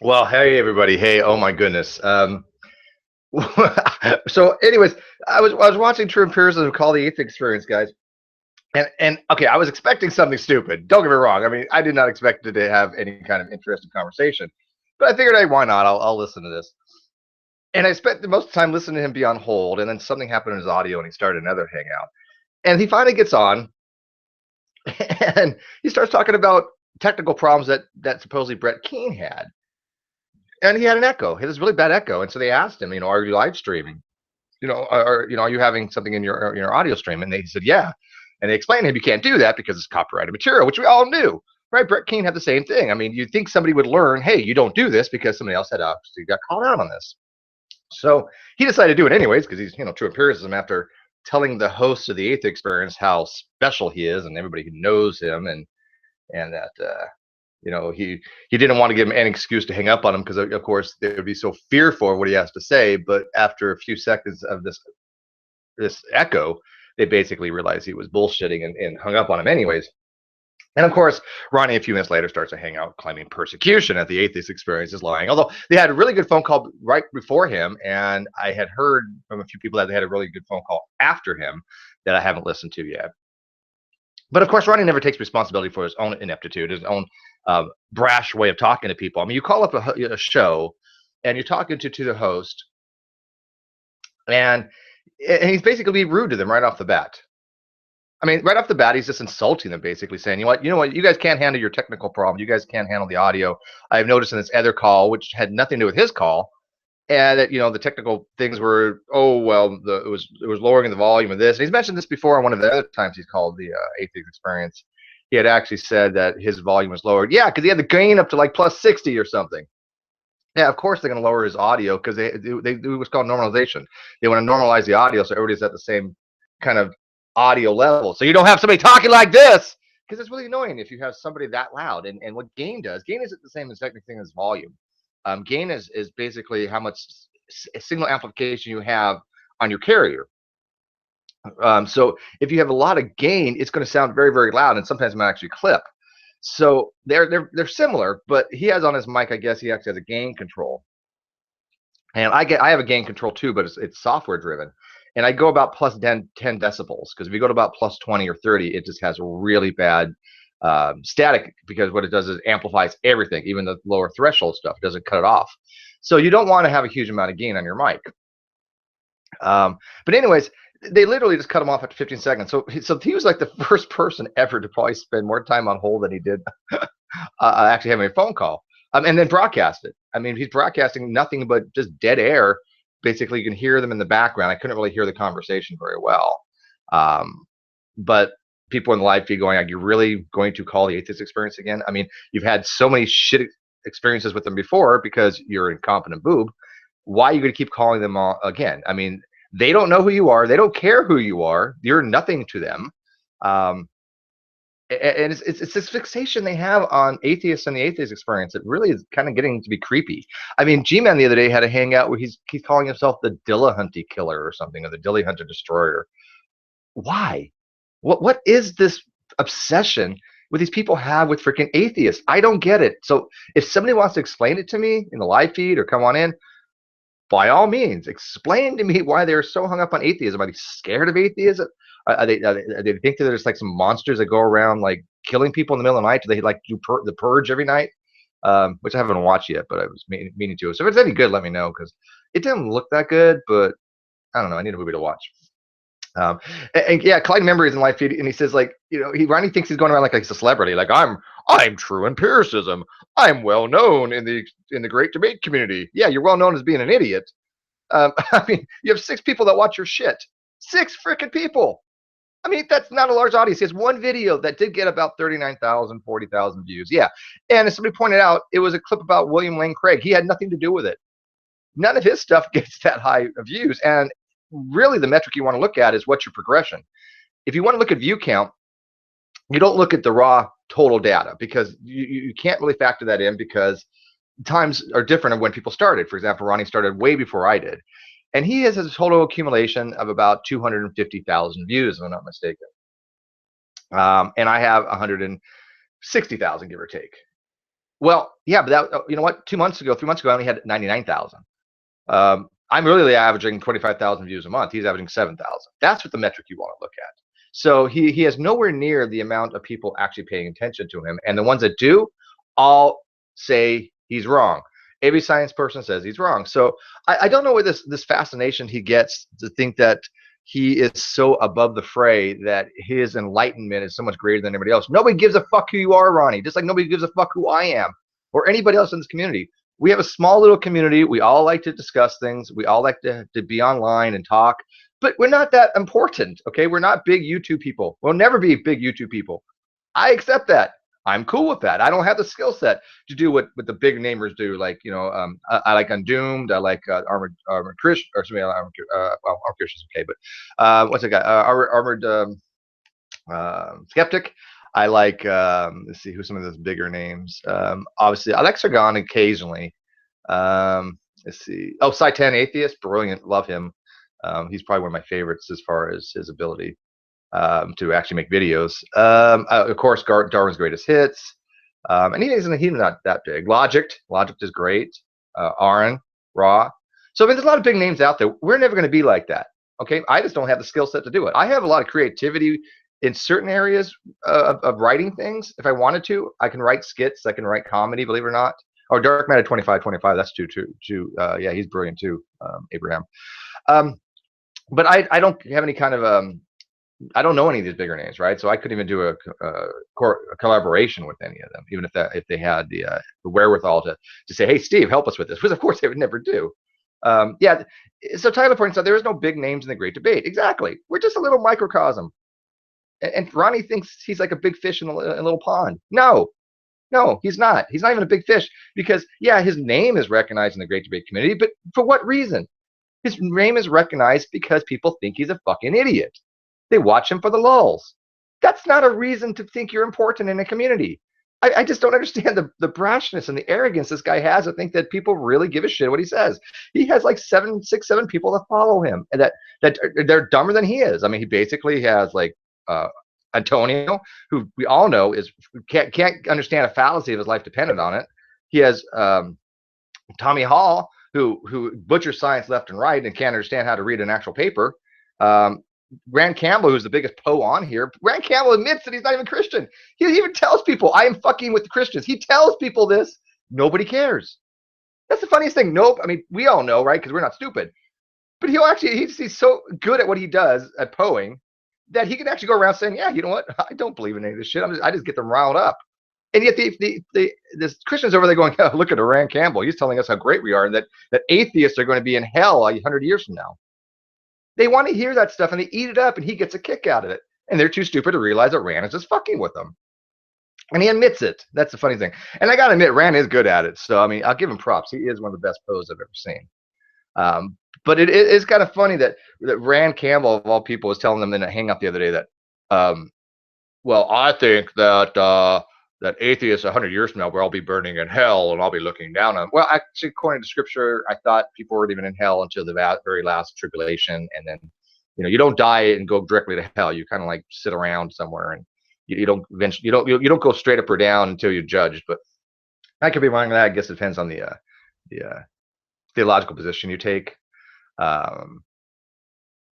Well, hey everybody. Hey, oh my goodness. So, anyways, I was watching True Empiricism called the Atheist Experience, guys, and okay, I was expecting something stupid. Don't get me wrong. I mean, I did not expect it to have any kind of interesting conversation, but I figured, hey, why not? I'll listen to this. And I spent the most time listening to him be on hold, and then something happened in his audio, and he started another hangout. And he finally gets on, and he starts talking about technical problems that supposedly Brett Keane had, and he had an echo. He had this really bad echo, and so they asked him, are you live streaming? Are you having something in your audio stream? And they said, yeah. And they explained to him, you can't do that because it's copyrighted material, which we all knew, right? Brett Keane had the same thing. I mean, you'd think somebody would learn, hey, you don't do this because somebody else had obviously got called out on this. So he decided to do it anyways because he's, True Empiricism, after telling the host of the Atheist Experience how special he is and everybody who knows him, and that he didn't want to give him any excuse to hang up on him because of course they would be so fearful of what he has to say. But after a few seconds of this echo, they basically realized he was bullshitting and hung up on him anyways. And of course, Ronnie, a few minutes later, starts to hang out claiming persecution at the Atheist Experience is lying. Although they had a really good phone call right before him, and I had heard from a few people that they had a really good phone call after him that I haven't listened to yet. But of course, Ronnie never takes responsibility for his own ineptitude, his own brash way of talking to people. I mean, you call up a show and you're talking to the host, and he's basically being rude to them right off the bat. I mean, right off the bat, he's just insulting them, basically saying, you know what, you guys can't handle your technical problem. You guys can't handle the audio. I've noticed in this other call, which had nothing to do with his call, and that the technical things were, oh well, it was lowering the volume of this. And he's mentioned this before on one of the other times he's called the Atheist Experience. He had actually said that his volume was lowered. Yeah, because he had the gain up to like plus 60 or something. Yeah, of course they're going to lower his audio because they do what's called normalization. They want to normalize the audio so everybody's at the same kind of audio level. So you don't have somebody talking like this because it's really annoying if you have somebody that loud. And what gain does, gain isn't the same exact thing as volume. Gain is basically how much signal amplification you have on your carrier. So if you have a lot of gain, it's going to sound very, very loud, and sometimes it might actually clip. So they're similar, but he has on his mic, I guess he actually has a gain control, and I have a gain control too, but it's software driven, and I go about plus 10 decibels because if you go to about plus 20 or 30, it just has really bad static because what it does is it amplifies everything, even the lower threshold stuff. It doesn't cut it off. So you don't want to have a huge amount of gain on your mic. But anyways, they literally just cut him off after 15 seconds. So he was like the first person ever to probably spend more time on hold than he did actually having a phone call. And then broadcast it. I mean, he's broadcasting nothing but just dead air. Basically, you can hear them in the background. I couldn't really hear the conversation very well. But people in the live feed going, are you really going to call the Atheist Experience again? I mean, you've had so many shit experiences with them before because you're an incompetent boob. Why are you going to keep calling them again? I mean, they don't know who you are. They don't care who you are. You're nothing to them. And it's this fixation they have on atheists and the Atheist Experience. It really is kind of getting to be creepy. I mean, G-Man the other day had a hangout where he's calling himself the Dillahunty Killer or something, or the Dillahunter Destroyer. Why? What is this obsession with these people have with freaking atheists? I don't get it. So if somebody wants to explain it to me in the live feed or come on in, by all means, explain to me why they're so hung up on atheism. Are they scared of atheism? They think that there's like some monsters that go around like killing people in the middle of the night? Do they like do the purge every night? Which I haven't watched yet, but I was meaning to. So if it's any good, let me know because it didn't look that good. But I don't know. I need a movie to watch. And yeah, Clyde Member is in live feed, and he says like, Ronnie thinks he's going around like he's a celebrity. Like I'm True Empiricism. I'm well known in the great debate community. Yeah, you're well known as being an idiot. I mean, you have 6 people that watch your shit. 6 freaking people. I mean, that's not a large audience. He has one video that did get about 39,000, 40,000 views. Yeah. And as somebody pointed out, it was a clip about William Lane Craig. He had nothing to do with it. None of his stuff gets that high of views. And really the metric you want to look at is what's your progression. If you want to look at view count, you don't look at the raw total data because you can't really factor that in because times are different of when people started. For example, Ronnie started way before I did. And he has a total accumulation of about 250,000 views, if I'm not mistaken. And I have 160,000, give or take. Well, yeah, but that, you know what? 2 months ago, 3 months ago, I only had 99,000. I'm really averaging 25,000 views a month. He's averaging 7,000. That's what the metric you want to look at. So he has nowhere near the amount of people actually paying attention to him, and the ones that do, all say he's wrong. Every science person says he's wrong. So I don't know where this fascination he gets to think that he is so above the fray that his enlightenment is so much greater than anybody else. Nobody gives a fuck who you are, Ronnie. Just like nobody gives a fuck who I am or anybody else in this community. We have a small little community. We all like to discuss things. We all like to be online and talk, but we're not that important. Okay. We're not big YouTube people. We'll never be big YouTube people. I accept that. I'm cool with that. I don't have the skill set to do what the big namers do. Like, I like Undoomed. I like Armored Christian, or something. Armored Christian's okay, but what's the guy? Armored Skeptic. I like, let's see who some of those bigger names. Obviously, I like Sargon occasionally. Let's see. Oh, Saitan Atheist, brilliant. Love him. He's probably one of my favorites as far as his ability to actually make videos. Of course, Darwin's Greatest Hits. And he's not that big. Logic is great. Aaron, Raw. So I mean, there's a lot of big names out there. We're never going to be like that. Okay, I just don't have the skill set to do it. I have a lot of creativity in certain areas of writing things. If I wanted to, I can write skits. I can write comedy. Believe it or not. Or Dark Matter 2525. That's too. Yeah, he's brilliant too. Abraham. But I don't have any kind of I don't know any of these bigger names, right? So I couldn't even do a collaboration with any of them, even if they had the wherewithal to say, "Hey, Steve, help us with this," which of course they would never do. Yeah. So Tyler points out there is no big names in the Great Debate. Exactly. We're just a little microcosm, and Ronnie thinks he's like a big fish in a little pond. No, he's not. He's not even a big fish because yeah, his name is recognized in the Great Debate community, but for what reason? His name is recognized because people think he's a fucking idiot. They watch him for the lulls. That's not a reason to think you're important in a community. I just don't understand the brashness and the arrogance this guy has to think that people really give a shit what he says. He has like 7 people that follow him, and that they're dumber than he is. I mean, he basically has like Antonio, who we all know is can't understand a fallacy if his life depended on it. He has Tommy Hall, who butchers science left and right and can't understand how to read an actual paper. Rand Campbell, who's the biggest Poe on here, Rand Campbell admits that he's not even Christian. He even tells people, I am fucking with the Christians. He tells people this. Nobody cares. That's the funniest thing. Nope. I mean, we all know, right? Because we're not stupid. But he's so good at what he does at Poeing that he can actually go around saying, yeah, you know what? I don't believe in any of this shit. I just get them riled up. And yet the Christians over there going, oh, look at Rand Campbell. He's telling us how great we are and that atheists are going to be in hell 100 years from now. They want to hear that stuff and they eat it up and he gets a kick out of it. And they're too stupid to realize that Rand is just fucking with them. And he admits it. That's the funny thing. And I got to admit, Rand is good at it. So, I mean, I'll give him props. He is one of the best pros I've ever seen. But it's kind of funny that Rand Campbell, of all people, was telling them in a hangout the other day that, well, I think that atheists 100 years from now will all be burning in hell and I'll be looking down on them. Well, actually, according to scripture, I thought people weren't even in hell until the very last tribulation. And then, you don't die and go directly to hell. You kind of like sit around somewhere and you don't go straight up or down until you're judged. But I could be wrong on that. I guess it depends on the theological position you take.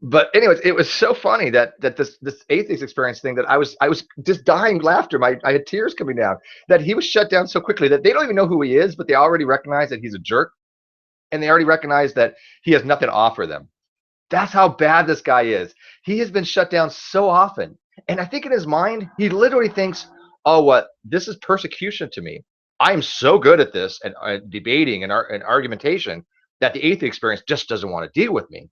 But anyways, it was so funny that this Atheist Experience thing that I was just dying laughter. I had tears coming down that he was shut down so quickly that they don't even know who he is, but they already recognize that he's a jerk, and they already recognize that he has nothing to offer them. That's how bad this guy is. He has been shut down so often, and I think in his mind he literally thinks, "Oh, what? This is persecution to me. I am so good at this and debating and argumentation that the Atheist Experience just doesn't want to deal with me."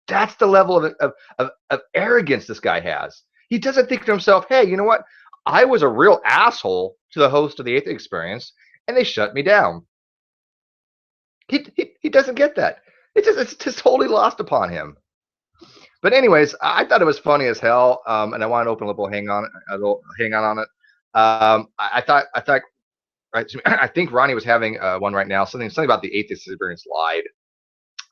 That's the level of arrogance this guy has. He doesn't think to himself, hey, you know what? I was a real asshole to the host of the Atheist Experience, and they shut me down. He doesn't get that. It's just totally lost upon him. But anyways, I thought it was funny as hell, and I wanted to open a little hang on on it. I think Ronnie was having one right now. Something about the Atheist Experience lied.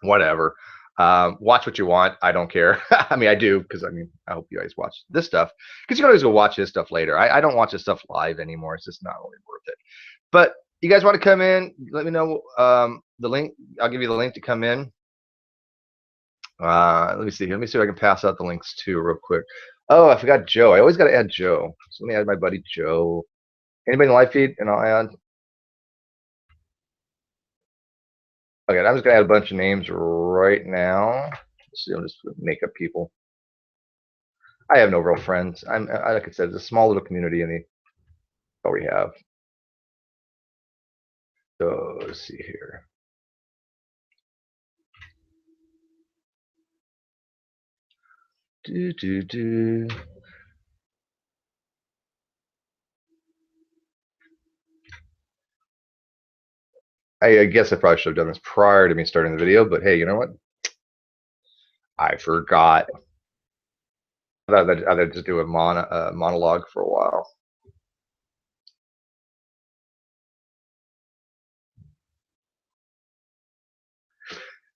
Whatever. Watch what you want. I don't care. I mean, I do because I hope you guys watch this stuff because you can always go watch his stuff later. I don't watch his stuff live anymore. It's just not really worth it. But You guys want to come in? Let me know the link. I'll give you the link to come in. Let me see. Let me see if I can pass out the links too real quick. Oh, I forgot Joe. I always got to add Joe. So let me add my buddy Joe. Anybody in the live feed? And I'll add. Okay, I'm just gonna add a bunch of names right now. Let's see, I'll just make up people. I have no real friends. Like I said, it's a small little community in the what we have. So let's see here. I guess I probably should have done this prior to me starting the video, but hey, you know what? I forgot. I'd just do a monologue for a while.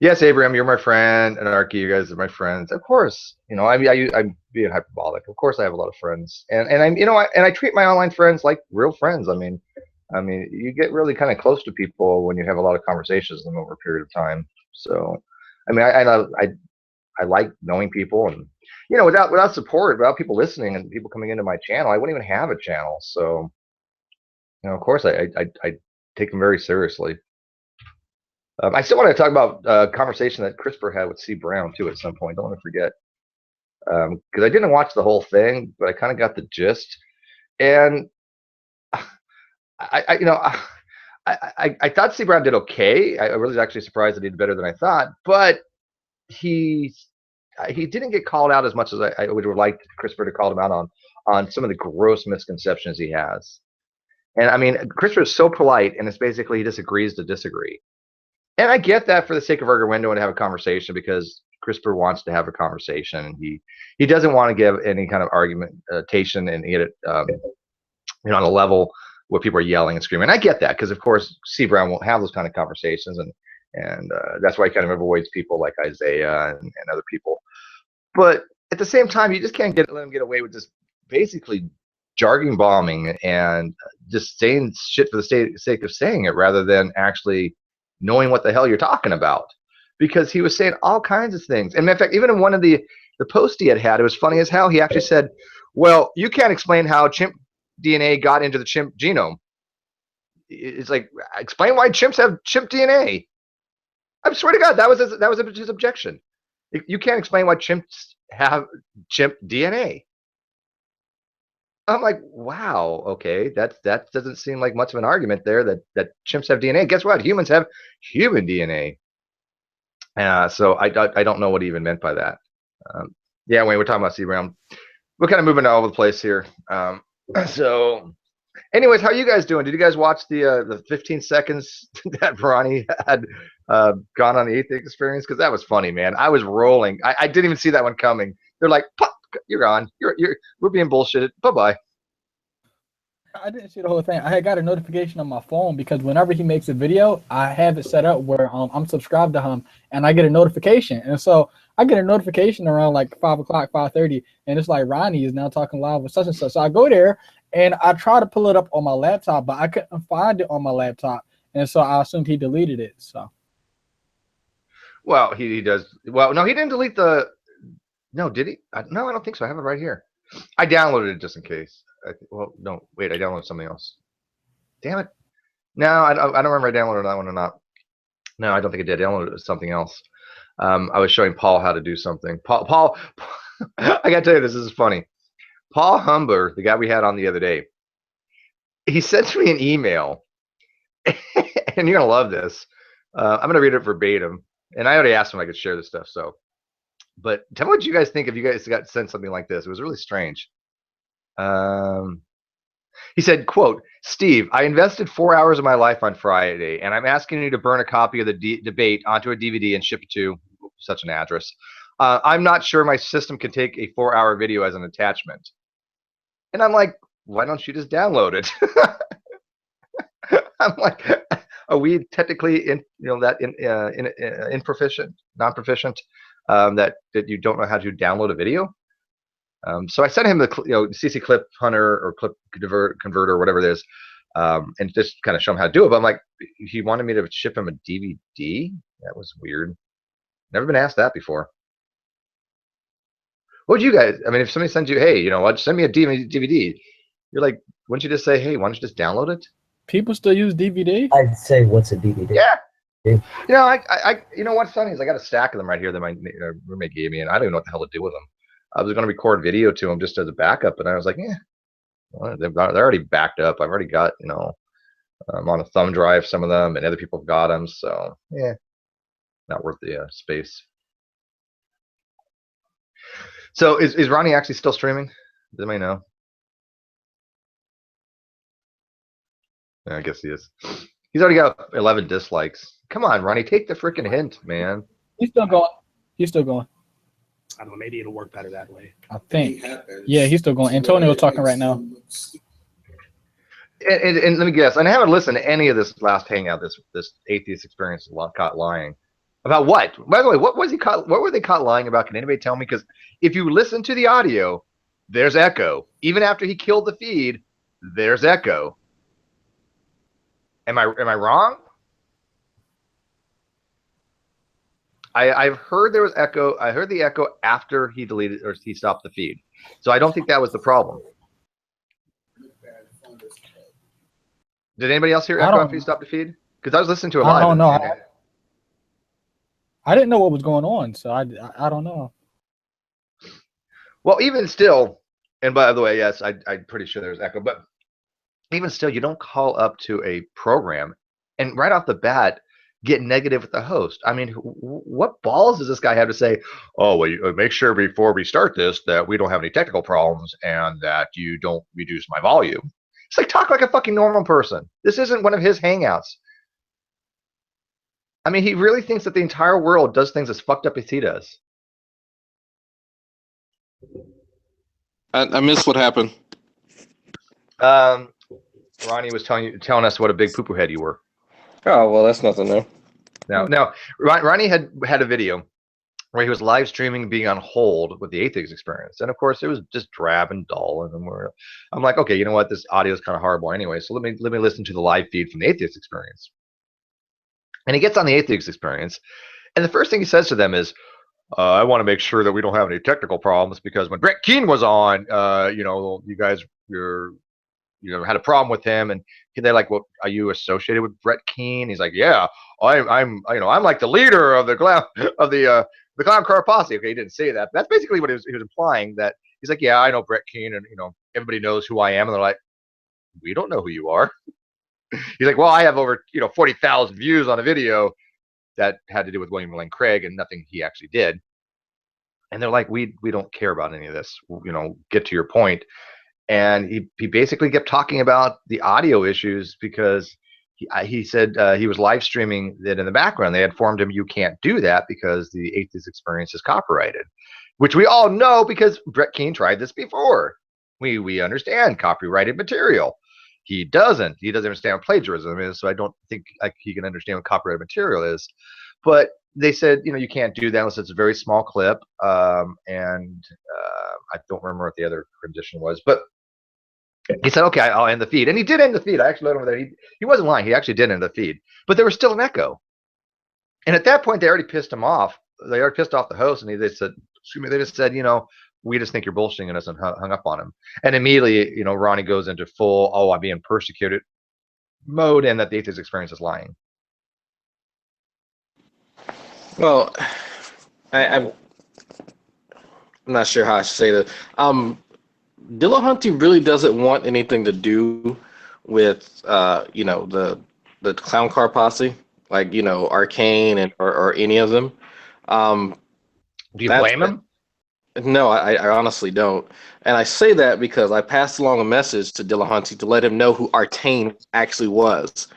Yes, Abraham, you're my friend, and Arky, you guys are my friends. Of course, you know, I'm being hyperbolic. Of course, I have a lot of friends, and I'm, you know, I treat my online friends like real friends. I mean, you get really kind of close to people when you have a lot of conversations with them over a period of time. So, I mean, I like knowing people, and you know, without support, without people listening and people coming into my channel, I wouldn't even have a channel. So, you know, of course, I take them very seriously. I still want to talk about a conversation that CRISPR had with C. Brown too at some point. Don't want to forget, because I didn't watch the whole thing, but I kind of got the gist. And I you know, I thought C. Brown did okay. I was actually surprised that he did better than I thought, but he he didn't get called out as much as I would have liked CRISPR to call him out on some of the gross misconceptions he has. And I mean, CRISPR is so polite, and it's basically he disagrees to disagree. And I get that for the sake of Argawendo and have a conversation because CRISPR wants to have a conversation, and he doesn't want to give any kind of argumentation and get it you know, on a level where people are yelling and screaming. And I get that because of course C. Brown won't have those kind of conversations, and that's why he kind of avoids people like Isaiah and other people. But at the same time, you just can't let him get away with just basically jargon bombing and just saying shit for the sake of saying it rather than actually knowing what the hell you're talking about, because he was saying all kinds of things. And in fact, even in one of the posts he had, it was funny as hell. He actually said, well, you can't explain how chimp DNA got into the chimp genome. It's like, explain why chimps have chimp DNA. I swear to God, that was his objection. You can't explain why chimps have chimp DNA. I'm like, wow, okay, that doesn't seem like much of an argument there. That chimps have DNA. Guess what? Humans have human DNA. So I don't know what he even meant by that. Yeah, Wayne, we're talking about C. Brown. We're kind of moving all over the place here. So, anyways, how are you guys doing? Did you guys watch the 15 seconds that Ronnie had gone on the Atheist Experience? Because that was funny, man. I was rolling. I didn't even see that one coming. They're like, pop, you're gone. We're being bullshitted. Bye bye. I didn't see the whole thing. I had got a notification on my phone because whenever he makes a video, I have it set up where I'm subscribed to him and I get a notification. And so I get a notification around like 5 o'clock, 5:30, and it's like Ronnie is now talking live with such and such. So I go there and I try to pull it up on my laptop, but I couldn't find it on my laptop. And so I assumed he deleted it. So well, he does. Well, no, he didn't delete the. No, did he? No, I don't think so. I have it right here. I downloaded it just in case. Well, no, wait, I downloaded something else. Damn it. No, I don't remember I downloaded that one or not. No, I don't think I did. I downloaded something else. I was showing Paul how to do something. Paul I got to tell you, this is funny. Paul Humber, the guy we had on the other day, he sent me an email, and you're going to love this. I'm going to read it verbatim. And I already asked him if I could share this stuff. So, but tell me what you guys think if you guys got sent something like this. It was really strange. He said, quote, Steve, I invested 4 hours of my life on Friday, and I'm asking you to burn a copy of the debate onto a DVD and ship it to such an address. I'm not sure my system can take a 4-hour video as an attachment. And I'm like, why don't you just download it? I'm like, are we technically improficient, non-proficient, that you don't know how to download a video? So I sent him the CC Clip Hunter or Clip Converter or whatever it is. and just kind of show him how to do it. But I'm like, he wanted me to ship him a DVD. That was weird. Never been asked that before. What would you guys? I mean, if somebody sends you, hey, you know what, send me a DVD, you're like, wouldn't you just say, hey, why don't you just download it? People still use DVD? I'd say, what's a DVD? Yeah. You know, you know what's funny is I got a stack of them right here that my roommate gave me, and I don't even know what the hell to do with them. I was going to record video to them just as a backup, but I was like, yeah, well, they're already backed up. I've already got, you know, on a thumb drive some of them, and other people have got them, so yeah, not worth the space. So is Ronnie actually still streaming? Does anybody know? Yeah, I guess he is. He's already got 11 dislikes. Come on, Ronnie, take the freaking hint, man. He's still going. He's still going. I don't know. Maybe it'll work better that way. I think. Yeah, he's still going. Antonio talking right now. And let me guess. And I haven't listened to any of this last hangout. This atheist experience caught lying about what? By the way, what was he caught? What were they caught lying about? Can anybody tell me? Because if you listen to the audio, there's echo. Even after he killed the feed, there's echo. Am I wrong? I've heard there was echo. I heard the echo after he deleted or he stopped the feed. So I don't think that was the problem. Did anybody else hear echo after he stopped the feed? Because I was listening to it live. I don't know. I didn't know what was going on, so I don't know. Well, even still, and by the way, yes, I'm pretty sure there's echo, but even still, you don't call up to a program and right off the bat get negative with the host. I mean, what balls does this guy have to say, oh, well, you make sure before we start this that we don't have any technical problems and that you don't reduce my volume. It's like, talk like a fucking normal person. This isn't one of his hangouts. I mean, he really thinks that the entire world does things as fucked up as he does. I missed what happened. Ronnie was telling us what a big poo-poo head you were. Oh, well, that's nothing new. Now, Ronnie had a video where he was live streaming being on hold with the Atheist Experience, and of course it was just drab and dull. And I'm like, okay, you know what? This audio is kind of horrible anyway, so let me listen to the live feed from the Atheist Experience. And he gets on the Atheist Experience, and the first thing he says to them is, I want to make sure that we don't have any technical problems because when Brett Keane was on, you know, you guys had a problem with him, and they're like, well, are you associated with Brett Keane? He's like, yeah, I'm like the leader of the clown car posse. Okay, he didn't say that. But that's basically what he was implying. That he's like, yeah, I know Brett Keane, and everybody knows who I am. And they're like, we don't know who you are. He's like, well, I have over 40,000 views on a video that had to do with William Lane Craig and nothing he actually did. And they're like, we don't care about any of this. Get to your point. And he basically kept talking about the audio issues because he said he was live streaming that in the background. They had informed him you can't do that because the Atheist Experience is copyrighted, which we all know because Brett Keane tried this before. We understand copyrighted material. He doesn't understand what plagiarism is, so I don't think he can understand what copyrighted material is. But they said, you can't do that unless it's a very small clip. And I don't remember what the other condition was, but he said, okay, I'll end the feed. And he did end the feed. I actually let him over there. He wasn't lying. He actually did end the feed. But there was still an echo. And at that point, they already pissed him off. They already pissed off the host. And they just said, we just think you're bullshitting us, and hung up on him. And immediately, Ronnie goes into full, oh, I'm being persecuted mode, and that the Atheist Experience is lying. Well, I'm not sure how I should say this. Dillahunty really doesn't want anything to do with the clown car posse, like Arcane or any of them. Do you blame him? No, I honestly don't. And I say that because I passed along a message to Dillahunty to let him know who Arcane actually was.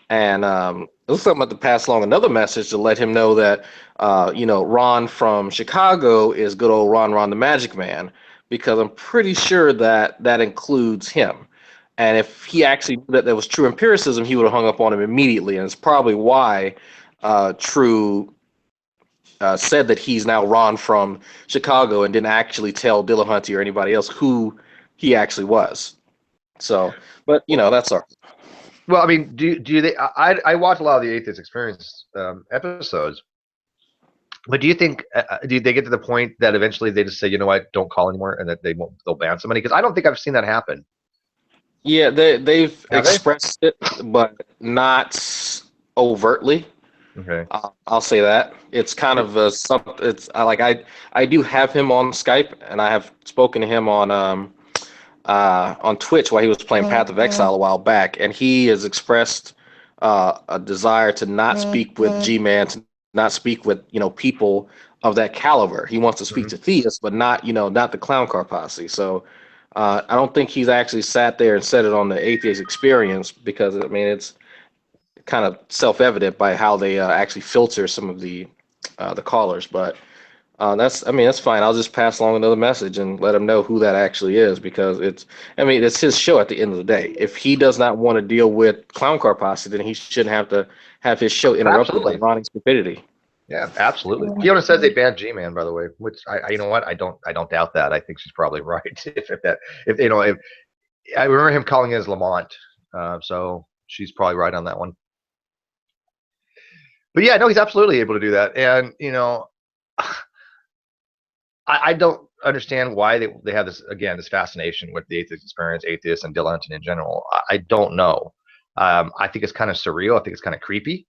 And it looks like I'm about to pass along another message to let him know that Ron from Chicago is good old Ron the Magic Man, because I'm pretty sure that includes him. And if he actually knew that there was true empiricism, he would have hung up on him immediately. And it's probably why True said that he's now Ron from Chicago and didn't actually tell Dillahunty or anybody else who he actually was. So, but that's all. Well, I mean, do they? I watch a lot of the Atheist Experience episodes, but do you think do they get to the point that eventually they just say, you know what, don't call anymore, and that they'll ban somebody? Because I don't think I've seen that happen. Yeah, they've Have they? expressed it, but not overtly. Okay. I'll say that it's kind of it's I do have him on Skype, and I have spoken to him on Twitch while he was playing Path of Exile a while back, and he has expressed a desire to not speak with G-Man, to not speak with people of that caliber. He wants to speak to theists, but not the Clown Car Posse. So I don't think he's actually sat there and said it on the Atheist Experience, because I mean it's kind of self-evident by how they actually filter some of the callers. But that's fine. I'll just pass along another message and let him know who that actually is, because it's his show at the end of the day. If he does not want to deal with Clown Car Posse, then he shouldn't have to have his show interrupted by Absolutely. Ronnie's stupidity. Yeah, absolutely. Fiona says they banned G-Man, by the way, which I you know what, I don't doubt that. I think she's probably right. If I remember him calling it as Lamont, so she's probably right on that one. But yeah, no, he's absolutely able to do that, and I don't understand why they have this fascination with the Atheist Experience, atheists, and Dillahunty in general. I don't know. I think it's kind of surreal. I think it's kind of creepy.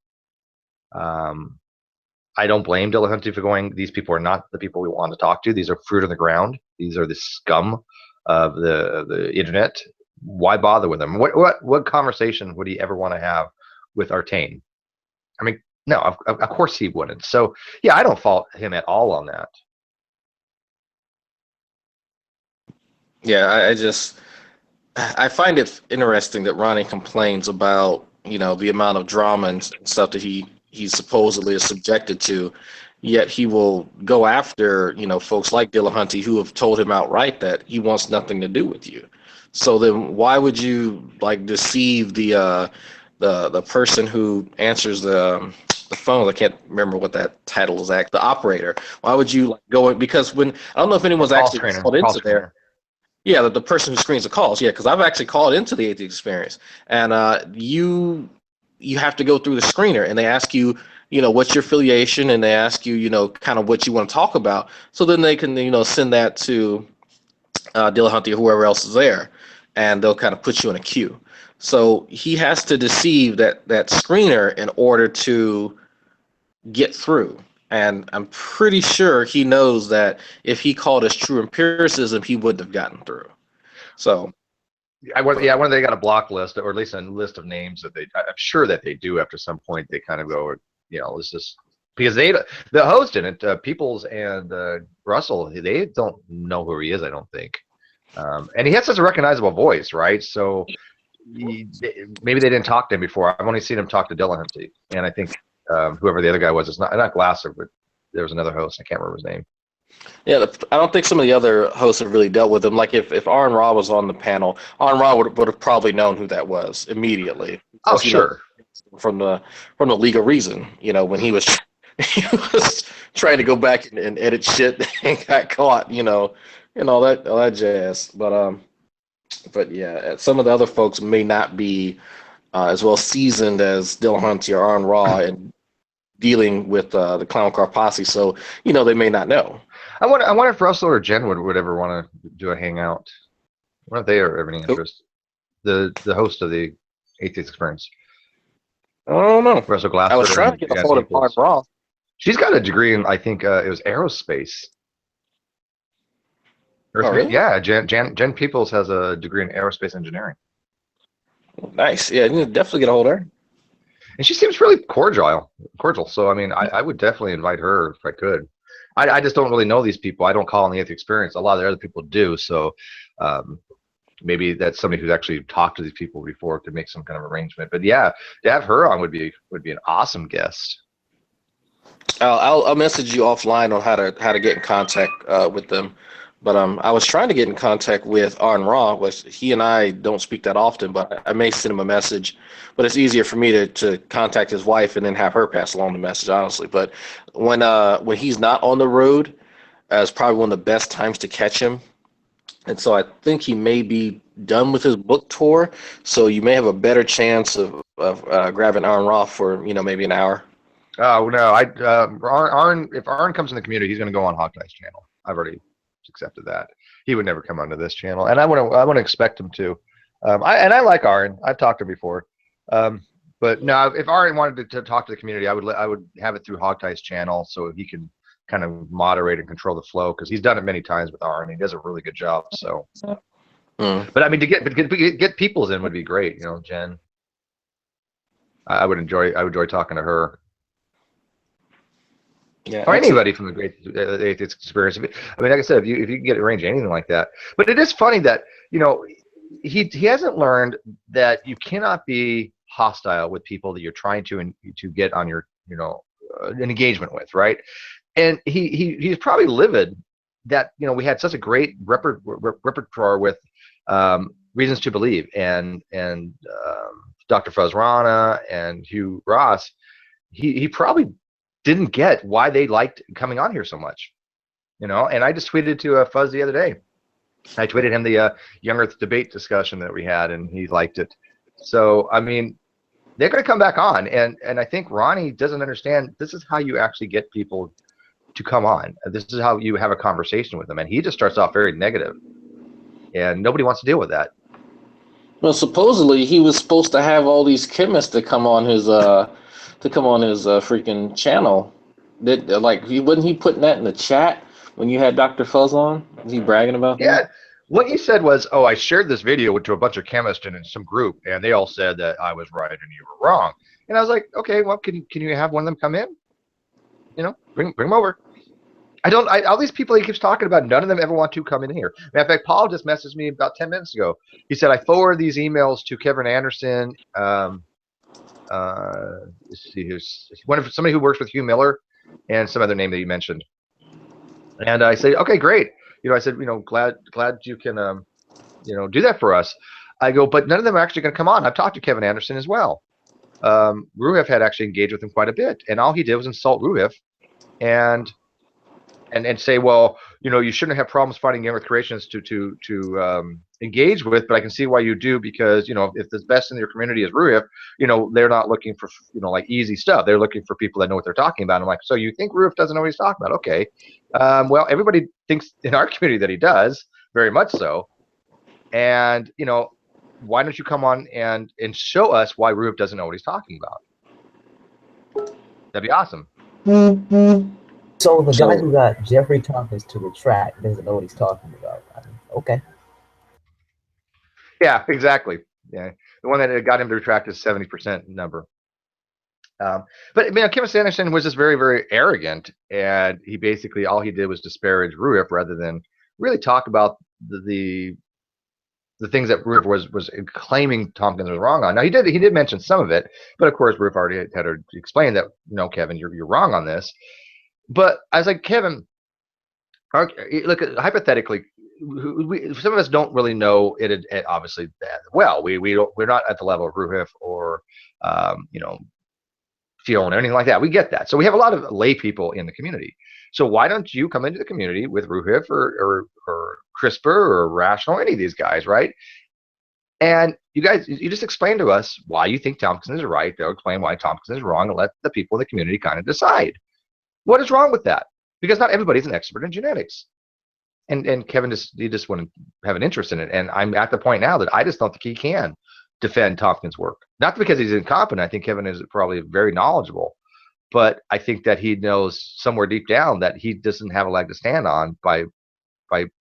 I don't blame Dillahunty for going, these people are not the people we want to talk to. These are fruit on the ground. These are the scum of the internet. Why bother with them? What conversation would he ever want to have with Artane? I mean, no, of course he wouldn't. So yeah, I don't fault him at all on that. Yeah, I find it interesting that Ronnie complains about the amount of drama and stuff that he supposedly is subjected to, yet he will go after folks like Dillahunty who have told him outright that he wants nothing to do with you. So then why would you deceive the person who answers the phone? I can't remember what that title is. The operator. Why would you go in? Because when I don't know if anyone's actually called into there. Yeah, the person who screens the calls. Yeah, because I've actually called into the Atheist Experience, and you have to go through the screener, and they ask you, what's your affiliation, and they ask you, kind of what you want to talk about. So then they can, send that to Dillahunty or whoever else is there, and they'll kind of put you in a queue. So he has to deceive that screener in order to get through. And I'm pretty sure he knows that if he called us True Empiricism, he wouldn't have gotten through. So, whether they got a block list, or at least a list of names that I'm sure that they do. After some point, they kind of go, let's just, because the host in it, Peoples and Russell, they don't know who he is. I don't think, and he has such a recognizable voice, right? So maybe they didn't talk to him before. I've only seen him talk to Dillahunty, and I think. Whoever the other guy was, it's not Glasser, but there was another host. I can't remember his name. Yeah, I don't think some of the other hosts have really dealt with him. Like if Aaron Ra was on the panel, Aaron Ra would have probably known who that was immediately. Oh, sure. From the League of Reason, when he was trying to go back and edit shit and got caught, and all that jazz. But yeah, some of the other folks may not be as well seasoned as Dillahunty or Aaron Ra and dealing with the Clown Car Posse, so they may not know. I wonder if Russell or Jen would ever want to do a hangout. I wonder if they are ever any interest. The host of the Atheist Experience. I don't know. Russell Glasser. I was trying to get a hold of Aaron Ra. She's got a degree in, I think it was aerospace. Oh, really? Yeah, Jen Peoples has a degree in aerospace engineering. Nice. Yeah, you need to definitely get a hold of her. And she seems really cordial. So, I mean, I would definitely invite her if I could. I just don't really know these people. I don't call on the Atheist Experience. A lot of the other people do. So maybe that's somebody who's actually talked to these people before to make some kind of arrangement. But yeah, to have her on would be an awesome guest. I'll message you offline on how to get in contact with them. But I was trying to get in contact with Aaron Ra, which he and I don't speak that often, but I may send him a message. But it's easier for me to contact his wife and then have her pass along the message, honestly. But when he's not on the road, it's probably one of the best times to catch him. And so I think he may be done with his book tour. So you may have a better chance of grabbing Aaron Roth for, maybe an hour. Oh no, Arn, if Arn comes in the community, he's going to go on Hawkeye's channel. I've already accepted that. He would never come onto this channel, and I want to expect him to. I like Arn. I've talked to him before. But no, if Arn wanted to talk to the community, I would have it through Hawkeye's channel so he can kind of moderate and control the flow, because he's done it many times with Arn. He does a really good job. So, but I mean, to get people's in would be great. Jen. I would enjoy talking to her. Yeah, or anybody from the Great Atheist Experience. I mean, like I said, if you can get arrange anything like that. But it is funny that he hasn't learned that you cannot be hostile with people that you're trying to get on your an engagement with, right? And he's probably livid that we had such a great repertoire with Reasons to Believe and Dr. Fuzz Rana and Hugh Ross. He probably didn't get why they liked coming on here so much, and I just tweeted to Fuzz the other day. I tweeted him the Young Earth debate discussion that we had, and he liked it. So I mean, they're going to come back on, and I think Ronnie doesn't understand. This is how you actually get people to come on. This is how you have a conversation with them, and he just starts off very negative, and nobody wants to deal with that. Well, supposedly he was supposed to have all these chemists to come on his freaking channel. Wasn't he putting that in the chat when you had Dr. Fuzz on? Was he bragging about that? Yeah. What he said was, "Oh, I shared this video to a bunch of chemists in some group, and they all said that I was right and you were wrong." And I was like, "Okay, well, can you have one of them come in? Bring them over." All these people he keeps talking about, none of them ever want to come in here. Matter of fact, Paul just messaged me about 10 minutes ago. He said, "I forwarded these emails to Kevin Anderson. Let's see, here's somebody who works with Hugh Miller and some other name that you mentioned." And I said, "Okay, great." I said, glad you can, do that for us. I go, but none of them are actually going to come on. I've talked to Kevin Anderson as well. Ruhif had actually engaged with him quite a bit, and all he did was insult Ruhif and say, well, you shouldn't have problems finding young earth creationists to engage with, but I can see why you do, because if the best in your community is Ruhif, they're not looking for like easy stuff. They're looking for people that know what they're talking about. I'm like, so you think Ruhif doesn't know what he's talking about? Okay, well, everybody thinks in our community that he does, very much so. And why don't you come on and show us why Ruhif doesn't know what he's talking about? That'd be awesome. So the guy who got Jeffrey Tompkins to retract doesn't know what he's talking about. Okay. Yeah, exactly. Yeah, the one that got him to retract is 70% number. But Kevin Anderson was just very, very arrogant, and he basically all he did was disparage Ruhif rather than really talk about the things that Ruhif was claiming Tompkins was wrong on. Now he did mention some of it, but of course Ruhif already had to explain that Kevin, you're wrong on this. But I was like, Kevin, look, hypothetically, some of us don't really know it obviously that well. We're not at the level of Ruhif or Fiona or anything like that. We get that. So we have a lot of lay people in the community. So why don't you come into the community with Ruhif or CRISPR or Rational, any of these guys, right? And you just explain to us why you think Tompkins is right. They'll explain why Tompkins is wrong, and let the people in the community kind of decide. What is wrong with that? Because not everybody's an expert in genetics. And Kevin just wouldn't have an interest in it. And I'm at the point now that I just don't think he can defend Tompkins' work. Not because he's incompetent. I think Kevin is probably very knowledgeable. But I think that he knows somewhere deep down that he doesn't have a leg to stand on by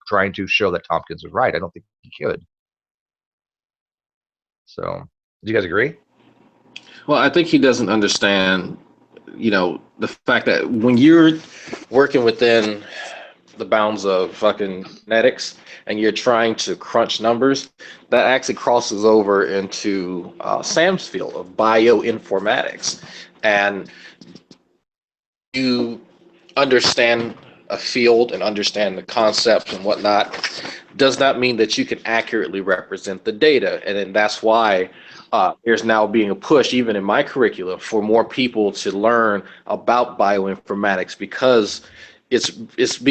trying to show that Tompkins was right. I don't think he could. So, do you guys agree? Well, I think he doesn't understand, the fact that when you're working within the bounds of fucking genetics and you're trying to crunch numbers, that actually crosses over into Sam's field of bioinformatics. And you understand a field and understand the concepts and whatnot does not mean that you can accurately represent the data. And then that's why there's now being a push, even in my curriculum, for more people to learn about bioinformatics, because it's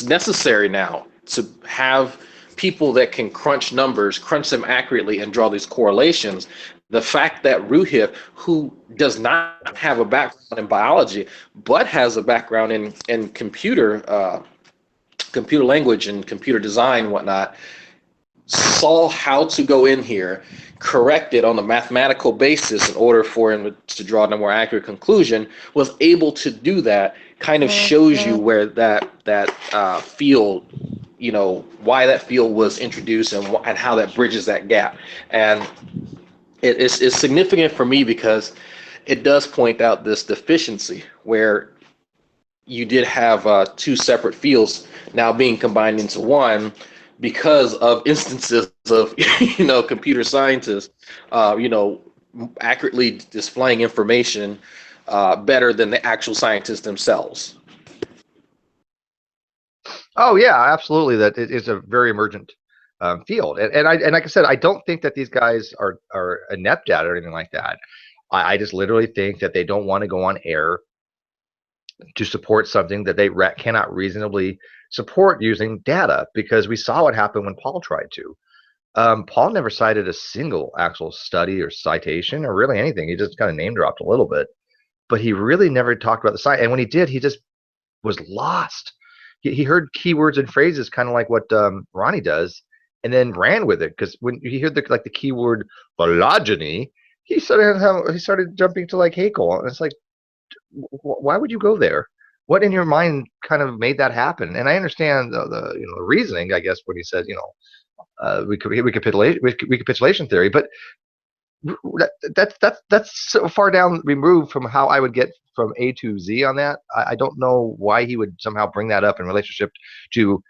necessary now to have people that can crunch numbers, crunch them accurately, and draw these correlations. The fact that Ruhif, who does not have a background in biology, but has a background in computer language and computer design and whatnot, saw how to go in here, correct it on a mathematical basis in order for him to draw a more accurate conclusion, was able to do that, kind of shows you where that field, you know, why that field was introduced and how that bridges that gap. And it's significant for me because it does point out this deficiency where you did have two separate fields now being combined into one because of instances of, you know, computer scientists, you know, accurately displaying information better than the actual scientists themselves. Oh yeah, absolutely. That it is a very emergent field, and like I said, I don't think that these guys are inept at it or anything like that. I just literally think that they don't want to go on air to support something that they cannot reasonably support using data, because we saw what happened when Paul tried to. Paul never cited a single actual study or citation or really anything. He just kind of name dropped a little bit, but he really never talked about the science. And when he did, he just was lost. He heard keywords and phrases, kind of like what Ronnie does, and then ran with it. Because when he heard the keyword phylogeny, he started jumping to like Haeckel, and it's like, why would you go there? What in your mind kind of made that happen? And I understand the you know, the reasoning, I guess, when he said, you know, recapitulation theory, but that's so far down removed from how I would get from A to Z on that. I don't know why he would somehow bring that up in relationship to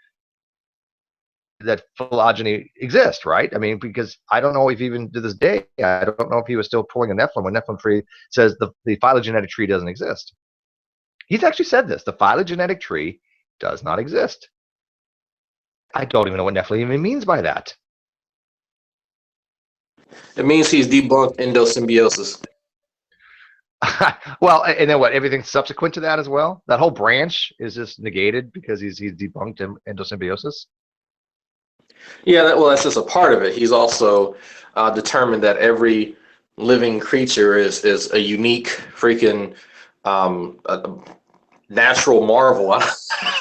that phylogeny exists, right? I mean, because I don't know if even to this day, I don't know if he was still pulling a Nephilim when Nephilim tree says the phylogenetic tree doesn't exist. He's actually said this: the phylogenetic tree does not exist. I don't even know what Nephilim even means by that. It means he's debunked endosymbiosis. Well, and then what? Everything subsequent to that as well. That whole branch is just negated because he's debunked endosymbiosis. Yeah, well, that's just a part of it. He's also determined that every living creature is a unique freaking a natural marvel.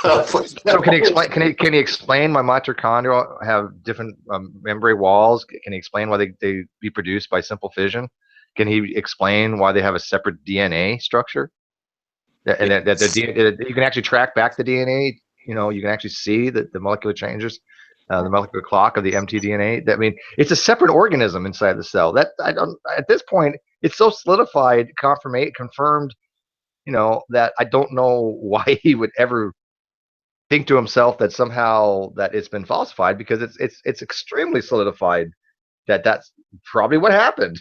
So can he explain? Can he explain why mitochondria have different membrane walls? Can he explain why they reproduce by simple fission? Can he explain why they have a separate DNA structure? And that the DNA, you can actually track back the DNA. You know, you can actually see the molecular changes, the molecular clock of the mtDNA. I mean, it's a separate organism inside the cell. That I don't. At this point, it's so solidified, confirmed. You know, that I don't know why he would ever think to himself that somehow that it's been falsified, because it's extremely solidified that that's probably what happened.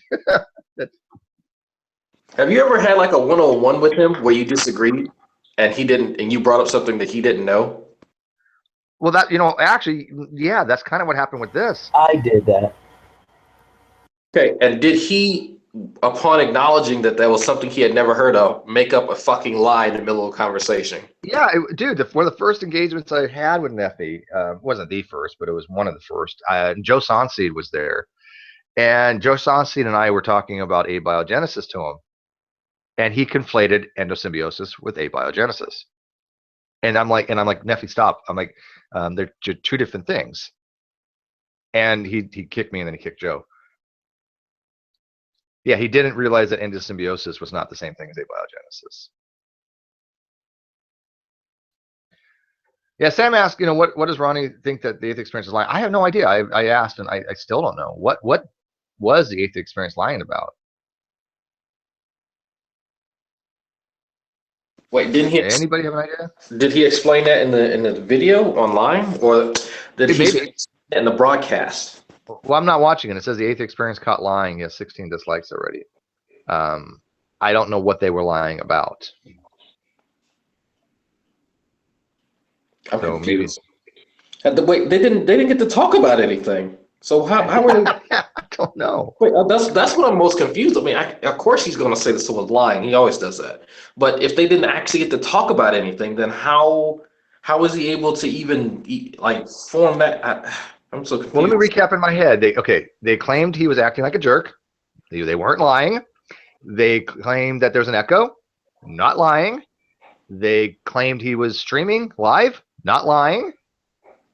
Have you ever had like a one-on-one with him where you disagreed and he didn't, and you brought up something that he didn't know? Well, that, you know, actually, yeah, that's kind of what happened with this. I did that. Okay, and did he, upon acknowledging that there was something he had never heard of, make up a fucking lie in the middle of a conversation? Yeah, dude, one of the first engagements I had with Nephi, wasn't the first, but it was one of the first. Joe Sonseed was there, and Joe Sonseed and I were talking about abiogenesis to him, and he conflated endosymbiosis with abiogenesis. And I'm like, Nephi, stop. I'm like, they're two different things. And he kicked me, and then he kicked Joe. Yeah, he didn't realize that endosymbiosis was not the same thing as abiogenesis. Yeah, Sam asked, you know, what does Ronnie think that the Atheist Experience is lying? I have no idea. I asked, and I still don't know. What was the Atheist Experience lying about? Wait, didn't he? Anybody have an idea? Did he explain that in the video online, or did he say it in the broadcast? Well, I'm not watching it. It says the Atheist Experience caught lying. He has 16 dislikes already. I don't know what they were lying about. I'm confused. Wait, they didn't get to talk about anything. So how were they? I don't know. Wait, that's what I'm most confused. I mean, of course he's going to say that someone's lying. He always does that. But if they didn't actually get to talk about anything, then how How was he able to even like form that? I'm so confused. Well, let me recap in my head. They claimed he was acting like a jerk. They weren't lying. They claimed that there's an echo. Not lying. They claimed he was streaming live. Not lying.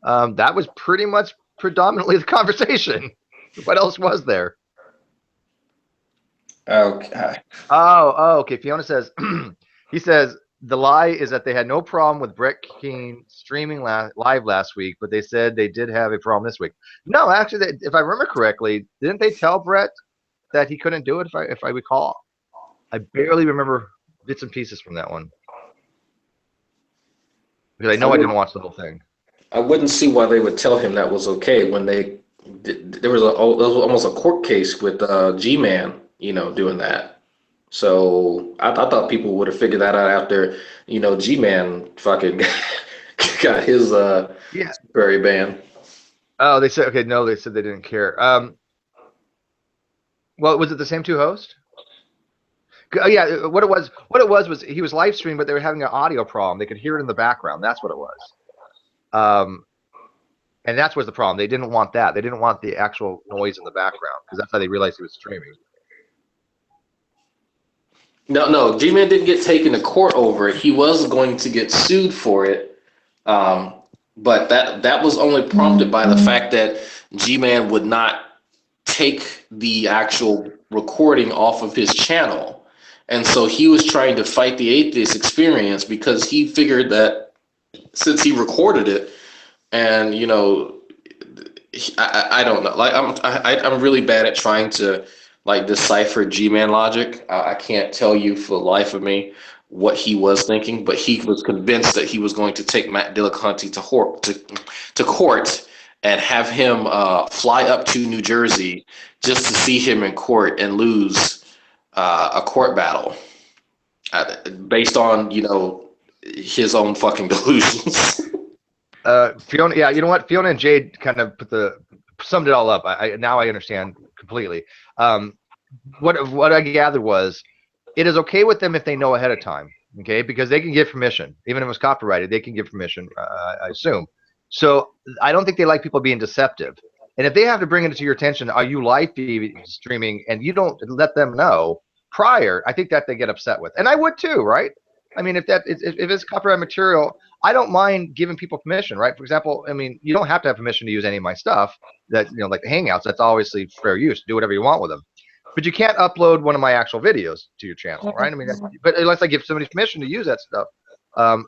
That was pretty much predominantly the conversation. What else was there? Okay. Okay. Fiona says, he says, the lie is that they had no problem with Brett Keane streaming live last week, but they said they did have a problem this week. No, actually, if I remember correctly, didn't they tell Brett that he couldn't do it, if I recall? I barely remember bits and pieces from that one. Because I know I didn't watch the whole thing. I wouldn't see why they would tell him that was okay when there was almost a court case with G-Man, doing that. So I thought people would have figured that out after, G-Man fucking got his very ban. Oh, they said okay. No, they said they didn't care. Well, was it the same two hosts? Yeah, what it was he was live streaming, but they were having an audio problem. They could hear it in the background. That's what it was. And that's was the problem. They didn't want that. They didn't want the actual noise in the background because that's how they realized he was streaming. No, G-Man didn't get taken to court over it. He was going to get sued for it, but that was only prompted by the fact that G-Man would not take the actual recording off of his channel. And so he was trying to fight the Atheist Experience because he figured that since he recorded it, and I don't know. Like I'm really bad at trying to like decipher G-Man logic. I can't tell you for the life of me what he was thinking, but he was convinced that he was going to take Matt Dillahunty to court and have him fly up to New Jersey just to see him in court and lose a court battle based on his own fucking delusions. Fiona, yeah, you know what? Fiona and Jade kind of summed it all up. Now I understand completely. What I gathered was it is okay with them if they know ahead of time, okay? Because they can give permission, even if it was copyrighted, they can give permission, I assume. So I don't think they like people being deceptive. And if they have to bring it to your attention, are you live streaming, and you don't let them know prior, I think that they get upset with. And I would too, right? I mean, if it's copyright material, I don't mind giving people permission, right? For example, I mean, you don't have to have permission to use any of my stuff that, like the Hangouts, that's obviously fair use. Do whatever you want with them. But you can't upload one of my actual videos to your channel, right? I mean, but unless I give somebody permission to use that stuff, and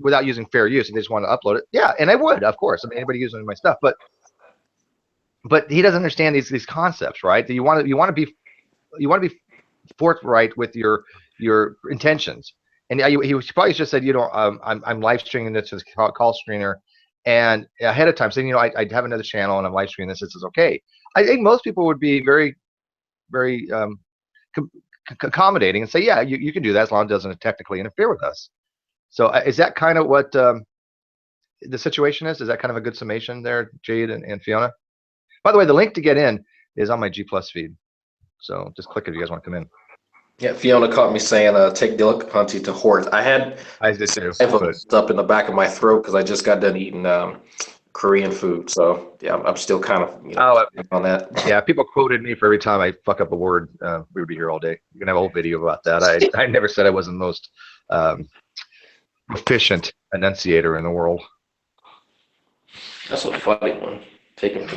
without using fair use, if they just want to upload it, yeah, and I would, of course. I mean, anybody using my stuff, but he doesn't understand these concepts, right? That you want to be forthright with your intentions. And he probably just said, I'm live streaming this as a call screener, and ahead of time saying, I have another channel and I'm live streaming this. This is okay. I think most people would be very, very accommodating and say, yeah, you can do that as long as it doesn't technically interfere with us. So is that kind of what the situation is? Is that kind of a good summation there, Jade and Fiona? By the way, the link to get in is on my G Plus feed. So just click it if you guys want to come in. Yeah, Fiona caught me saying, take Dillahunty to Hort. I did too. I have a up in the back of my throat because I just got done eating Korean food. So yeah, I'm still kind of on that. Yeah, people quoted me for every time I fuck up a word. We would be here all day. You can have a whole video about that. I never said I was the most efficient enunciator in the world. That's a funny one.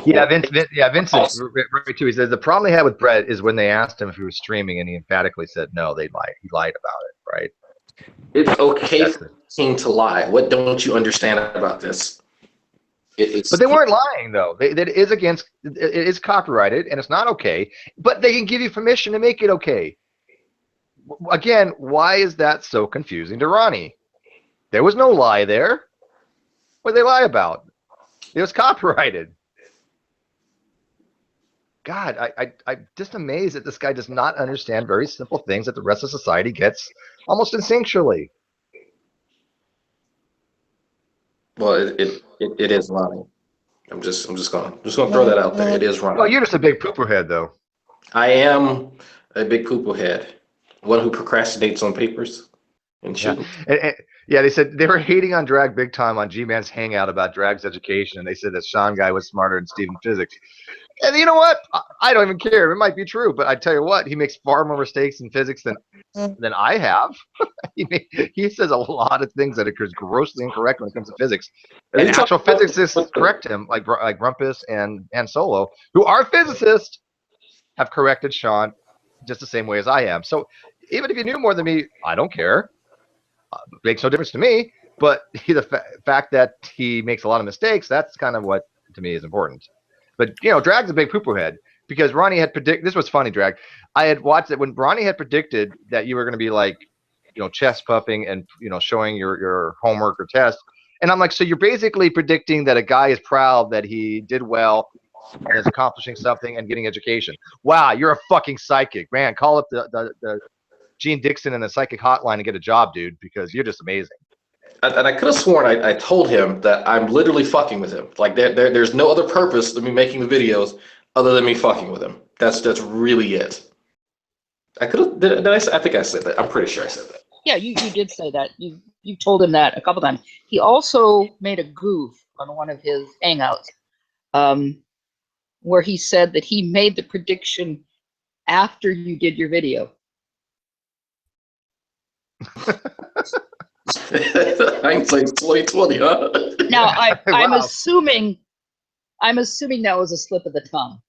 Yeah, Vincent, right too. He says the problem they had with Brett is when they asked him if he was streaming, and he emphatically said no. He lied about it, right? It's okay for him to lie. What don't you understand about this? But they weren't lying though. It is copyrighted, and it's not okay. But they can give you permission to make it okay. Again, why is that so confusing to Ronnie? There was no lie there. What did they lie about? It was copyrighted. God, I'm just amazed that this guy does not understand very simple things that the rest of society gets almost instinctually. Well, it is Ronnie. I'm just gonna throw that out there. It is Ronnie. Well, you're just a big pooper head, though. I am a big pooper head. One who procrastinates on papers. and Yeah. shouldn't. Yeah, they said they were hating on Drag big time on G-Man's Hangout about Drag's education, and they said that Sean guy was smarter than Stephen physics. And you know what? I don't even care. It might be true, but I tell you what, he makes far more mistakes in physics than I have. He says a lot of things that are grossly incorrect when it comes to physics. And actual physicists correct him, like Rumpus and Solo, who are physicists, have corrected Sean just the same way as I am. So even if you knew more than me, I don't care. Makes no difference to me. But the fact that he makes a lot of mistakes, that's kind of what to me is important. But Drag's a big poo-poo head because Ronnie had predicted. This was funny, Drag. I had watched it when Ronnie had predicted that you were going to be like, chest puffing and showing your homework or test. And I'm like, so you're basically predicting that a guy is proud that he did well and is accomplishing something and getting education. Wow, you're a fucking psychic, man. Call up the Gene Dixon and the psychic hotline and get a job, dude, because you're just amazing. And I could have sworn I told him that I'm literally fucking with him. Like there's no other purpose of me making the videos other than me fucking with him. That's really it. I could have. Did I think I said that. I'm pretty sure I said that. Yeah, you did say that. You told him that a couple times. He also made a goof on one of his hangouts, where he said that he made the prediction after you did your video. Hindsight's 2020, huh? Now I'm Wow. assuming that was a slip of the tongue,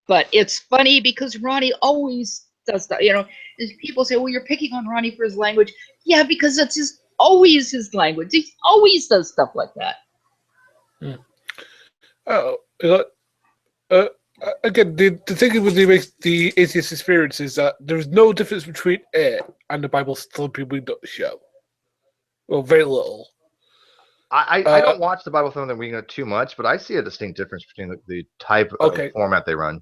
but it's funny because Ronnie always does that. People say, "Well, you're picking on Ronnie for his language." Yeah, because that's always his language. He always does stuff like that. Again, the thing with the Atheist Experience is that there is no difference between it and the Bible Thumping Wingnut show. Well, very little. I don't watch the Bible Thumping Wingnut too much, but I see a distinct difference between the type of format they run.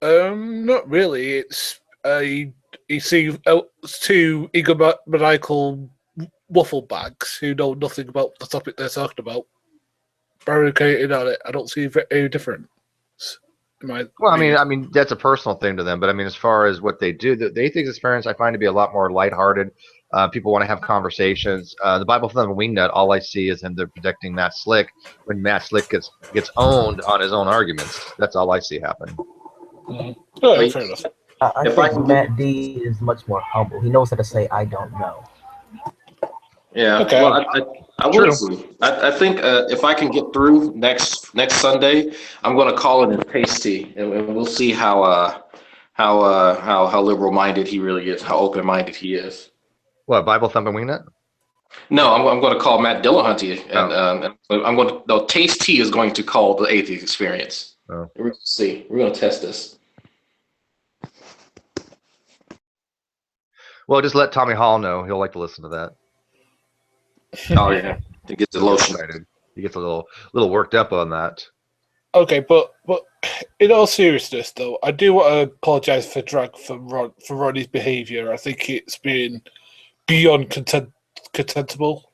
Not really. It's you see two egomaniacal waffle bags who know nothing about the topic they're talking about. Barricaded on it. I don't see any difference. Well, I mean that's a personal thing to them, but I mean as far as what they do, the Atheist Experience I find to be a lot more lighthearted. People want to have conversations. The Bible Thumping Wingnut, all I see is him predicting Matt Slick when Matt Slick gets owned on his own arguments. That's all I see happen. Oh, fair enough. I think Matt D is much more humble. He knows how to say, "I don't know." Yeah. Okay. Well, I would agree. I think if I can get through next Sunday, I'm going to call it a tasty, and we'll see how liberal minded he really is, how open minded he is. What, Bible Thumping Wingnut? No, I'm going to call Matt Dillahunty, and I'm going to. No, Taste T is going to call the Atheist Experience. Oh. We're going to see. We're going to test this. Well, just let Tommy Hall know. He'll like to listen to that. Oh yeah, to get the lotion. He gets a little worked up on that. Okay, but in all seriousness, though, I do want to apologise for Drag for Ronnie's behaviour. I think it's been beyond contemptible.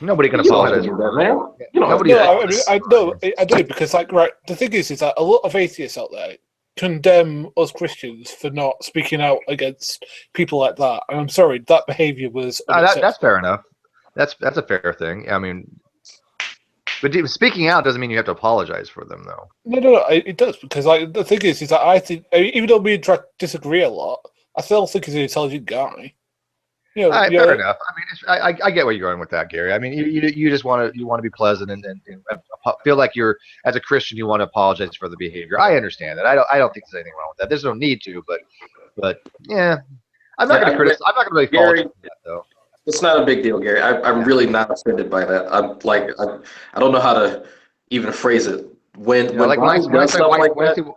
Nobody can apologize for that, man. Nobody. I do because the thing is that a lot of atheists out there condemn us Christians for not speaking out against people like that. And I'm sorry, that behaviour was that's fair enough. That's a fair thing. I mean, but speaking out doesn't mean you have to apologize for them, though. No, it does, because the thing is that I think, even though me and Drake disagree a lot, I still think he's an intelligent guy. Fair enough. I mean, I get where you're going with that, Gary. I mean, you just want to be pleasant and feel like you're, as a Christian, you want to apologize for the behavior. I understand that. I don't think there's anything wrong with that. There's no need to, but yeah, I'm not going to criticize. I'm not going to really fault you for that, though. It's not a big deal, Gary. I'm really not offended by that. I don't know how to even phrase it. When Ronnie does stuff like that,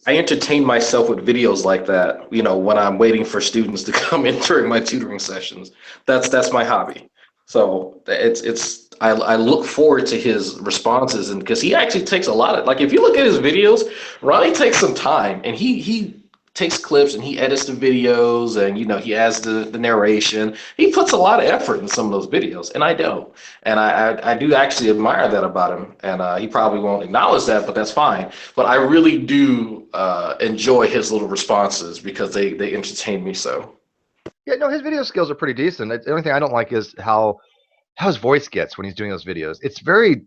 I entertain myself with videos like that. When I'm waiting for students to come in during my tutoring sessions, that's my hobby. So I look forward to his responses, and because he actually takes a lot of, if you look at his videos, Ronnie takes some time, and he takes clips and he edits the videos, and he adds the narration. He puts a lot of effort in some of those videos, and I don't. And I do actually admire that about him. And he probably won't acknowledge that, but that's fine. But I really do enjoy his little responses because they entertain me so. Yeah, no, his video skills are pretty decent. The only thing I don't like is how his voice gets when he's doing those videos. It's very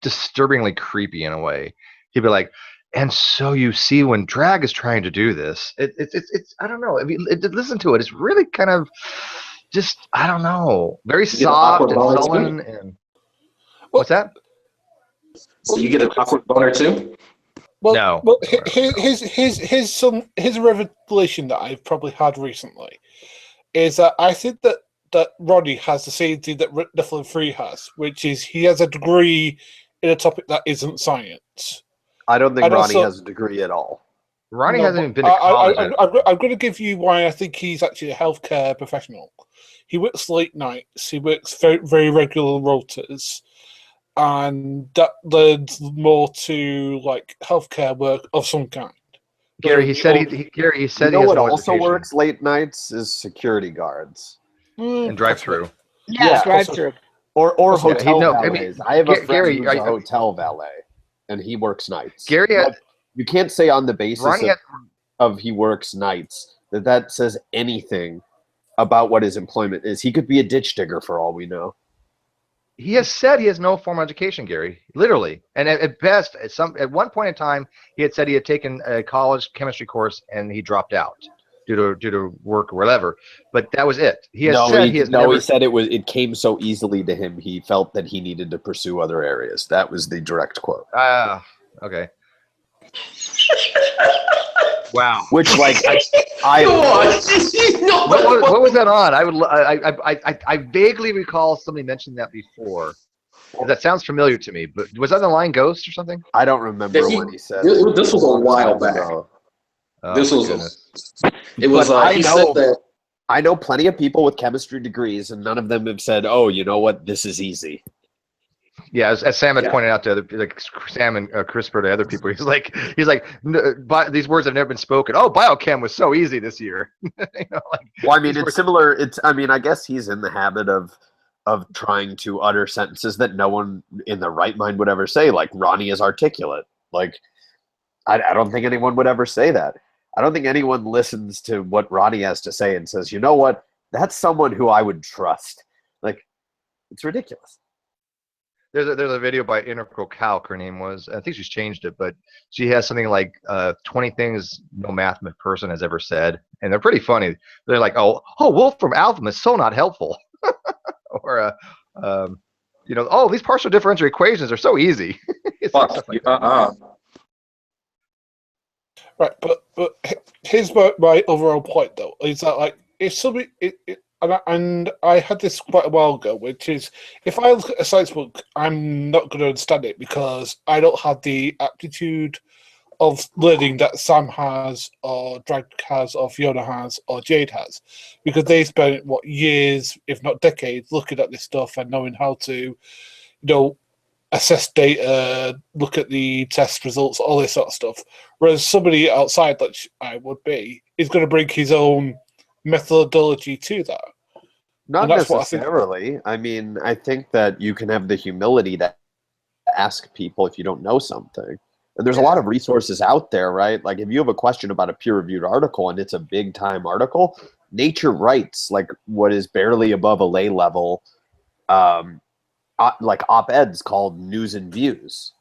disturbingly creepy in a way. He'd be like, and so you see when drag is trying to do this, it's I don't know. I mean, listen to it. It's really kind of just I don't know, very You get an soft awkward and boner sullen. too? And what's that? So you get an awkward boner too? Well, No. well, his revelation that I've probably had recently is that I think that Roddy has the same thing that Nephilim 3 has, which is he has a degree in a topic that isn't science. I don't think And Ronnie also- has a degree at all. Ronnie No, hasn't but even been to college. I'm going to give you why I think he's actually a healthcare professional. He works late nights. He works very, very regular rotas, and that leads more to like healthcare work of some kind. Gary, he said Gary, he said You know he has what no also education. works late nights is security guards And drive-through. Yeah, Yeah. drive-through. or Yeah, hotel no, I mean, valets. I have a friend Gary, who's a hotel valet, and he works nights. Gary, But you can't say on the basis Ronnie of he works nights that says anything about what his employment is. He could be a ditch digger for all we know. he has said he has no formal education, Gary, literally. And at best, at one point in time, he had said he had taken a college chemistry course and he dropped out due to work or whatever. But that was it. He has said he has never. He said it came so easily to him. He felt that he needed to pursue other areas. That was the direct quote. Okay. Wow. Which, like, What was that on? I vaguely recall somebody mentioned that before. That sounds familiar to me, but was that the line Ghost or something? I don't remember what he said. This was a while back. Oh, This my was goodness. it was But he said that I know plenty of people with chemistry degrees, and none of them have said, "Oh, you know what? This is easy." Yeah, as Sam had pointed out to other, like Sam and CRISPR to other people, he's like, these words have never been spoken. Oh, biochem was so easy this year. Well, I mean, it's similar. I guess he's in the habit of trying to utter sentences that no one in their right mind would ever say. Like, Ronnie is articulate. Like, I don't think anyone would ever say that. I don't think anyone listens to what Ronnie has to say and says, you know what? That's someone who I would trust. Like, it's ridiculous. There's a video by Integral Calc, her name was. I think she's changed it, but she has something like 20 things no math person has ever said, and they're pretty funny. They're like, oh, Wolfram Alpha is so not helpful, or oh, these partial differential equations are so easy. It's like stuff like that. Right, but here's my overall point though, is that like if somebody and I had this quite a while ago, which is if I look at a science book, I'm not going to understand it because I don't have the aptitude of learning that Sam has, or Drag has, or Fiona has, or Jade has, because they spent years, if not decades, looking at this stuff and knowing how to, assess data, look at the test results, all this sort of stuff. Whereas somebody outside, like I would be, is going to bring his own methodology to that. Not necessarily. I mean, I think that you can have the humility to ask people if you don't know something. And there's a lot of resources out there, right? Like if you have a question about a peer-reviewed article and it's a big-time article, Nature writes like what is barely above a lay level, like op-eds called news and views,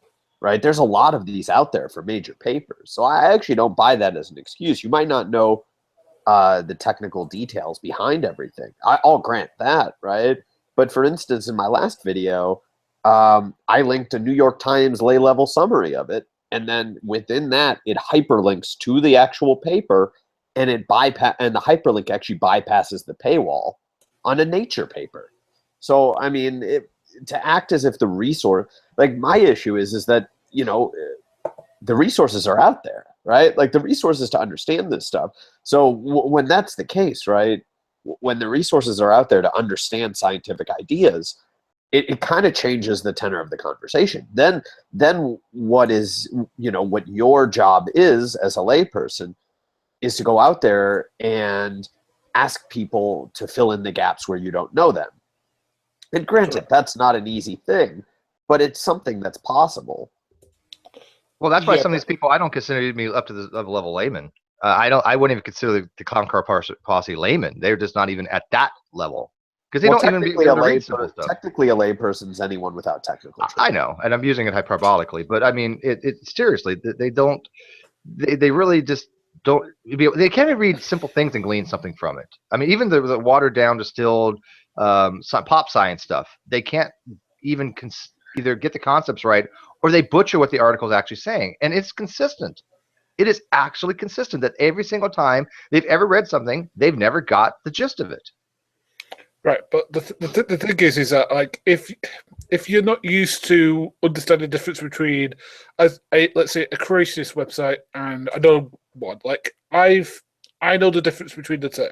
right? There's a lot of these out there for major papers. So I actually don't buy that as an excuse. You might not know the technical details behind everything. I'll grant that, right? But for instance, in my last video, I linked a New York Times lay-level summary of it, and then within that, it hyperlinks to the actual paper, and the hyperlink actually bypasses the paywall on a Nature paper. So, I mean, to act as if the resource, like my issue is that, the resources are out there, right? Like the resources to understand this stuff. So when that's the case, right? When the resources are out there to understand scientific ideas, it kind of changes the tenor of the conversation. Then what is, what your job is as a layperson is to go out there and ask people to fill in the gaps where you don't know them. And granted, that's not an easy thing, but it's something that's possible. Well, that's why some of these people I don't consider to be up to the level layman. I wouldn't even consider the Conquer Posse laymen. They're just not even at that level because they don't even be able to read simple stuff. Technically, a layperson is anyone without technical training. I know, and I'm using it hyperbolically, but I mean, it seriously, they don't. They really just don't. They can't even read simple things and glean something from it. I mean, even the watered down, distilled pop science stuff, they can't even either get the concepts right or they butcher what the article is actually saying, and it's consistent. It is actually consistent that every single time they've ever read something, they've never got the gist of it. Right, but the thing is that like if you're not used to understanding the difference between let's say a creationist website and another one, like I know the difference between the two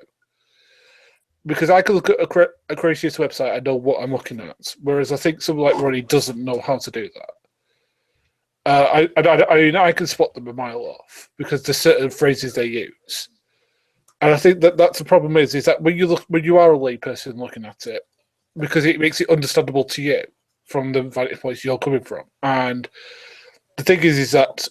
because I can look at a creationist website, I know what I'm looking at, whereas I think someone like Ronnie doesn't know how to do that. I can spot them a mile off because there's certain phrases they use, and I think that's the problem is that when you are a layperson looking at it, because it makes it understandable to you from the vantage point you're coming from, and the thing is that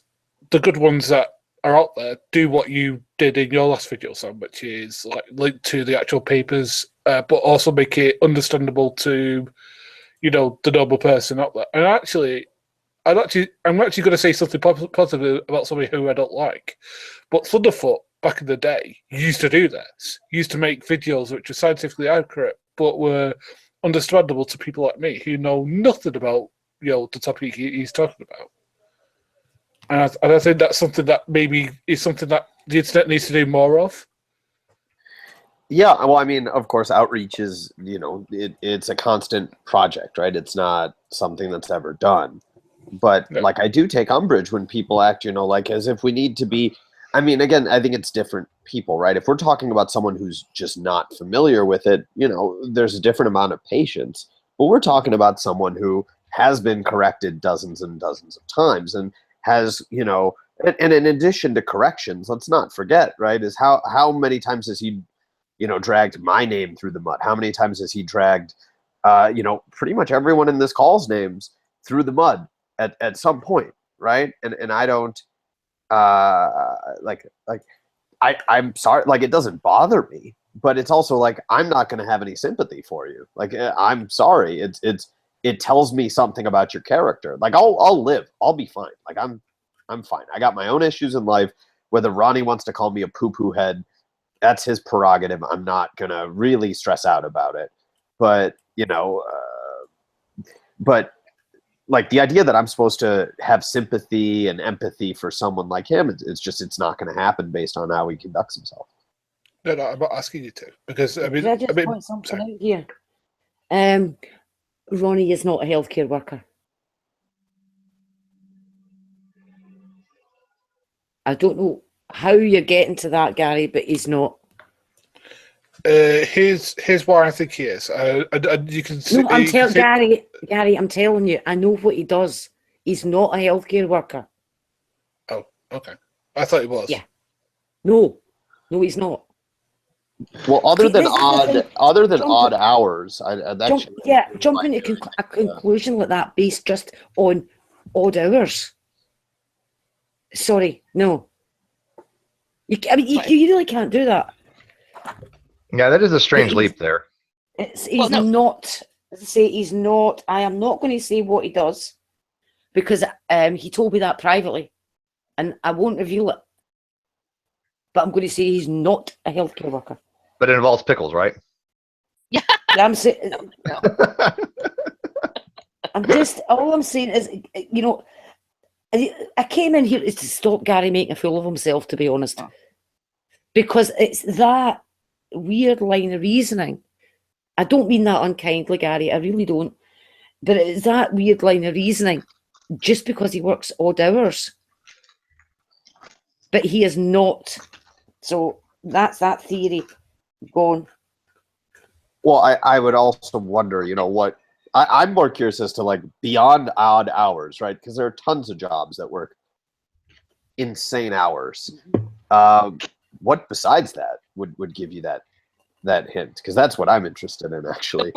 the good ones that are out there do what you did in your last video, Sam, which is like link to the actual papers, but also make it understandable to the normal person out there, and actually. I'm actually going to say something positive about somebody who I don't like. But Thunderfoot, back in the day, used to do this. Used to make videos which were scientifically accurate, but were understandable to people like me who know nothing about the topic he's talking about. And I think that's something that maybe is something that the internet needs to do more of. Yeah, well, I mean, of course, outreach is, it's a constant project, right? It's not something that's ever done. But like I do take umbrage when people act, like as if we need to be. I mean, again, I think it's different people, right? If we're talking about someone who's just not familiar with it, there's a different amount of patience. But we're talking about someone who has been corrected dozens and dozens of times and has, and in addition to corrections, let's not forget, right, is how many times has he, dragged my name through the mud? How many times has he dragged, pretty much everyone in this call's names through the mud? At some point, right? And I don't I'm sorry, like it doesn't bother me, but it's also like I'm not going to have any sympathy for you. Like I'm sorry, it tells me something about your character. Like I'll live, I'll be fine. Like I'm fine. I got my own issues in life. Whether Ronnie wants to call me a poo-poo head, that's his prerogative. I'm not gonna really stress out about it. But but. Like the idea that I'm supposed to have sympathy and empathy for someone like him, it's not going to happen based on how he conducts himself. No, I'm not asking you to because I mean, Can I just point something out here? Ronnie is not a healthcare worker. I don't know how you're getting to that, Gary, but he's not. Here's why I think he is. You can see. No, Gary, I'm telling you, I know what he does. He's not a healthcare worker. Oh, okay. I thought he was. Yeah. No, he's not. Well, other than odd hours, jumping to a conclusion like that based just on odd hours. Sorry, no. You really can't do that. Yeah, that is a strange leap there. He's not. He's not. I am not going to say what he does because he told me that privately, and I won't reveal it. But I'm going to say he's not a healthcare worker. But it involves pickles, right? Yeah. I'm saying. No. All I'm saying is, I came in here to stop Gary making a fool of himself. To be honest, because it's that weird line of reasoning. I don't mean that unkindly, Gary. I really don't. But it's that weird line of reasoning. Just because he works odd hours, but he is not. So that's that theory gone. Well, I would also wonder, what I'm more curious as to like beyond odd hours, right? Because there are tons of jobs that work insane hours. What besides that would give you that hint? Because that's what I'm interested in, actually.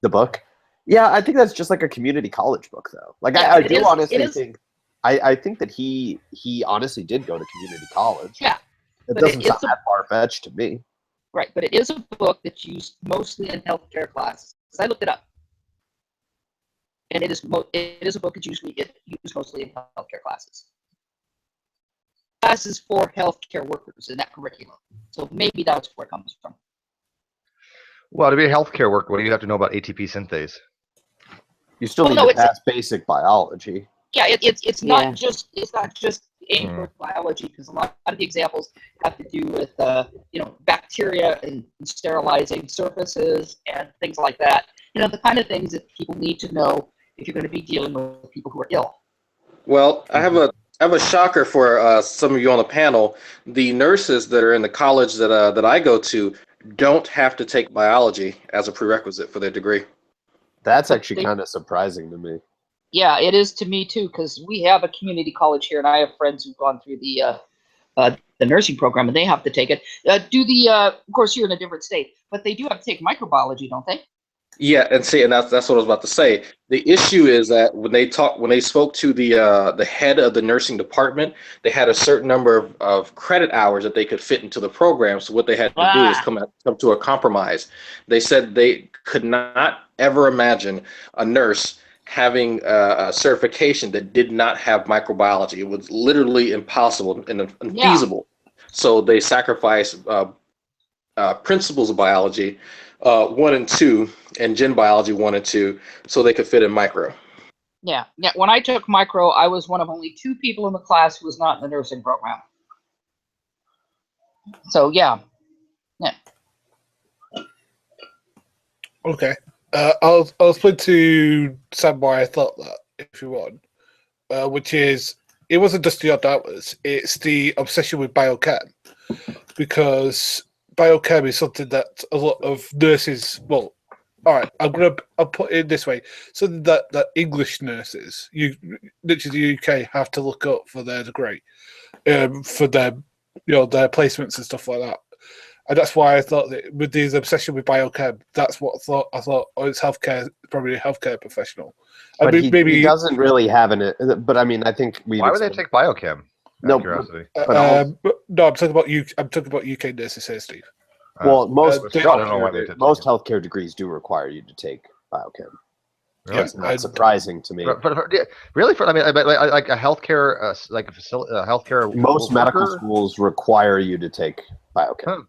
The book. Yeah, I think that's just like a community college book, though. Like I do honestly think I think that he honestly did go to community college. Yeah. It But doesn't it sound is a- that far-fetched to me. Right, but it is a book that's used mostly in healthcare classes. So I looked it up, and it is a book that's usually used mostly in healthcare classes. Classes for healthcare workers in that curriculum. So maybe that's where it comes from. Well, to be a healthcare worker, what do you have to know about ATP synthase? You still Well, need no, to it's- pass basic biology. Yeah, it's Yeah. not just aiming for biology, because a lot of the examples have to do with bacteria and sterilizing surfaces and things like that. The kind of things that people need to know if you're going to be dealing with people who are ill. Well, I have a shocker for some of you on the panel. The nurses that are in the college that I go to don't have to take biology as a prerequisite for their degree. That's actually kind of surprising to me. Yeah, it is to me too, because we have a community college here, and I have friends who've gone through the nursing program, and they have to take it. Of course, you're in a different state, but they do have to take microbiology, don't they? Yeah, and that's what I was about to say. The issue is that when they spoke to the head of the nursing department, they had a certain number of credit hours that they could fit into the program. So what they had to do is come to a compromise. They said they could not ever imagine a nurse having a certification that did not have microbiology. It was literally impossible and unfeasible. So they sacrificed principles of biology 1 and 2 and gen biology 1 and 2 so they could fit in micro. Yeah. When I took micro, I was one of only 2 people in the class who was not in the nursing program. So yeah. Okay. I'll explain to Sam why I thought that, if you want. Which is, it wasn't just the odd hours, it's the obsession with biochem. Because biochem is something that a lot of nurses, well, all right, I'll put it this way. Something that English nurses, literally the UK, have to look up for their degree, for their their placements and stuff like that. And that's why I thought that with this obsession with biochem, that's what I thought, oh, it's healthcare, probably a healthcare professional. But he doesn't really have but I mean, I think why would they take biochem? No, curiosity. No, I'm talking about UK nurses here, Steve. Well, most healthcare degrees do require you to take biochem. Really? It's not surprising to me. Really, like a healthcare, like a facility, healthcare. Most medical schools require you to take biochem.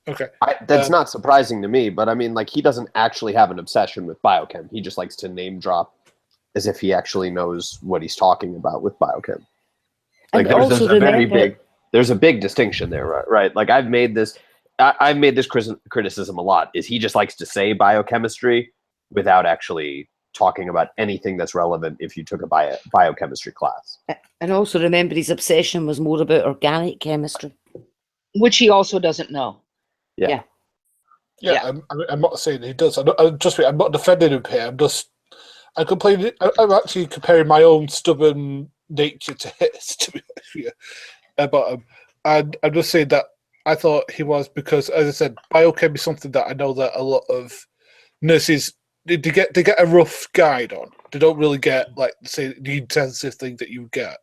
Okay. That's not surprising to me, but I mean, like, he doesn't actually have an obsession with biochem. He just likes to name drop as if he actually knows what he's talking about with biochem. Like, there's a big distinction there, right? Like, I've made this criticism a lot, is he just likes to say biochemistry without actually talking about anything that's relevant if you took a biochemistry class. And also remember, his obsession was more about organic chemistry. Which he also doesn't know. Yeah. I'm not saying he does. I'm not defending him here. I'm actually comparing my own stubborn nature to his, to be honest with you, about him. And I'm just saying that I thought he was, because, as I said, biochem is something that I know that a lot of nurses they get a rough guide on. They don't really get, like, say, the intensive thing that you get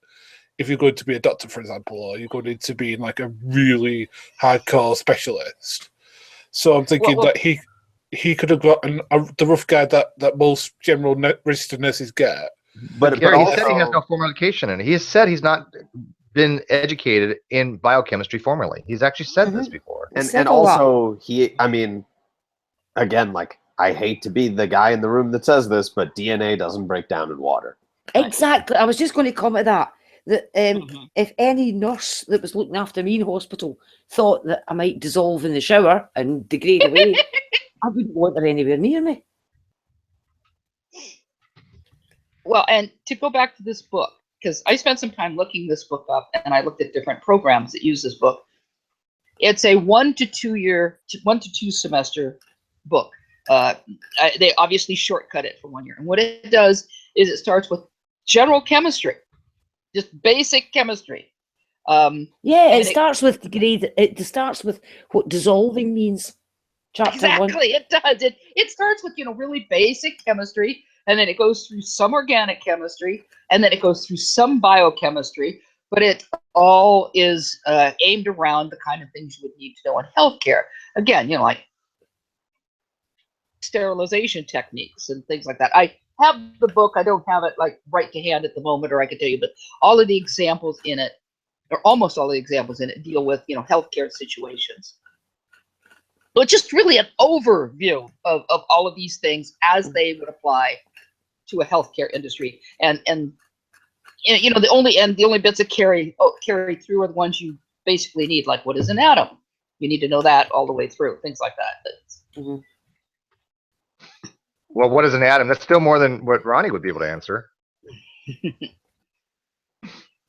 if you're going to be a doctor, for example, or you're going to be like a really hardcore specialist. So I'm thinking that he could have got the rough guide that most general registered nurses get. But Gary, he said he has no formal education, and he has said he's not been educated in biochemistry formally. He's actually said this before. And also, I mean, again, like, I hate to be the guy in the room that says this, but DNA doesn't break down in water. Exactly. I was just going to comment that if any nurse that was looking after me in hospital thought that I might dissolve in the shower and degrade away, I wouldn't want her anywhere near me. Well, and to go back to this book, because I spent some time looking this book up, and I looked at different programs that use this book. It's a 1 to 2 semester book. They obviously shortcut it for 1 year, and what it does is it starts with general chemistry. Just basic chemistry. It starts with degrade. It starts with what dissolving means. Chapter 1. Exactly, it does. It starts with really basic chemistry, and then it goes through some organic chemistry, and then it goes through some biochemistry, but it all is aimed around the kind of things you would need to know in healthcare. Again, like sterilization techniques and things like that. I have the book. I don't have it like right to hand at the moment, or I could tell you, but all of the examples in it, or almost all the examples in it, deal with healthcare situations. So it's just really an overview of all of these things as they would apply to a healthcare industry, and the only bits that carry through are the ones you basically need, like what is an atom? You need to know that all the way through, things like that. Mhm. Well, what is an atom? That's still more than what Ronnie would be able to answer.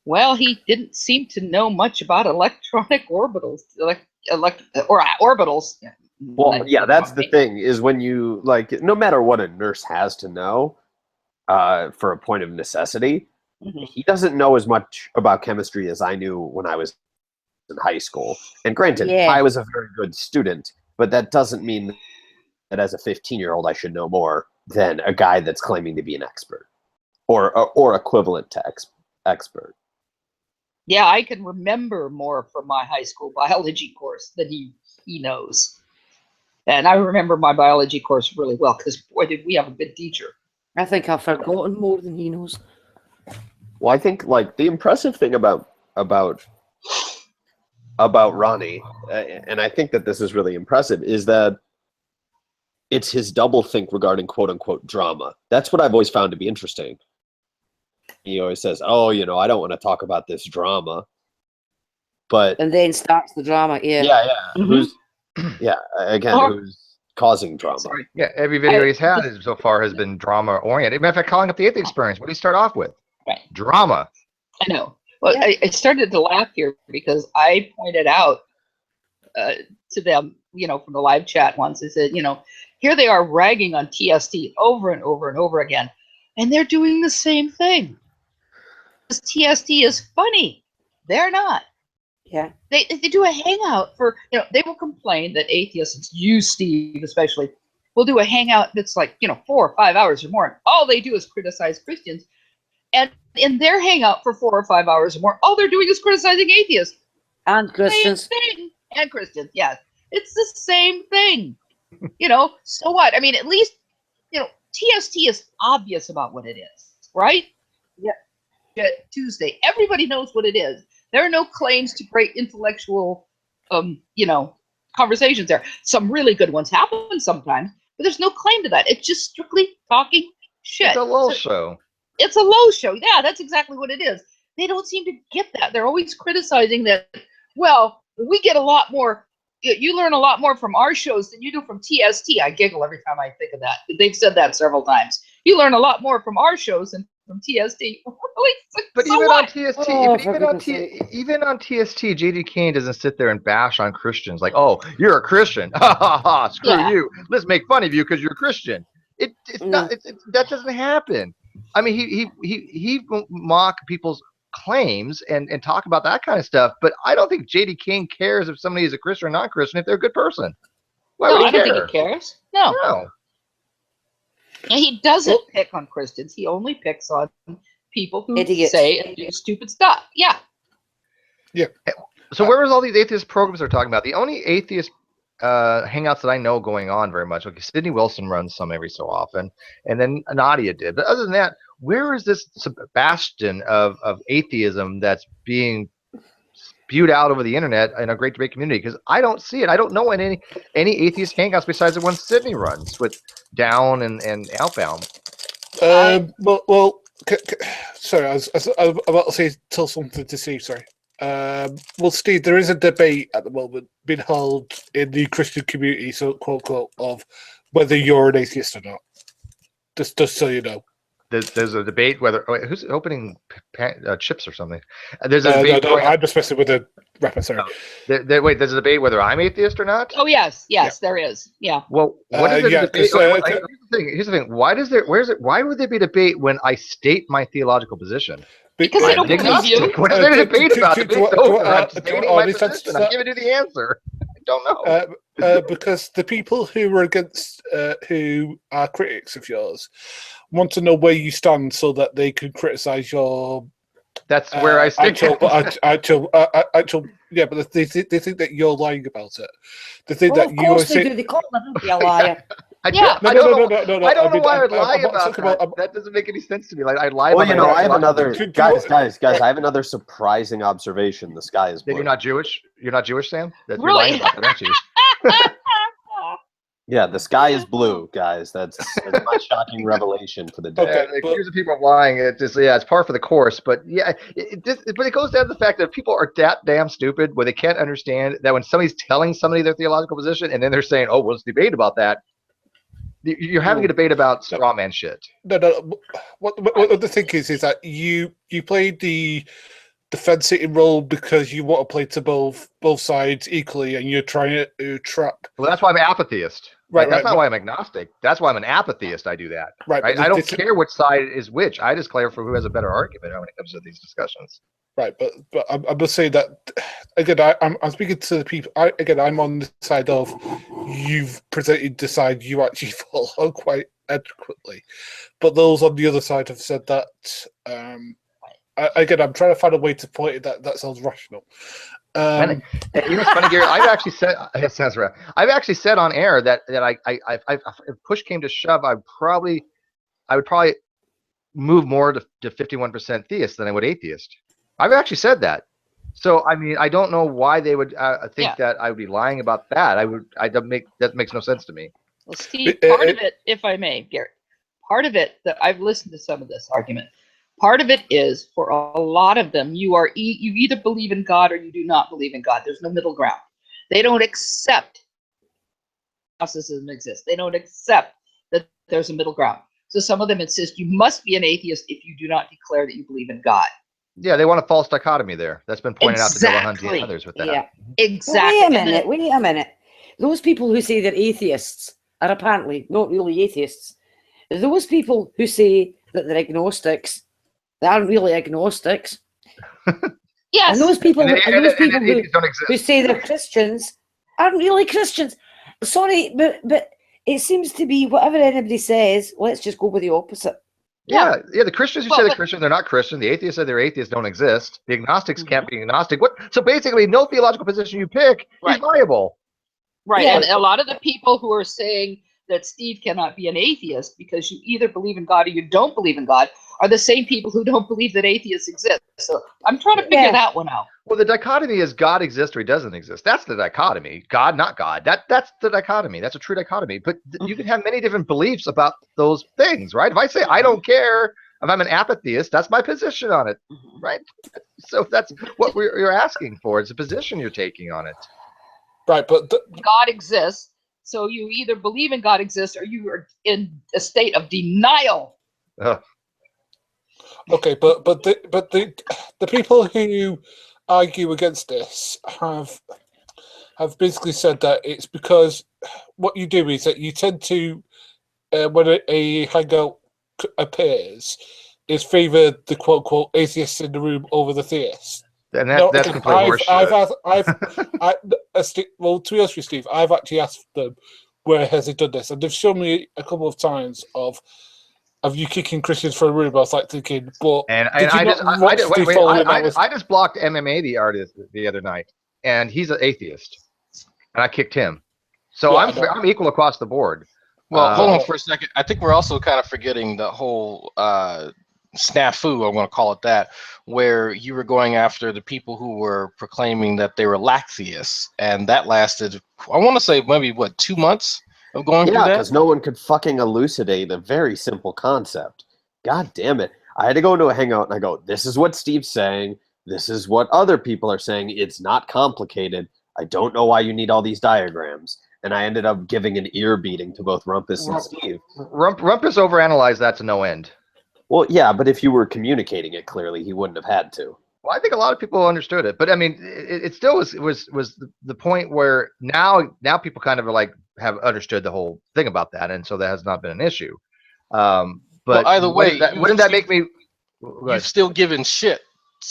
Well, he didn't seem to know much about electronic orbitals, or orbitals. Well, yeah, that's the thing, is when you, no matter what a nurse has to know for a point of necessity, he doesn't know as much about chemistry as I knew when I was in high school. And granted, Yeah. I was a very good student, but that doesn't mean that as a 15-year-old I should know more than a guy that's claiming to be an expert or equivalent to expert. Yeah, I can remember more from my high school biology course than he knows. And I remember my biology course really well, because boy, did we have a good teacher. I think I've forgotten more than he knows. Well, I think the impressive thing about Ronnie, and I think that this is really impressive, is that it's his double think regarding quote unquote drama. That's what I've always found to be interesting. He always says, "Oh, I don't want to talk about this drama," but And then starts the drama. Yeah. Who's who's causing drama? Sorry. Yeah, every video he's had so far has been drama oriented. Matter of fact, calling up the Atheist Experience, what do you start off with? Right. Drama. I know. Well, Yeah. I started to laugh here because I pointed out to them, from the live chat once, I said, here they are ragging on TST over and over and over again, and they're doing the same thing. Because TST is funny. They're not. Yeah. They do a hangout for, they will complain that atheists, you, Steve, especially, will do a hangout that's like, 4 or 5 hours or more. And all they do is criticize Christians. And in their hangout for 4 or 5 hours or more, all they're doing is criticizing atheists. And Christians. Same thing. And Christians, yes. It's the same thing. So what? I mean, at least, TST is obvious about what it is, right? Yeah. Tuesday. Everybody knows what it is. There are no claims to great intellectual, conversations there. Some really good ones happen sometimes, but there's no claim to that. It's just strictly talking shit. It's a lull show. It's a low show. Yeah, that's exactly what it is. They don't seem to get that. They're always criticizing that, well, we get a lot more, you learn a lot more from our shows than you do from TST. I giggle every time I think of that. They've said that several times. You learn a lot more from our shows than from TST. But so even what? on TST, Oh, even on TST, JD Kane doesn't sit there and bash on Christians like, "Oh, you're a Christian, ha ha ha! Screw Yeah. you! Let's make fun of you because you're a Christian." It's No. not. That doesn't happen. I mean, he won't mock people's claims and talk about that kind of stuff. But I don't think JD King cares if somebody is a Christian or non-Christian if they're a good person. Why No, would I he don't care? think he cares. No. No. And he doesn't pick on Christians. He only picks on people who Idiots. say and do stupid stuff. Yeah. So where was all these atheist programs they're talking about? The only atheist hangouts that I know going on very much, okay, Sidney Wilson runs some every so often, and then Nadia did. But other than that, where is this bastion of atheism that's being spewed out over the internet in a great debate community? Because I don't see it. I don't know any atheist hangouts besides the ones Sidney runs with Down and Outbound. Sorry, I was about to say tell something to Steve. Sorry. Well, Steve, there is a debate at the moment being held in the Christian community, so quote unquote, of whether you're an atheist or not. Just so you know. There's a debate whether who's opening chips or something. There's a debate. No, I'm just messing with the rapper. Sorry. Wait, there's a debate whether I'm atheist or not. Oh yes, there is. Yeah. Well, what is yeah, the debate? 'cause, Here's the thing. Why would there be a debate when I state my theological position? Because they don't believe you. What is there to debate about? Debate's over. I'm do you stating want my honest position. answer? I'm giving you the answer. don't know. Because the people who are against, who are critics of yours, want to know where you stand so that they can criticize your. That's where I stand. Actual, yeah, but they think that you're lying about it. They think Well, that of you course they say. do. They call everybody a liar. I Yeah. don't know No. I don't know why I would I'm lie not about talking that. about. That doesn't make any sense to me. Like I lie Well, about you know, my I have another Do you guys. want- I have another surprising observation. The sky is Then blue. you're not Jewish? You're not Jewish, Sam? You're Really? lying about that, aren't you? Yeah, the sky is blue, guys. That's my shocking revelation for the day. Okay, Yeah, the but- accusing people of lying. It just it's par for the course. But yeah, but it goes down to the fact that people are that damn stupid where they can't understand that when somebody's telling somebody their theological position and then they're saying, "Oh, well, let's debate about that." You're having a debate about straw man shit. No. What the thing is that you played the defense sitting role because you want to play to both sides equally, and you're trying to trap. Well, that's why I'm an apatheist. Right, That's right, not why I'm agnostic. That's why I'm an apatheist. I do that. Right, Right. but I don't this- care which side is which. I just declare for who has a better argument when it comes to these discussions. Right, but I'm just saying that again. I'm speaking to the people. I'm on the side of you've presented the side you actually follow quite adequately, but those on the other side have said that. I'm trying to find a way to point it that sounds rational. And you know what's funny, Gary? I've actually said it sounds right. I've actually said on air that I if push came to shove, I would probably move more to 51% theist than I would atheist. I've actually said that. So I mean, I don't know why they would think that I would be lying about that. That makes no sense to me. Well, Steve, part of it, if I may, Garrett, part of it that I've listened to some of this argument. Part of it is for a lot of them, you either believe in God or you do not believe in God. There's no middle ground. They don't accept Gnosticism exists. They don't accept that there's a middle ground. So some of them insist you must be an atheist if you do not declare that you believe in God. Yeah, they want a false dichotomy there. That's been pointed out to Delahunt and others with that. Yeah. Exactly. Well, wait a minute. Those people who say they're atheists are apparently not really atheists. Those people who say that they're agnostics, they aren't really agnostics. Yes. And those people, atheists don't exist. who say they're Christians aren't really Christians. Sorry, but it seems to be whatever anybody says, let's just go with the opposite. Yeah. The Christians who say they're Christian, they're not Christian. The atheists say they're atheists, don't exist. The agnostics can't be agnostic. So basically, no theological position you pick is viable. Right. Yeah. And a lot of the people who are saying that Steve cannot be an atheist because you either believe in God or you don't believe in God are the same people who don't believe that atheists exist. So I'm trying to figure that one out. Well, the dichotomy is God exists or he doesn't exist. That's the dichotomy. God, not God. That's the dichotomy. That's a true dichotomy. But you can have many different beliefs about those things, right? If I say I don't care if I'm an apatheist, that's my position on it, right? So that's what you're asking for. It's a position you're taking on it. Right, but God exists. So you either believe in God exists or you are in a state of denial. okay, but the people who argue against this have basically said that it's because what you do is that you tend to when a hangout appears is favor the quote unquote atheists in the room over the theists. And that's complete horseshit. Well, to be honest with you, Steve, I've actually asked them where has he done this, and they've shown me a couple of times of you kicking Christians from a room. I was like thinking, but I just blocked MMA the artist the other night, and he's an atheist, and I kicked him. So yeah, I'm equal across the board. Well, hold on for a second. I think we're also kind of forgetting the whole snafu, I'm going to call it that, where you were going after the people who were proclaiming that they were laxtheists, and that lasted, I want to say, maybe, 2 months of going through that? Yeah, because no one could fucking elucidate a very simple concept. God damn it. I had to go into a hangout and I go, this is what Steve's saying. This is what other people are saying. It's not complicated. I don't know why you need all these diagrams. And I ended up giving an ear beating to both Rumpus and Steve. Rumpus overanalyzed that to no end. Well, yeah, but if you were communicating it clearly, he wouldn't have had to. Well, I think a lot of people understood it, but I mean, it still was the point where now people kind of are like have understood the whole thing about that, and so that has not been an issue. But well, either way, wouldn't that make me? You've still given shit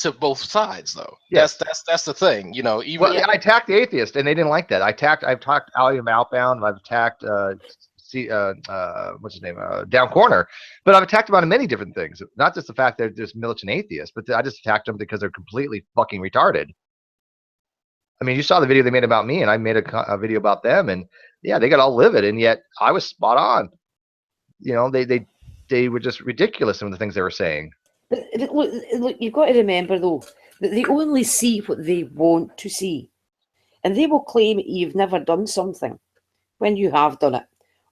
to both sides, though. Yes. That's the thing. You know, even Well, I attacked the atheist, and they didn't like that. I've attacked Ali Outbound. I've attacked what's his name, Down Corner. But I've attacked them on many different things. Not just the fact that they're just militant atheists, but I just attacked them because they're completely fucking retarded. I mean, you saw the video they made about me, and I made a video about them, and yeah, they got all livid, and yet I was spot on. You know, they were just ridiculous in the things they were saying. But look, you've got to remember though that they only see what they want to see, and they will claim you've never done something when you have done it,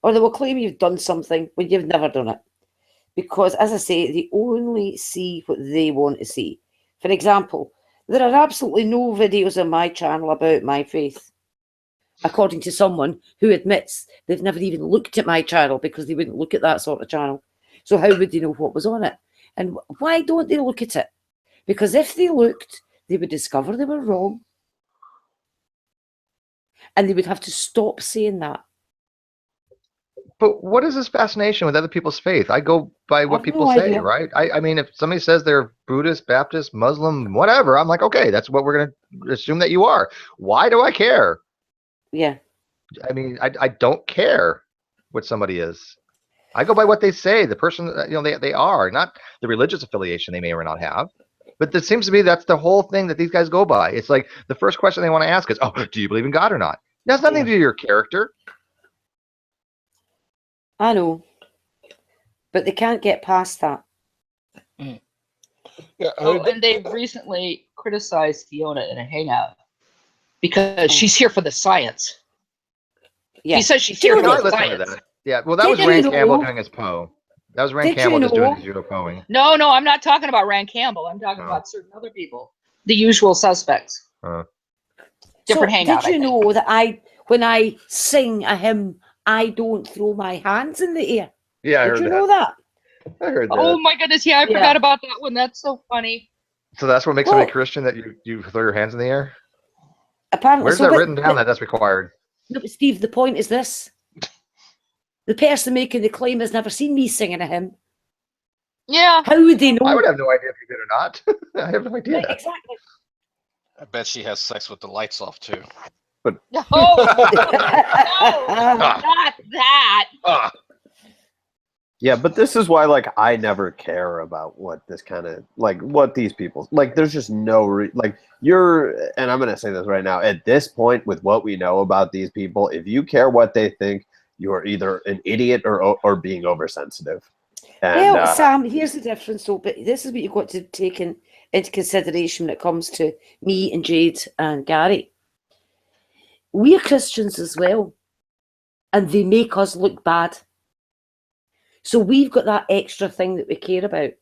or they will claim you've done something when you've never done it, because, as I say, they only see what they want to see. For example, there are absolutely no videos on my channel about my faith, according to someone who admits they've never even looked at my channel because they wouldn't look at that sort of channel. So how would they know what was on it? And why don't they look at it? Because if they looked, they would discover they were wrong. And they would have to stop saying that. But what is this fascination with other people's faith? I go by what people say, right? I mean, if somebody says they're Buddhist, Baptist, Muslim, whatever, I'm like, okay, that's what we're going to assume that you are. Why do I care? Yeah. I mean, I don't care what somebody is. I go by what they say, the person, you know, they are, not the religious affiliation they may or not have. But it seems to me that's the whole thing that these guys go by. It's like the first question they want to ask is, oh, do you believe in God or not? It has nothing to do with your character. I know. But they can't get past that. Yeah, And they've recently criticized Fiona in a hangout because she's here for the science. Yeah. She says she's here for I the listened to science. that. Yeah, well, that was Rand Campbell doing his Poe. That was Rand Campbell just doing his judo poing. No, I'm not talking about Rand Campbell. I'm talking about certain other people. The usual suspects. Different hangout. Did you know that when I sing a hymn, I don't throw my hands in the air? Yeah, I heard Did you know that? I heard that. Oh my goodness, yeah, I forgot about that one. That's so funny. So that's what makes somebody Christian, that you throw your hands in the air? Apparently. Where's that written down that that's required? No, but Steve, the point is this. The person making the claim has never seen me singing a hymn. Yeah. How would they know? I would have no idea if you did or not. I have no idea. Right, exactly. I bet she has sex with the lights off too. But no, not that. Yeah, but this is why, like, I never care about what this kind of, like, what these people, like, there's just no, like, and I'm going to say this right now, at this point, with what we know about these people, if you care what they think, you are either an idiot or being oversensitive. And, well, Sam, here's the difference, though, but this is what you've got to take into consideration when it comes to me and Jade and Gary. We're Christians as well, and they make us look bad. So we've got that extra thing that we care about,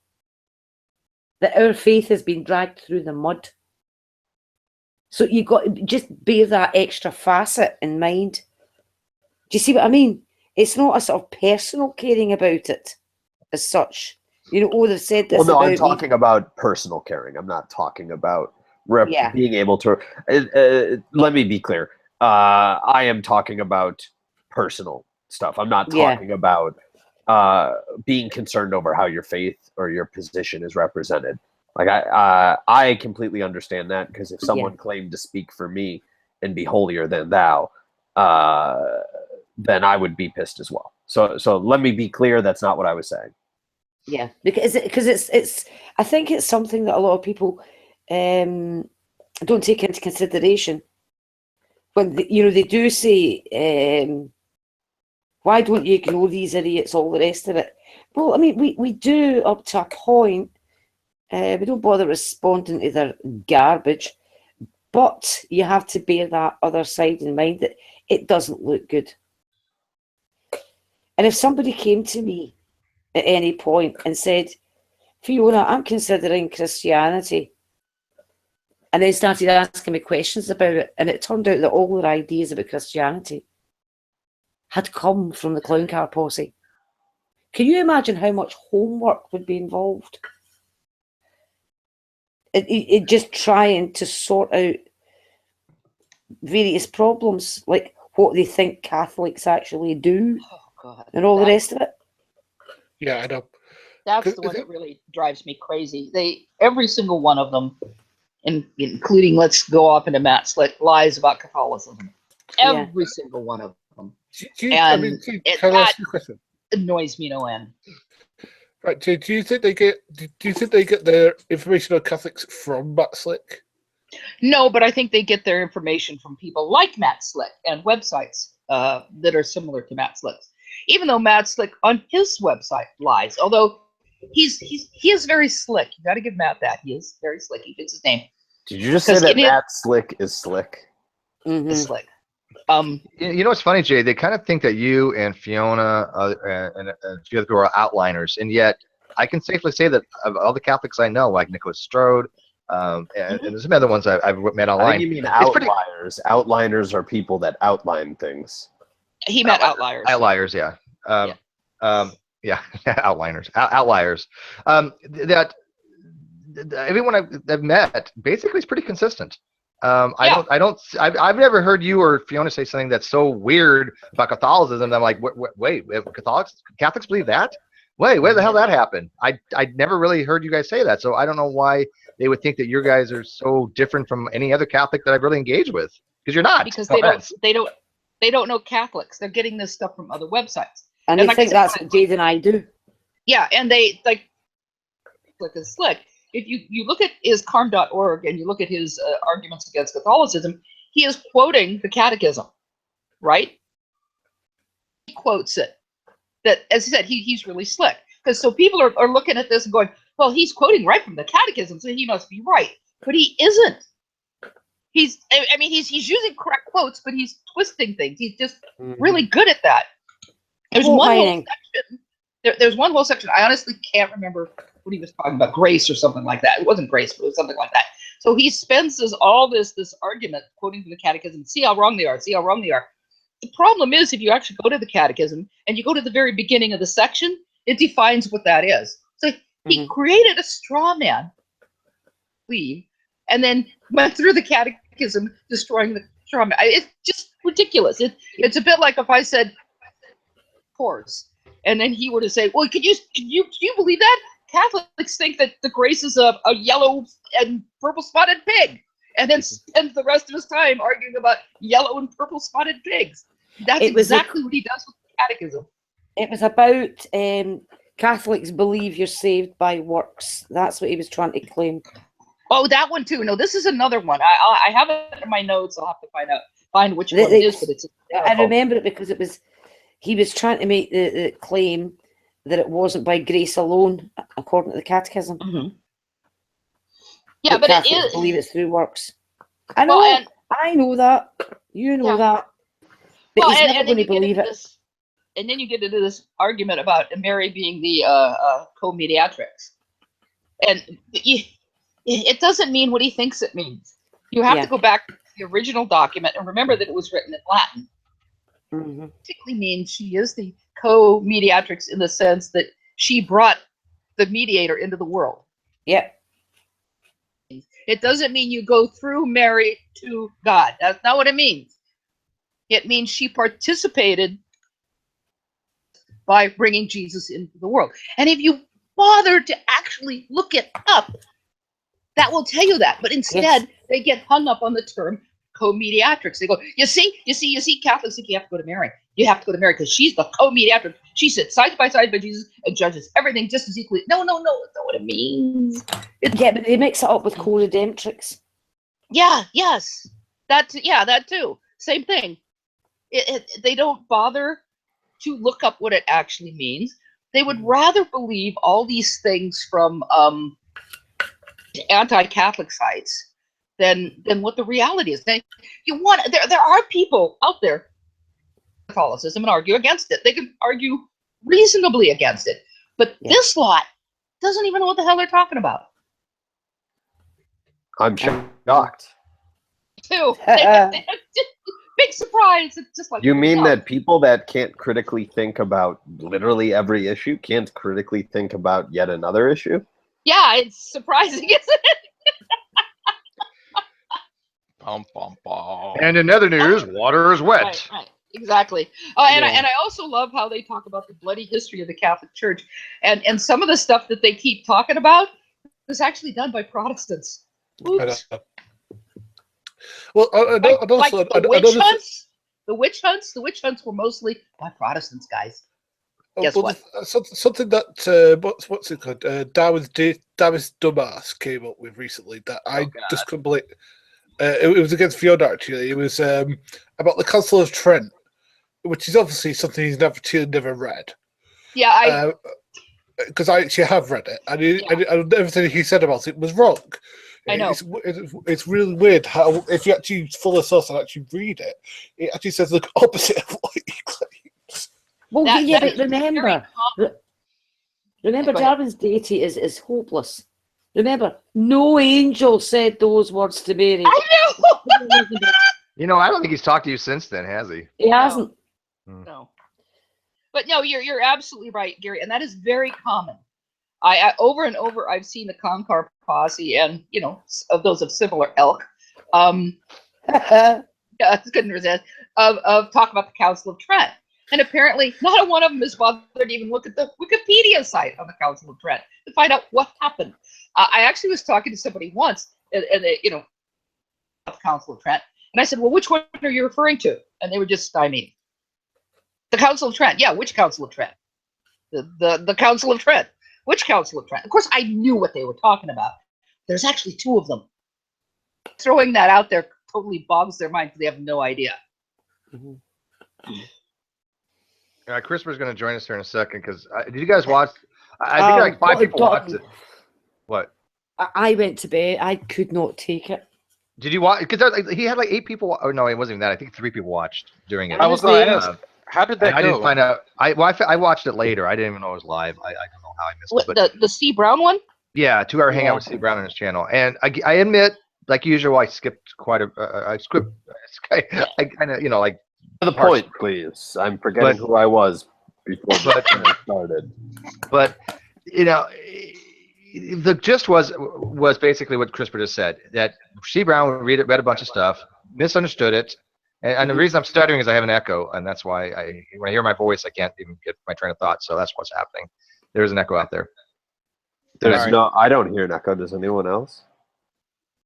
that our faith has been dragged through the mud. So you've got to just bear that extra facet in mind. Do you see what I mean? It's not a sort of personal caring about it as such. You know, oh, they've said this. Well, no, about I'm talking about personal caring. I'm not talking about being able to. Let me be clear. I am talking about personal stuff. I'm not talking about being concerned over how your faith or your position is represented. Like I completely understand that, because if someone claimed to speak for me and be holier than thou, then I would be pissed as well. So let me be clear. That's not what I was saying. Yeah, because it's I think it's something that a lot of people don't take into consideration when they do say, why don't you ignore these idiots, all the rest of it? Well, I mean, we do up to a point. We don't bother responding to their garbage, but you have to bear that other side in mind, that it doesn't look good. And if somebody came to me at any point and said, Fiona, I'm considering Christianity, and then started asking me questions about it, and it turned out that all their ideas about Christianity had come from the Clown Car Posse. Can you imagine how much homework would be involved? It just trying to sort out various problems, like what they think Catholics actually do, and all the rest of it. Yeah, I know. That's the one that really drives me crazy. Every single one of them, including, let's go off into Matt Slick, lies about Catholicism. Every single one of them. That annoys me no end. Right? Do you think they get? Do you think they get their information on Catholics from Matt Slick? No, but I think they get their information from people like Matt Slick and websites that are similar to Matt Slick's. Even though Matt Slick on his website lies, although he is very slick. You got to give Matt that. He is very slick. He fits his name. Did you just say that Matt Slick is slick? Is slick. You know what's funny, Jay? They kind of think that you and Fiona and a few other people are outliners, and yet I can safely say that of all the Catholics I know, like Nicholas Strode, and there's some other ones I've met online. I think you mean outliers. Outliners are people that outline things. He meant outliers. Outliers, yeah. Yeah, outliners, outliers. That everyone I've met basically is pretty consistent. I've never heard you or Fiona say something that's so weird about Catholicism. And I'm like, wait, Catholics believe that? Wait, where the hell that happened? I never really heard you guys say that. So I don't know why they would think that you guys are so different from any other Catholic that I've really engaged with, because you're not. Because they don't know Catholics. They're getting this stuff from other websites. And they think that's what Jade and I do. Yeah, and they like is slick. If you look at his carm.org and you look at his arguments against Catholicism, he is quoting the Catechism, right? He quotes it. That, as he said, he's really slick. Because so people are looking at this and going, well, he's quoting right from the Catechism, so he must be right. But he isn't. He's using correct quotes, but he's twisting things. He's just really good at that. There's one whole section. There's one whole section. I honestly can't remember what he was talking about, grace or something like that. It wasn't grace, but it was something like that. So he spends all this argument quoting from the Catechism. See how wrong they are. See how wrong they are. The problem is, if you actually go to the Catechism and you go to the very beginning of the section, it defines what that is. So he created a straw man, and then went through the Catechism, destroying the straw man. It's just ridiculous. It's a bit like if I said horse, and then he were to say, well, can you believe that? Catholics think that the grace is a yellow and purple spotted pig, and then spends the rest of his time arguing about yellow and purple spotted pigs. That's exactly what he does with the Catechism. It was about Catholics believe you're saved by works. That's what he was trying to claim. Oh, that one too. No, this is another one. I have it in my notes. I'll have to find which one it is. But it's I remember it because he was trying to make the claim that it wasn't by grace alone, according to the Catechism. Yeah, but Catholics it is. Believe it's through works. I know. Well, I know that. You know that. But he's never going to believe it. And then you get into this argument about Mary being the co-mediatrix, and it doesn't mean what he thinks it means. You have to go back to the original document and remember that it was written in Latin. It basically means she is the co-mediatrix in the sense that she brought the mediator into the world. Yep. It doesn't mean you go through Mary to God. That's not what it means. It means she participated by bringing Jesus into the world. And if you bother to actually look it up, that will tell you that. But instead, they get hung up on the term co-mediatrix. They go, you see, Catholics think you have to go to Mary. You have to go to Mary because she's the co-mediatrix. She sits side by side by Jesus and judges everything just as equally. No, that's not what it means. But they mix it up with co-redemptrix. Yeah, yes. That too. Same thing. They don't bother to look up what it actually means. They would rather believe all these things from anti-Catholic sites than what the reality is. There are people out there Catholicism and argue against it. They can argue reasonably against it. But this lot doesn't even know what the hell they're talking about. I'm shocked. Too. Big surprise. It's just like you mean that people that can't critically think about literally every issue can't critically think about yet another issue? Yeah, it's surprising, isn't it? And in other news, water is wet. Right. Exactly. And I also love how they talk about the bloody history of the Catholic Church, and some of the stuff that they keep talking about was actually done by Protestants. Oops. Well, Like the witch hunts were mostly by Protestants, guys. Guess what? Something that what's it called? Davis Dumas came up with recently that I just couldn't believe. It was against Fiona, actually. It was about the Council of Trent, which is obviously something he's never read. Yeah, because I actually have read it, and everything he said about it was wrong. I know. It's really weird how, if you actually follow the source and actually read it, it actually says the opposite of what he claims. Well, but remember, Go ahead. Darwin's deity is hopeless. Remember, no angel said those words to Mary. I know. You know, I don't think he's talked to you since then, has he? He hasn't. No. But no, you're absolutely right, Gary, and that is very common. I over and over I've seen the Concar posse and of those of similar ilk. Yeah, couldn't resist of talk about the Council of Trent. And apparently not one of them is bothered to even look at the Wikipedia site of the Council of Trent to find out what happened. I actually was talking to somebody once, and they, the Council of Trent, and I said, "Well, which one are you referring to?" And they were just stymied. The Council of Trent. Yeah, which Council of Trent? The Council of Trent. Which Council of Trent? Of course, I knew what they were talking about. There's actually two of them. Throwing that out there totally bogs their mind because they have no idea. Christopher's going to join us here in a second because did you guys watch? I think like 5 people watched it. What? I went to bed. I could not take it. Did you watch? Because he had like 8 people. Oh no, it wasn't even that. I think 3 people watched during it. I was going to ask, how did that go? I didn't find out. I watched it later. I didn't even know it was live. I don't know how I missed it. But the C. Brown one? Yeah, 2 hour hangout with C. Brown on his channel, and I admit, like usual, I skipped quite a. I kind of like. To the point, please. I'm forgetting who I was before I started. But the gist was basically what Christopher just said, that C. Brown read a bunch of stuff, misunderstood it, and the reason I'm stuttering is I have an echo, and that's why when I hear my voice, I can't even get my train of thought. So that's what's happening. There's an echo out there. There's no. I don't hear an echo. Does anyone else?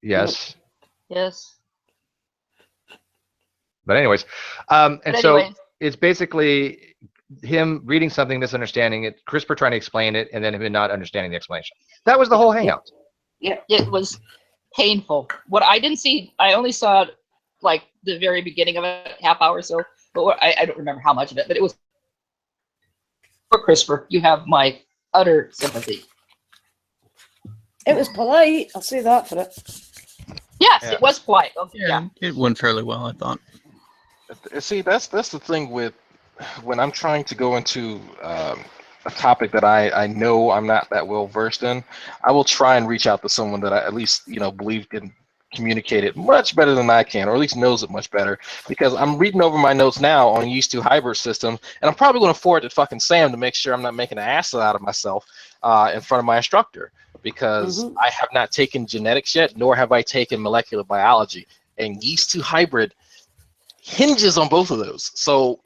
Yes. Yes. But anyways, so it's basically him reading something, misunderstanding it, Christopher trying to explain it, and then him not understanding the explanation. That was the whole hangout. Yeah, it was painful. What I didn't see, I only saw like the very beginning of it, half hour or so. But I don't remember how much of it. But it was for Christopher. You have my utter sympathy. It was polite. I'll say that for it. Yes, it was polite. Okay, yeah. It went fairly well, I thought. See, that's the thing with when I'm trying to go into a topic that I know I'm not that well versed in. I will try and reach out to someone that I at least believe can communicate it much better than I can, or at least knows it much better. Because I'm reading over my notes now on used to hybrid system, and I'm probably going to forward it to fucking Sam to make sure I'm not making an ass out of myself in front of my instructor. Because I have not taken genetics yet, nor have I taken molecular biology, and yeast to hybrid hinges on both of those. So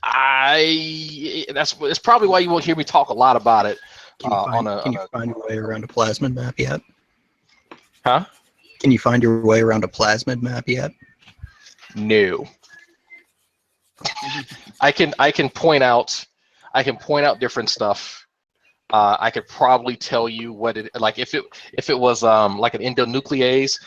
that's probably why you won't hear me talk a lot about it. Can you find your way around a plasmid map yet? Huh? Can you find your way around a plasmid map yet? No. I can point out different stuff. I could probably tell you what it like if it was like an endonuclease.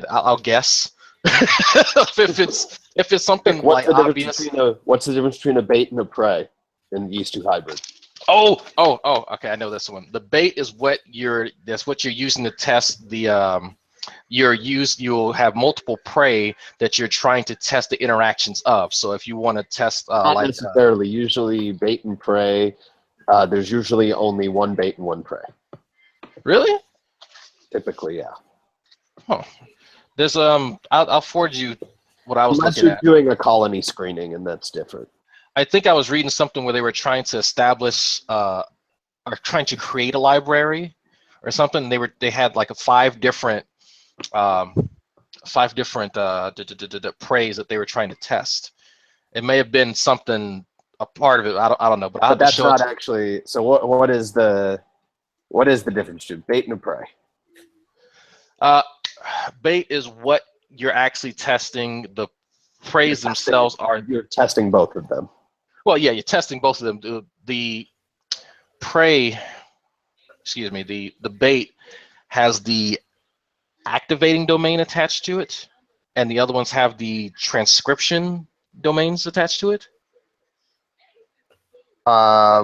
I'll guess. if it's something like obvious. What's the difference between a bait and a prey in yeast to hybrid? Oh, okay, I know this one. The bait is that's what you're using to test the you'll have multiple prey that you're trying to test the interactions of. So if you want to test not necessarily, usually bait and prey, there's usually only one bait and one prey. Really? Typically, yeah. Oh. There's I'll forward you what I was Unless looking at. you're doing a colony screening, and that's different. I think I was reading something where they were trying to establish or trying to create a library or something. They had like 5 different preys that they were trying to test, It may have been something, a part of it. I don't know, but But that's not actually. So what is the difference between bait and a prey? Bait is what you're actually testing. The preys themselves are. You're testing both of them. Well, yeah, you're testing both of them. The prey, excuse me, the bait has the activating domain attached to it, and the other ones have the transcription domains attached to it. I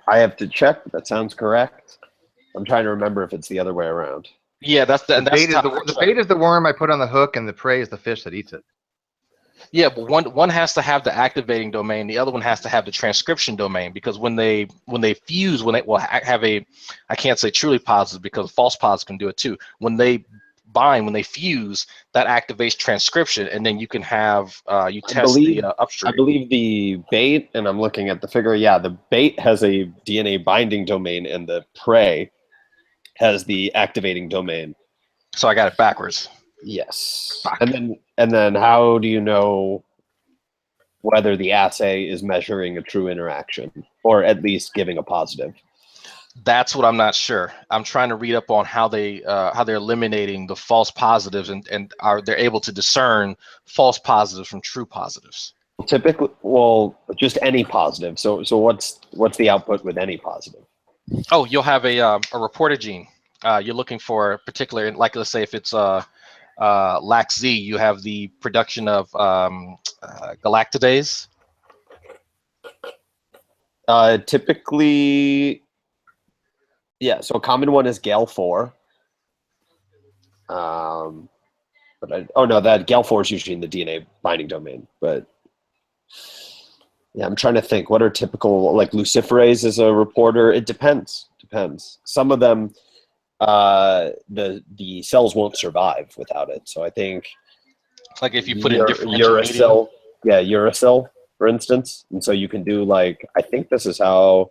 have to check, but that sounds correct. I'm trying to remember if it's the other way around. Yeah, the bait is the worm I put on the hook, and the prey is the fish that eats it. Yeah, but one has to have the activating domain. The other one has to have the transcription domain, because when they fuse, when they will have a, I can't say truly positive because false positive can do it too. When they bind, when they fuse, that activates transcription, and then you can have you test the upstream. I believe the bait, and I'm looking at the figure. Yeah, the bait has a DNA binding domain, and the prey has the activating domain. So I got it backwards. Yes. Fuck. And then how do you know whether the assay is measuring a true interaction, or at least giving a positive? That's what I'm not sure. I'm trying to read up on how they're eliminating the false positives, and are they're able to discern false positives from true positives. Typically, well, just any positive. So what's the output with any positive? Oh, you'll have a reporter gene. You're looking for a particular, like let's say if it's LAC-Z, you have the production of galactidase. Typically, yeah. So a common one is GAL4. But that GAL4 is usually in the DNA binding domain. But yeah, I'm trying to think. What are typical, like luciferase is a reporter? It depends. Some of them, the cells won't survive without it. So I think, like if you put in different uracil, uracil, for instance, and so you can do like, I think this is how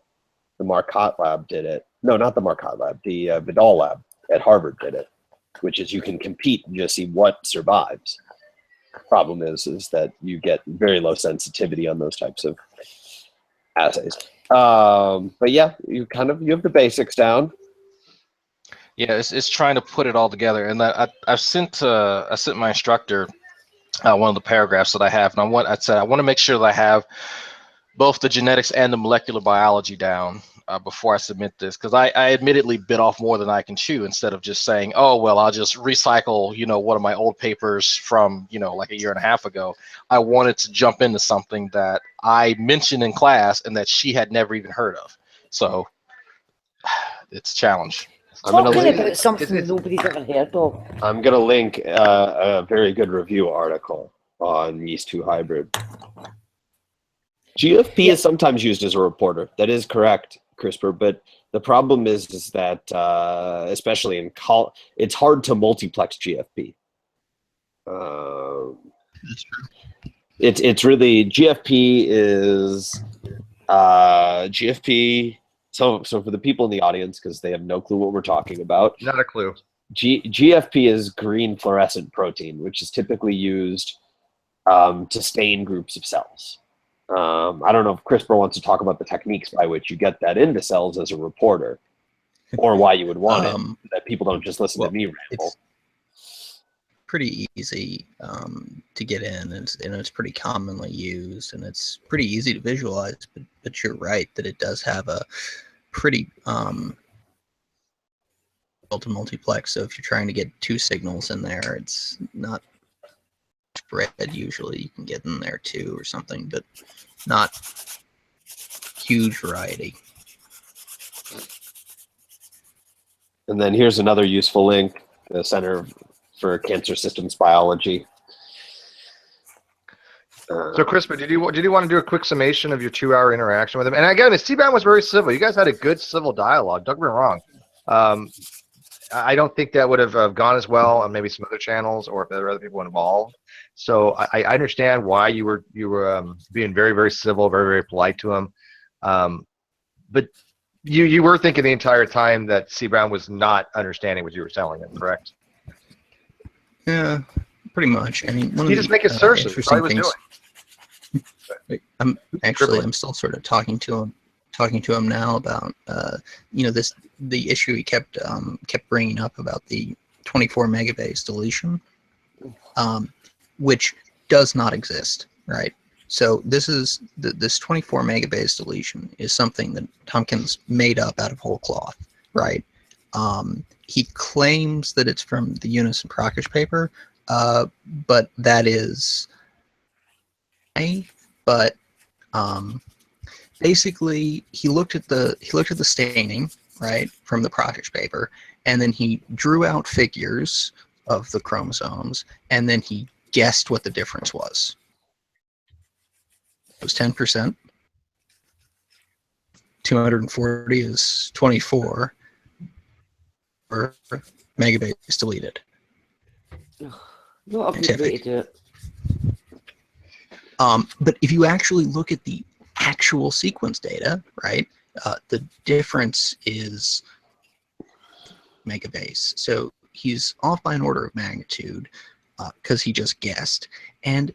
the Marcotte lab did it. No, not the Marcotte lab. The Vidal lab at Harvard did it, which is you can compete and just see what survives. Problem is that you get very low sensitivity on those types of assays. But yeah, you have the basics down. Yeah, it's trying to put it all together, and I sent my instructor one of the paragraphs that I have, and I said I want to make sure that I have both the genetics and the molecular biology down before I submit this, because I admittedly bit off more than I can chew, instead of just saying, oh well, I'll just recycle one of my old papers from like a year and a half ago. I wanted to jump into something that I mentioned in class and that she had never even heard of, so it's a challenge. Talking about something nobody's ever heard of. I'm going to link a very good review article on yeast 2 hybrid. GFP is sometimes used as a reporter. That is correct, CRISPR, but the problem is that, especially in it's hard to multiplex GFP. That's true. It's really, GFP is, GFP... So for the people in the audience, because they have no clue what we're talking about. Not a clue. GFP is green fluorescent protein, which is typically used to stain groups of cells. I don't know if CRISPR wants to talk about the techniques by which you get that into cells as a reporter, or why you would want it, that people don't just listen to me ramble. It's pretty easy to get in, and it's pretty commonly used, and it's pretty easy to visualize, but you're right that it does have a pretty to multiplex. So if you're trying to get 2 signals in there, it's not spread. Usually you can get in there 2 or something, but not huge variety. And then here's another useful link, the Center for Cancer Systems Biology. So, CRISPR, did you want to do a quick summation of your 2-hour interaction with him? And again, CBAM was very civil. You guys had a good civil dialogue. Don't get me wrong. I don't think that would have gone as well on maybe some other channels, or if there were other people involved. So I understand why you were being very, very civil, very, very polite to him. But you were thinking the entire time that CBAM was not understanding what you were telling him, correct? Yeah, pretty much. I mean, he just make assertions. That's all he was doing. I'm still sort of talking to him now about the issue he kept bringing up about the 24 megabase deletion, which does not exist, right? So this 24 megabase deletion is something that Tompkins made up out of whole cloth, right? He claims that it's from the Unison Prakash paper, but that is, basically he looked at the staining, right, from the Prakash paper, and then he drew out figures of the chromosomes, and then he guessed what the difference was. It was 10%. 240 is 24 megabase deleted. Not a good way to do it. But if you actually look at the actual sequence data, right, the difference is megabase. So he's off by an order of magnitude because he just guessed. And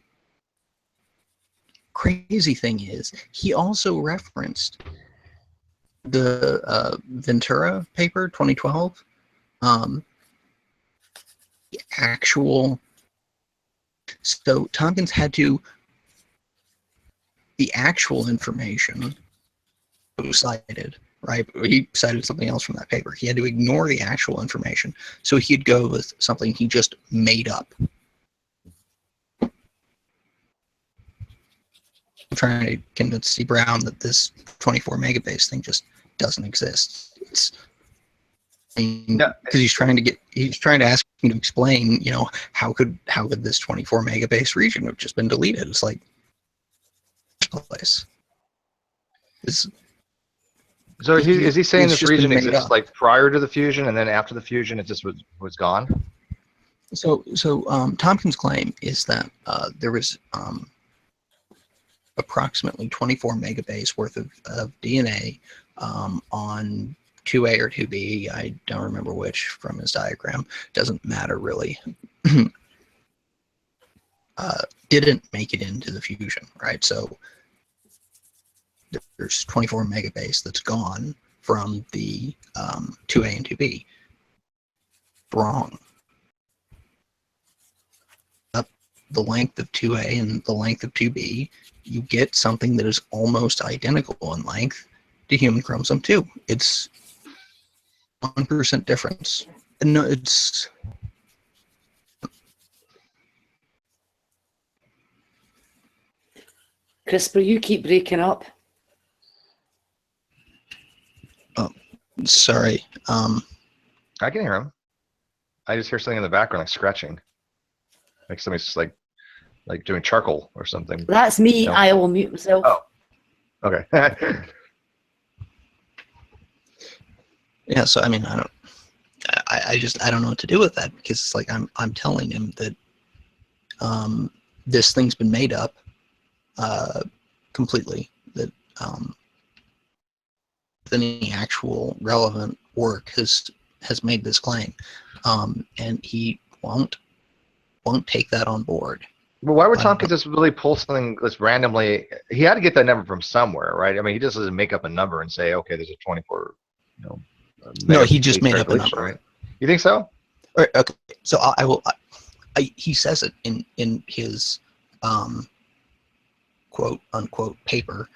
crazy thing is, he also referenced the Ventura paper, 2012. The actual. So Tompkins had to. The actual information was cited, right? He cited something else from that paper. He had to ignore the actual information, so he'd go with something he just made up. I'm trying to convince C. Brown that this 24 megabase thing just doesn't exist. It's because he's trying to ask me to explain, how could this 24 megabase region have just been deleted? It's like, place. So is he saying this region exists up. like prior to the fusion, and then after the fusion it just was gone? So Tompkins' claim is that there was approximately 24 megabase worth of DNA on 2A or 2B. I don't remember which from his diagram. Doesn't matter really. Didn't make it into the fusion, right? So there's 24 megabase that's gone from the 2A and 2B. Wrong. Up the length of 2A and the length of 2B, you get something that is almost identical in length to human chromosome 2. It's 1% difference. And no, it's CRISPR, you keep breaking up. Oh, sorry. I can hear him. I just hear something in the background like scratching, like somebody's like doing charcoal or something. That's me. I will mute myself. Oh, okay. Yeah. So I mean, I don't know what to do with that, because it's like I'm telling him that this thing's been made up completely, that any actual relevant work has made this claim, and he won't take that on board. Well, why would Tompkins just really pull something that's randomly? He had to get that number from somewhere, right? I mean, he just doesn't make up a number and say, okay, there's a 24, no, he just made up a number. Right? You think so? All right, okay, so he says it in his quote unquote paper.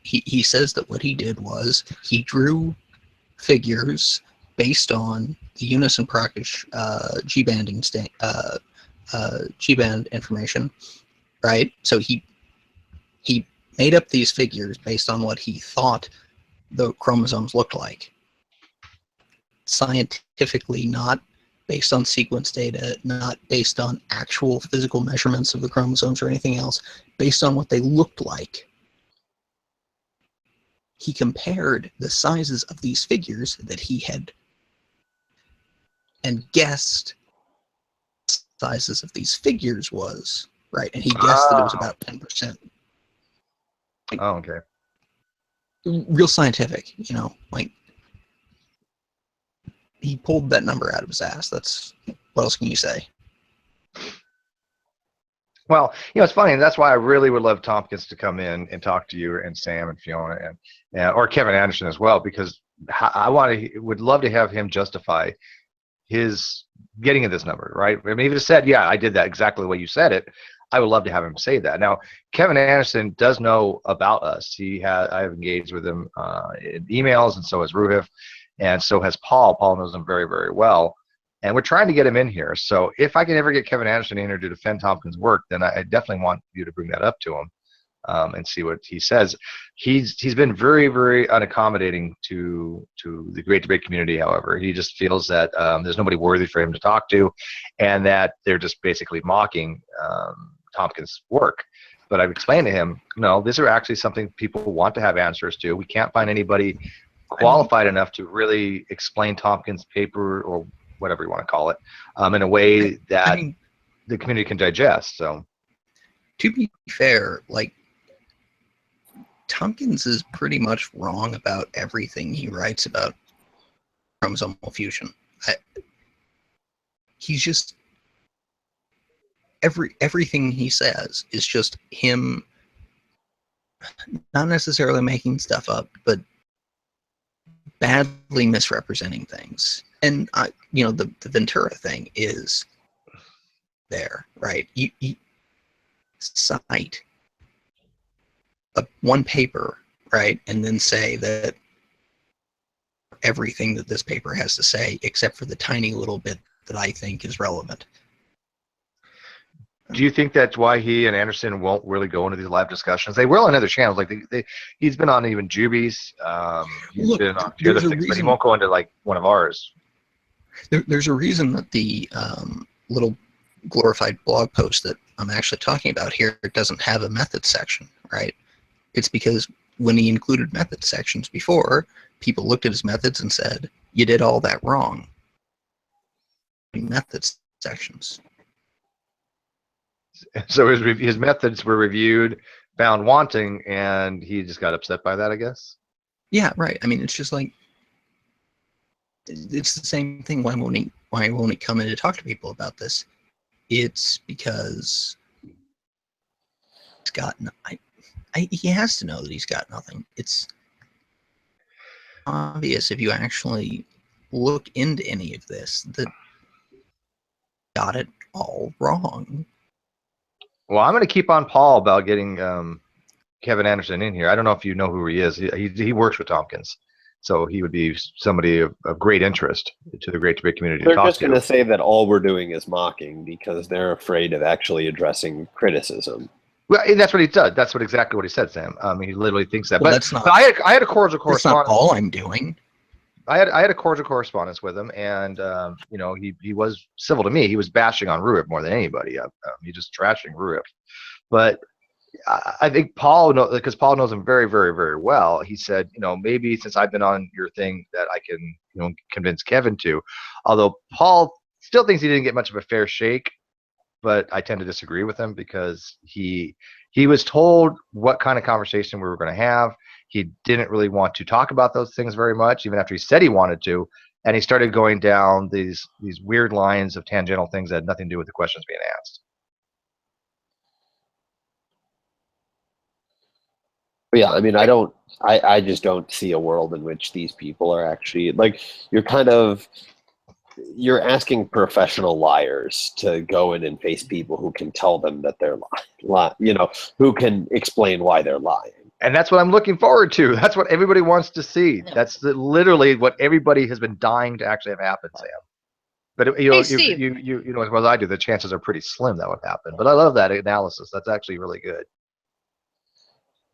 He says that what he did was he drew figures based on the Unison Prakash G-band information, right? So he made up these figures based on what he thought the chromosomes looked like. Scientifically, not based on sequence data, not based on actual physical measurements of the chromosomes or anything else, based on what they looked like. He compared the sizes of these figures that he had and guessed sizes of these figures was, right? And he guessed that it was about 10%. Oh, okay. Real scientific, like he pulled that number out of his ass. That's, what else can you say? Well, it's funny, and that's why I really would love Tompkins to come in and talk to you and Sam and Fiona and or Kevin Anderson as well, because would love to have him justify his getting at this number, right? I mean, if he said, yeah, I did that exactly the way you said it, I would love to have him say that. Now, Kevin Anderson does know about us. I have engaged with him in emails, and so has Ruhif, and so has Paul. Paul knows him very, very well. And we're trying to get him in here. So if I can ever get Kevin Anderson in here to defend Tompkins' work, then I definitely want you to bring that up to him and see what he says. He's been very, very unaccommodating to the Great Debate community. However, he just feels that there's nobody worthy for him to talk to, and that they're just basically mocking Tompkins' work. But I've explained to him, no, these are actually something people want to have answers to. We can't find anybody qualified enough to really explain Tompkins' paper or whatever you want to call it, in a way that the community can digest. So, to be fair, like, Tompkins is pretty much wrong about everything he writes about chromosomal fusion. He's just everything he says is just him not necessarily making stuff up, but badly misrepresenting things. And the Ventura thing is there, right? You cite one paper, right, and then say that everything that this paper has to say, except for the tiny little bit that I think is relevant. do you think that's why he and Anderson won't really go into these live discussions? They will on other channels, like he's been on even Juby's, he's been on the other things, but he won't go into like one of ours. There's a reason that the little glorified blog post that I'm actually talking about here doesn't have a methods section, right? It's because when he included methods sections before, people looked at his methods and said, you did all that wrong. Methods sections. So his methods were reviewed, found wanting, and he just got upset by that, I guess? Yeah, right. I mean, it's just like, it's the same thing. Why won't he come in to talk to people about this? It's because he's got he has to know that he's got nothing. It's obvious if you actually look into any of this that got it all wrong. Well, I'm going to keep on Paul about getting Kevin Anderson in here. I don't know if you know who he is. He works with Tompkins, so he would be somebody of great interest to the Great Debate community. They're just going to say that all we're doing is mocking because they're afraid of actually addressing criticism. Well, that's what he does. That's exactly what he said, Sam. He literally thinks that. Well, but that's not. But I had a cordial correspondence. That's not all I'm doing. I had a cordial correspondence with him, and he was civil to me. He was bashing on Ruip more than anybody. He just trashing Ruip. But I think Paul, because Paul knows him very, very, very well. He said, maybe since I've been on your thing, that I can, convince Kevin to. Although Paul still thinks he didn't get much of a fair shake, but I tend to disagree with him because he was told what kind of conversation we were going to have. He didn't really want to talk about those things very much, even after he said he wanted to. And he started going down these weird lines of tangential things that had nothing to do with the questions being asked. Yeah, I mean, I just don't see a world in which these people are actually, like, you're asking professional liars to go in and face people who can tell them that they're lying, who can explain why they're lying. And that's what I'm looking forward to. That's what everybody wants to see. That's literally what everybody has been dying to actually have happen, Sam. But you know as well as I do, the chances are pretty slim that would happen. But I love that analysis. That's actually really good.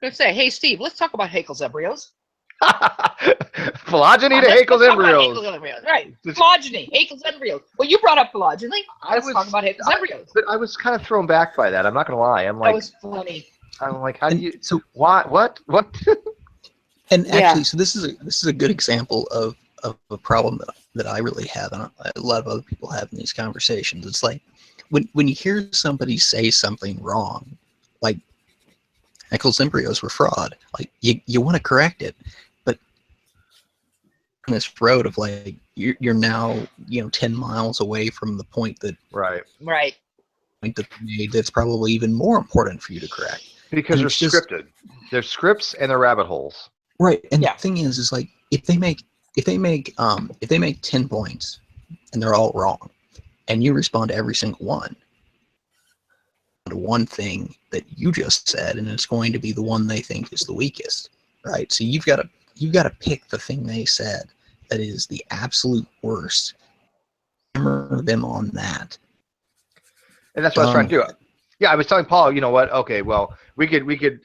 I'm gonna say, hey Steve, let's talk about Haeckel's embryos. Phylogeny to Haeckel's embryos. Right. Phylogeny, Haeckel's embryos. Well, you brought up phylogeny. Let's talk about Haeckel's embryos. But I was kind of thrown back by that. I'm not gonna lie. I'm like, that was funny. I'm like, how do you? So why? What? And actually, so this is a good example of a problem that I really have, and a lot of other people have in these conversations. It's like when you hear somebody say something wrong, like Haeckel's embryos were fraud, like you want to correct it, but on this road of like you're now 10 miles away from the point that right. point that they made that's probably even more important for you to correct. Because they're scripted. They're scripts and they're rabbit holes. Right. And the thing is like if they make 10 points and they're all wrong, and you respond to every single one, to one thing that you just said, and it's going to be the one they think is the weakest, right? So you've got to pick the thing they said that is the absolute worst. Hammer them on that. And that's what I was trying to do. Yeah, I was telling Paul, you know what? Okay, well, we could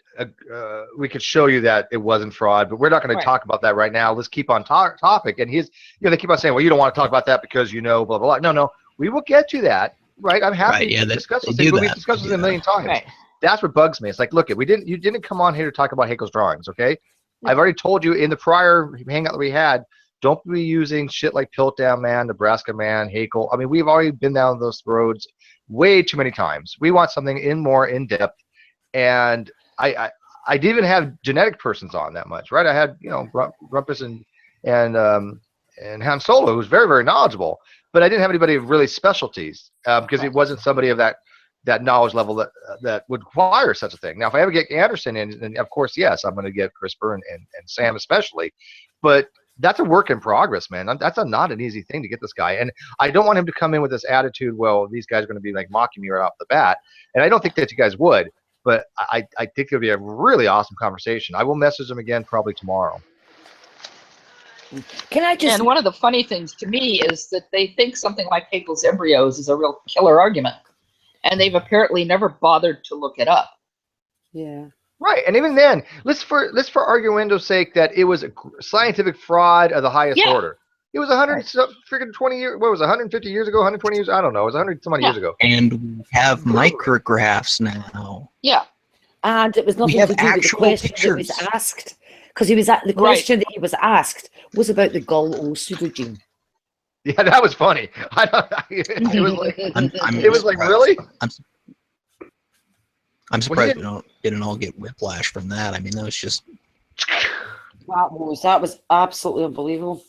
show you that it wasn't fraud, but we're not going to talk about that right now. Let's keep on topic. And they keep on saying, well, you don't want to talk about that because blah blah blah. No, we will get to that. Right? I'm happy to discuss those things, but we've discussed this a million times. Right. That's what bugs me. It's like, look, you didn't come on here to talk about Haeckel's drawings, okay? I've already told you in the prior hangout that we had, don't be using shit like Piltdown Man, Nebraska Man, Haeckel. I mean, we've already been down those roads way too many times. We want something more in depth, and I didn't even have genetic persons on that much, right? I had Rumpus and Han Solo, who's very, very knowledgeable, but I didn't have anybody of really specialties because it wasn't somebody of that knowledge level that would require such a thing. Now, if I ever get Anderson in, then of course, yes, I'm going to get CRISPR and Sam especially, but that's a work in progress, man. That's not an easy thing to get this guy. And I don't want him to come in with this attitude, well, these guys are going to be like mocking me right off the bat. And I don't think that you guys would, but I think it'll be a really awesome conversation. I will message them again probably tomorrow. Can I just? And one of the funny things to me is that they think something like Haeckel's embryos is a real killer argument, and they've apparently never bothered to look it up. Yeah. Right, and even then, let's for argumento's sake that it was a scientific fraud of the highest order. It was 120 years. What was it, 150 years ago? 120 years? I don't know. It was 100 some odd years ago. And we have micrographs now. Yeah. And it was nothing to do with the question that was asked, because the question that he was asked was about the Gull-O pseudogene. Yeah, that was funny. It was like, it was like, really? I'm surprised we didn't all get whiplash from that. I mean, that was just. That was absolutely unbelievable.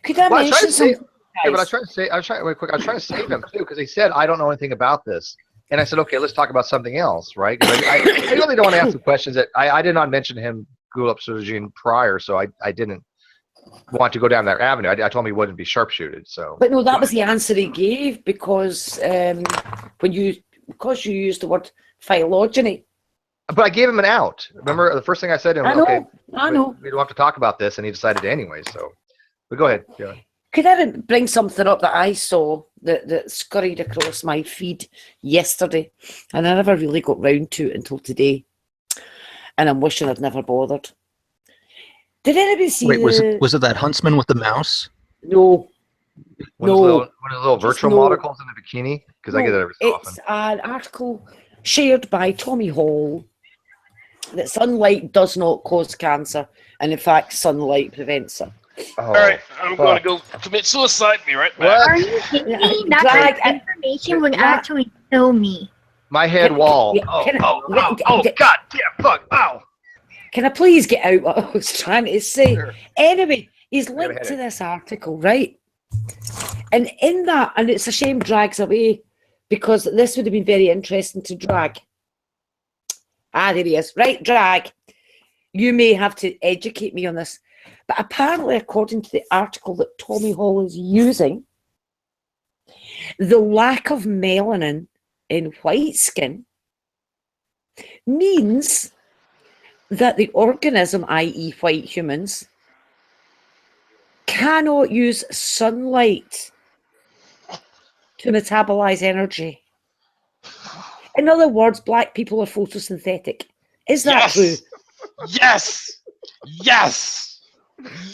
Could I mention something? Yeah, but I was trying to save him too, because he said, I don't know anything about this. And I said, okay, let's talk about something else, right? I really don't want to ask the questions that I did not mention him Gulab pseudogene prior, so I didn't want to go down that avenue. I told him he wouldn't be sharpshooted. So, but no, that was the answer he gave, because you used the word phylogeny. But I gave him an out. Remember the first thing I said to him? I know. We don't have to talk about this, and he decided to anyway. So, but go ahead. Yeah. Could I bring something up that I saw that scurried across my feed yesterday, and I never really got round to it until today, and I'm wishing I'd never bothered. Did anybody see? Wait, was it that huntsman with the mouse? No. One of those little virtual monocles in a bikini? Because I get that every so often. It's an article shared by Tommy Hall that sunlight does not cause cancer, and in fact, sunlight prevents it. Oh, all right, I'm going to go commit suicide. Be right back. Are you kidding me? That information would actually kill me. My head wall. God damn, fuck, ow. Can I please get out what I was trying to say? Sure. Anyway, he's linked to this article, right? And in that, and it's a shame drags away, because this would have been very interesting to drag. Ah, there he is. Right, drag. You may have to educate me on this. But apparently, according to the article that Tommy Hall is using, the lack of melanin in white skin means that the organism, i.e. white humans, cannot use sunlight to metabolize energy. In other words, black people are photosynthetic. Is that true? Yes! Yes!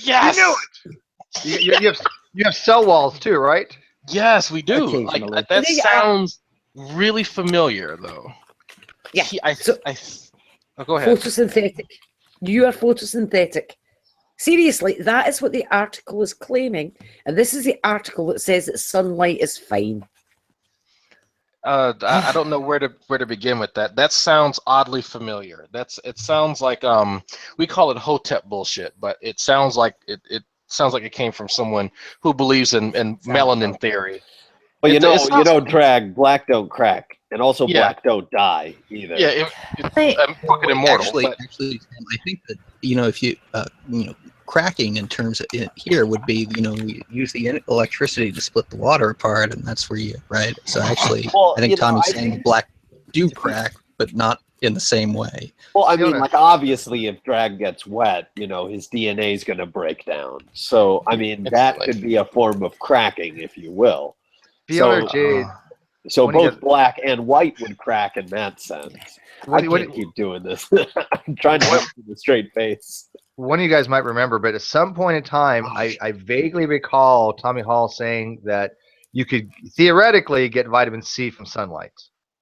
Yes! You knew it! You have cell walls too, right? Yes, we do. Like, that sounds really familiar, though. Yeah. Go ahead. Photosynthetic. You are photosynthetic. Seriously, that is what the article is claiming. And this is the article that says that sunlight is fine. I don't know where to begin with that. That sounds oddly familiar. It sounds like we call it Hotep bullshit, but it sounds like it sounds like it came from someone who believes in melanin theory. Well, you don't drag, black don't crack. And also, Yeah. black don't die either. Yeah, Wait. I'm fucking immortal. Actually, but I think that if you cracking in terms of it here would be we use the electricity to split the water apart, and that's where you right. So actually, Well, I think Tommy's saying think- black do crack, but not in the same way. Well, I mean, Fiona. like, obviously, if Drag gets wet, his DNA is going to break down. So, I mean, that could be a form of cracking, if you will. Fiona or Jade. So What do you both guys- black and white would crack in that sense. What I do you- what can't do you- keep doing this. I'm trying to look with a straight face. One of you guys might remember, but at some point in time, I vaguely recall Tommy Hall saying that you could theoretically get vitamin C from sunlight.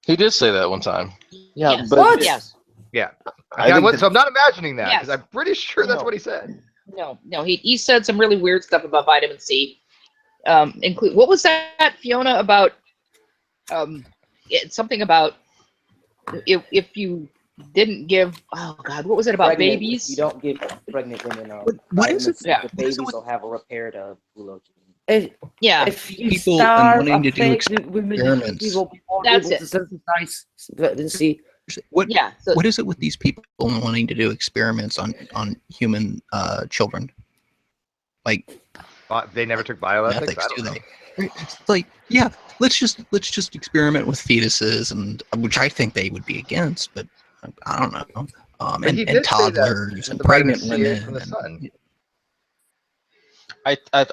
he did say that one time. Yeah, Yes. but What? Yes. Yeah. I think So I'm not imagining that because Yes. I'm pretty sure that's No. what he said. No. He said some really weird stuff about vitamin C. Include what was that, Fiona? About something about if you didn't give. Oh God, what was it about Pregnant- babies? You don't give pregnant women What is it? vitamins, Yeah. the what is it babies with- will have a repaired bulogen. Yeah. If you People starve wanting to do pregnant women, experiments. you will be more That's able it. to synthesize vitamin C. What Yeah. So, what is it with these people wanting to do experiments on human children? Like They never took bioethics. I ethics, don't do know. they? It's like, yeah, let's just experiment with fetuses, and which I think they would be against, but I don't know. But he And did say that toddlers and the vitamin pregnant C women. is from the and- sun.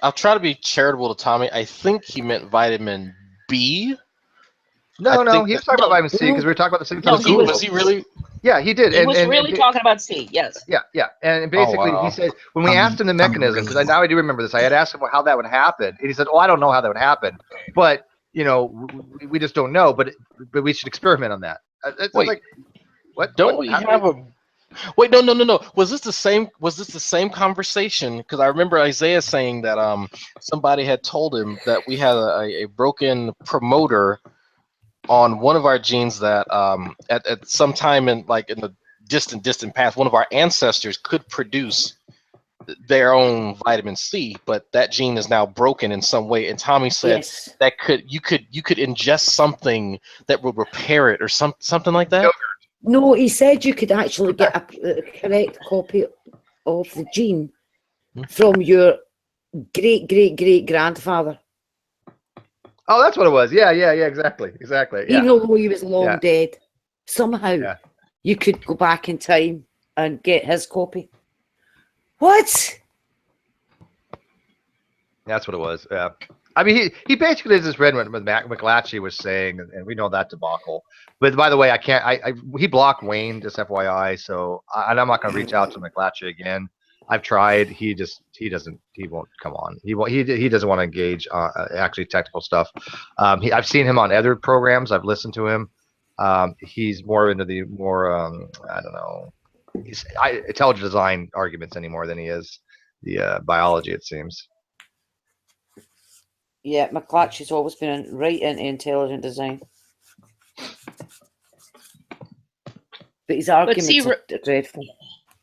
I'll try to be charitable to Tommy. I think he meant vitamin B. No, I think he was talking about vitamin C because no. we were talking about the same No, type of he Google. was- he really? Yeah, he did. he was and really talking about C. Yes. Yeah. And basically, wow. he said when we Tommy- asked him the Tommy mechanism, really because now I do remember this. I had asked him how that would happen, and he said, "Oh, I don't know how that would happen, but we just don't know. But we should experiment on that." It's Wait. like, what? Don't what, we how do have a? Wait, no. Was this the same conversation? Because I remember Isaiah saying that somebody had told him that we had a broken promoter on one of our genes that at some time in the distant past, one of our ancestors could produce their own vitamin C, but that gene is now broken in some way. And Tommy said Yes. that you could ingest something that would repair it or something like that. No, he said you could actually get a correct copy of the gene from your great grandfather, Oh, that's what it was. Yeah, exactly. Yeah. even though he was long Yeah. dead. Somehow, Yeah. you could go back in time and get his copy. What? That's what it was. Yeah. I mean, he basically just read what McClatchy was saying, and we know that debacle. But by the way, I can't. He blocked Wayne, just FYI. So and I'm not going to reach out to McClatchy again. I've tried. He won't come on. He doesn't want to engage actually technical stuff. I've seen him on other programs. I've listened to him. He's more into the more I don't know. He's intelligent design arguments anymore than he is the biology. It seems. Yeah, McClatchy's always been right into intelligent design. But his arguments see, are dreadful.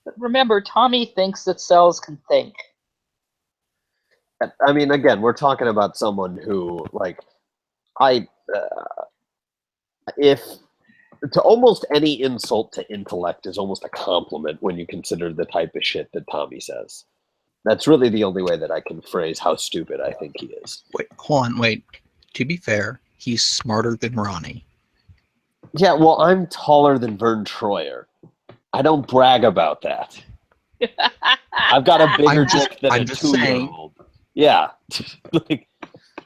But remember, Tommy thinks that cells can think. I mean, again, we're talking about someone who, like, if to almost any insult to intellect is almost a compliment when you consider the type of shit that Tommy says. That's really the only way that I can phrase how stupid I think he is. Wait, hold on, wait. To be fair, he's smarter than Ronnie. Yeah, well, I'm taller than Vern Troyer. I don't brag about that. I've got a bigger dick than a I'm just saying. 2-year-old. Yeah. Like,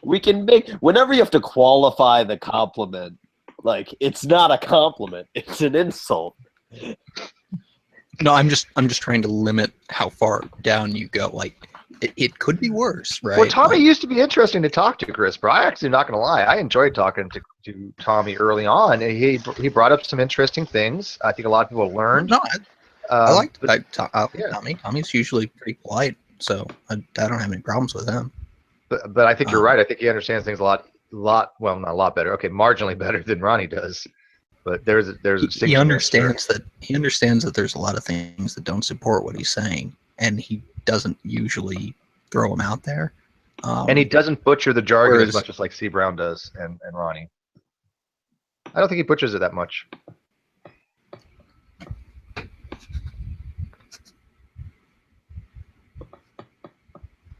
we can make, whenever you have to qualify the compliment, like, it's not a compliment, it's an insult. No, I'm just trying to limit how far down you go. Like, it could be worse, right? Well, Tommy Like, used to be interesting to talk to, Chris. But I actually am not going to lie. I enjoyed talking to Tommy early on. And he brought up some interesting things. I think a lot of people learned. no, I like yeah. Tommy. Tommy's usually pretty polite, so I don't have any problems with him. But I think you're right. I think he understands things a lot. Well, not a lot better. Okay, marginally better than Ronnie does. But there's a He distinction there, understands that there's a lot of things that don't support what he's saying, and he doesn't usually throw them out there. And he doesn't butcher the jargon as Whereas- much as like C. Brown does and Ronnie. I don't think he butchers it that much.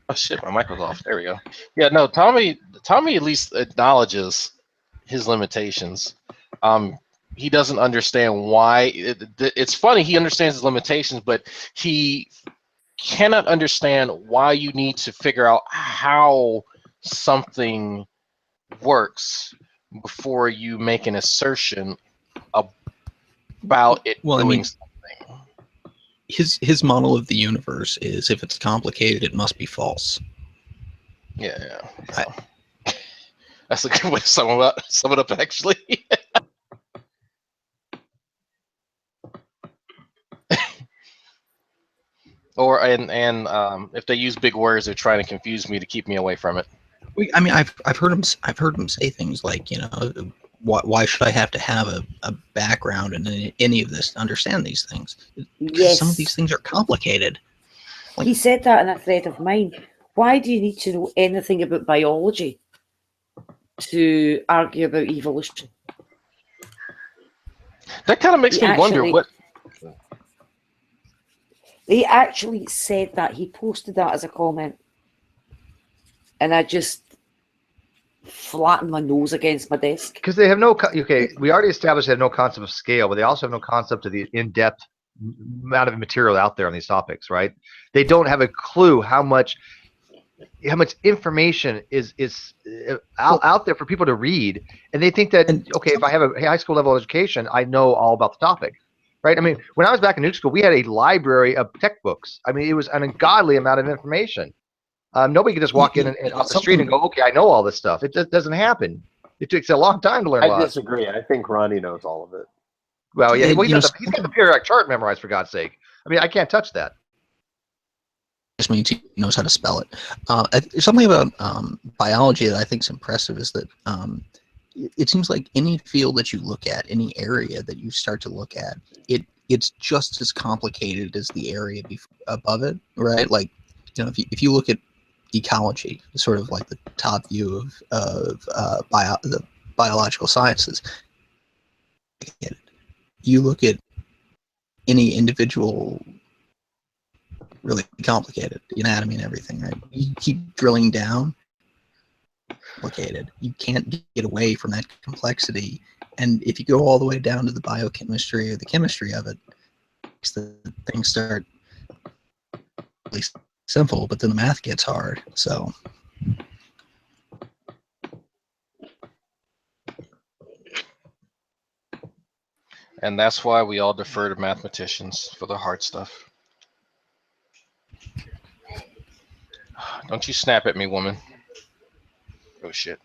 Oh shit, my mic was off. There we go. Yeah, no, Tommy at least acknowledges his limitations. He doesn't understand why. It's funny, he understands his limitations, but he cannot understand why you need to figure out how something works before you make an assertion about it doing something. His model of the universe is, if it's complicated, it must be false. Yeah. So. That's a good way to sum it up, actually. Or if they use big words, they're trying to confuse me to keep me away from it. I mean, I've heard him say things like, why should I have to have a background in any of this to understand these things? Because some of these things are complicated. He said that in a thread of mine. Why do you need to know anything about biology to argue about evolution? That kind of makes me wonder what. He actually said that. He posted that as a comment. And I just flattened my nose against my desk. Because they have no, okay, we already established they have no concept of scale, but they also have no concept of the in-depth amount of material out there on these topics, right? They don't have a clue how much information is out there for people to read, and they think that, okay, if I have a high school level education, I know all about the topic, right? I mean, when I was back in nuke school, we had a library of textbooks. I mean, it was an ungodly amount of information. Nobody can just walk in and off the street and go, okay, I know all this stuff. It just doesn't happen. It takes a long time to learn. I disagree. I think Ronnie knows all of it. Well, yeah, well, he's got the periodic chart memorized, for God's sake. I mean, I can't touch that. Just means he knows how to spell it. Something about biology that I think is impressive is that it seems like any field that you look at, any area that you start to look at, it's just as complicated as the area above it, right? Like, if you look at ecology, sort of like the top view of the biological sciences, you look at any individual, really complicated, the anatomy and everything, right? You keep drilling down, complicated. You can't get away from that complexity. And if you go all the way down to the biochemistry or the chemistry of it, things start really simple, but then the math gets hard. So and that's why we all defer to mathematicians for the hard stuff. Don't you snap at me, woman. Oh shit.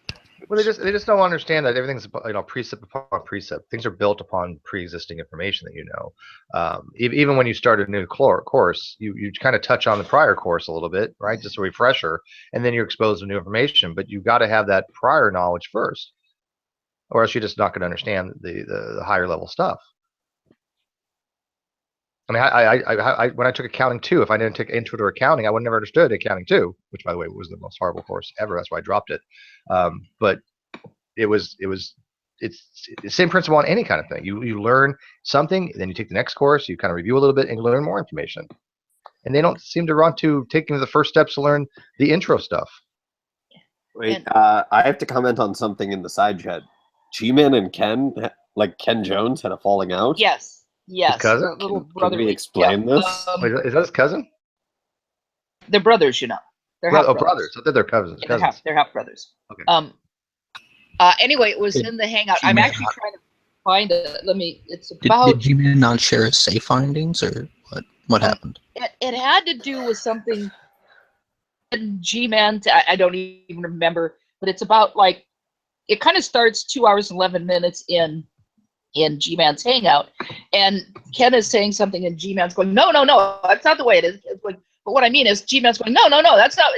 Well, they just don't understand that everything's, precept upon precept. Things are built upon pre-existing information that even when you start a new course, you kind of touch on the prior course a little bit, right? Just a refresher, and then you're exposed to new information. But you've got to have that prior knowledge first, or else you're just not going to understand the higher level stuff. I mean, I when I took accounting 2, if I didn't take intro to accounting, I would never understood accounting 2, which, by the way, was the most horrible course ever. That's why I dropped it. But it's the same principle on any kind of thing. You learn something, then you take the next course, you kind of review a little bit, and you learn more information. And they don't seem to want to take the first steps to learn the intro stuff. Wait, I have to comment on something in the side chat. G-Man and Ken, like Ken Jones, had a falling out. Yes. Yes. His cousin? Little Can brother. we explain this? Wait, is that his cousin? They're brothers, They're half brothers. I thought they're cousins. They're half brothers. Okay. Anyway, it was in the Hangout. I'm actually trying to find it. It's about. Did G-Man not share his safe findings, or what happened? It had to do with something in G-Man. I don't even remember, but it's about it kind of starts 2 hours and 11 minutes in G-Man's Hangout, and Ken is saying something, and G-Man's going, no, that's not the way it is. It's like, but what I mean is, G-Man's going, no, that's not.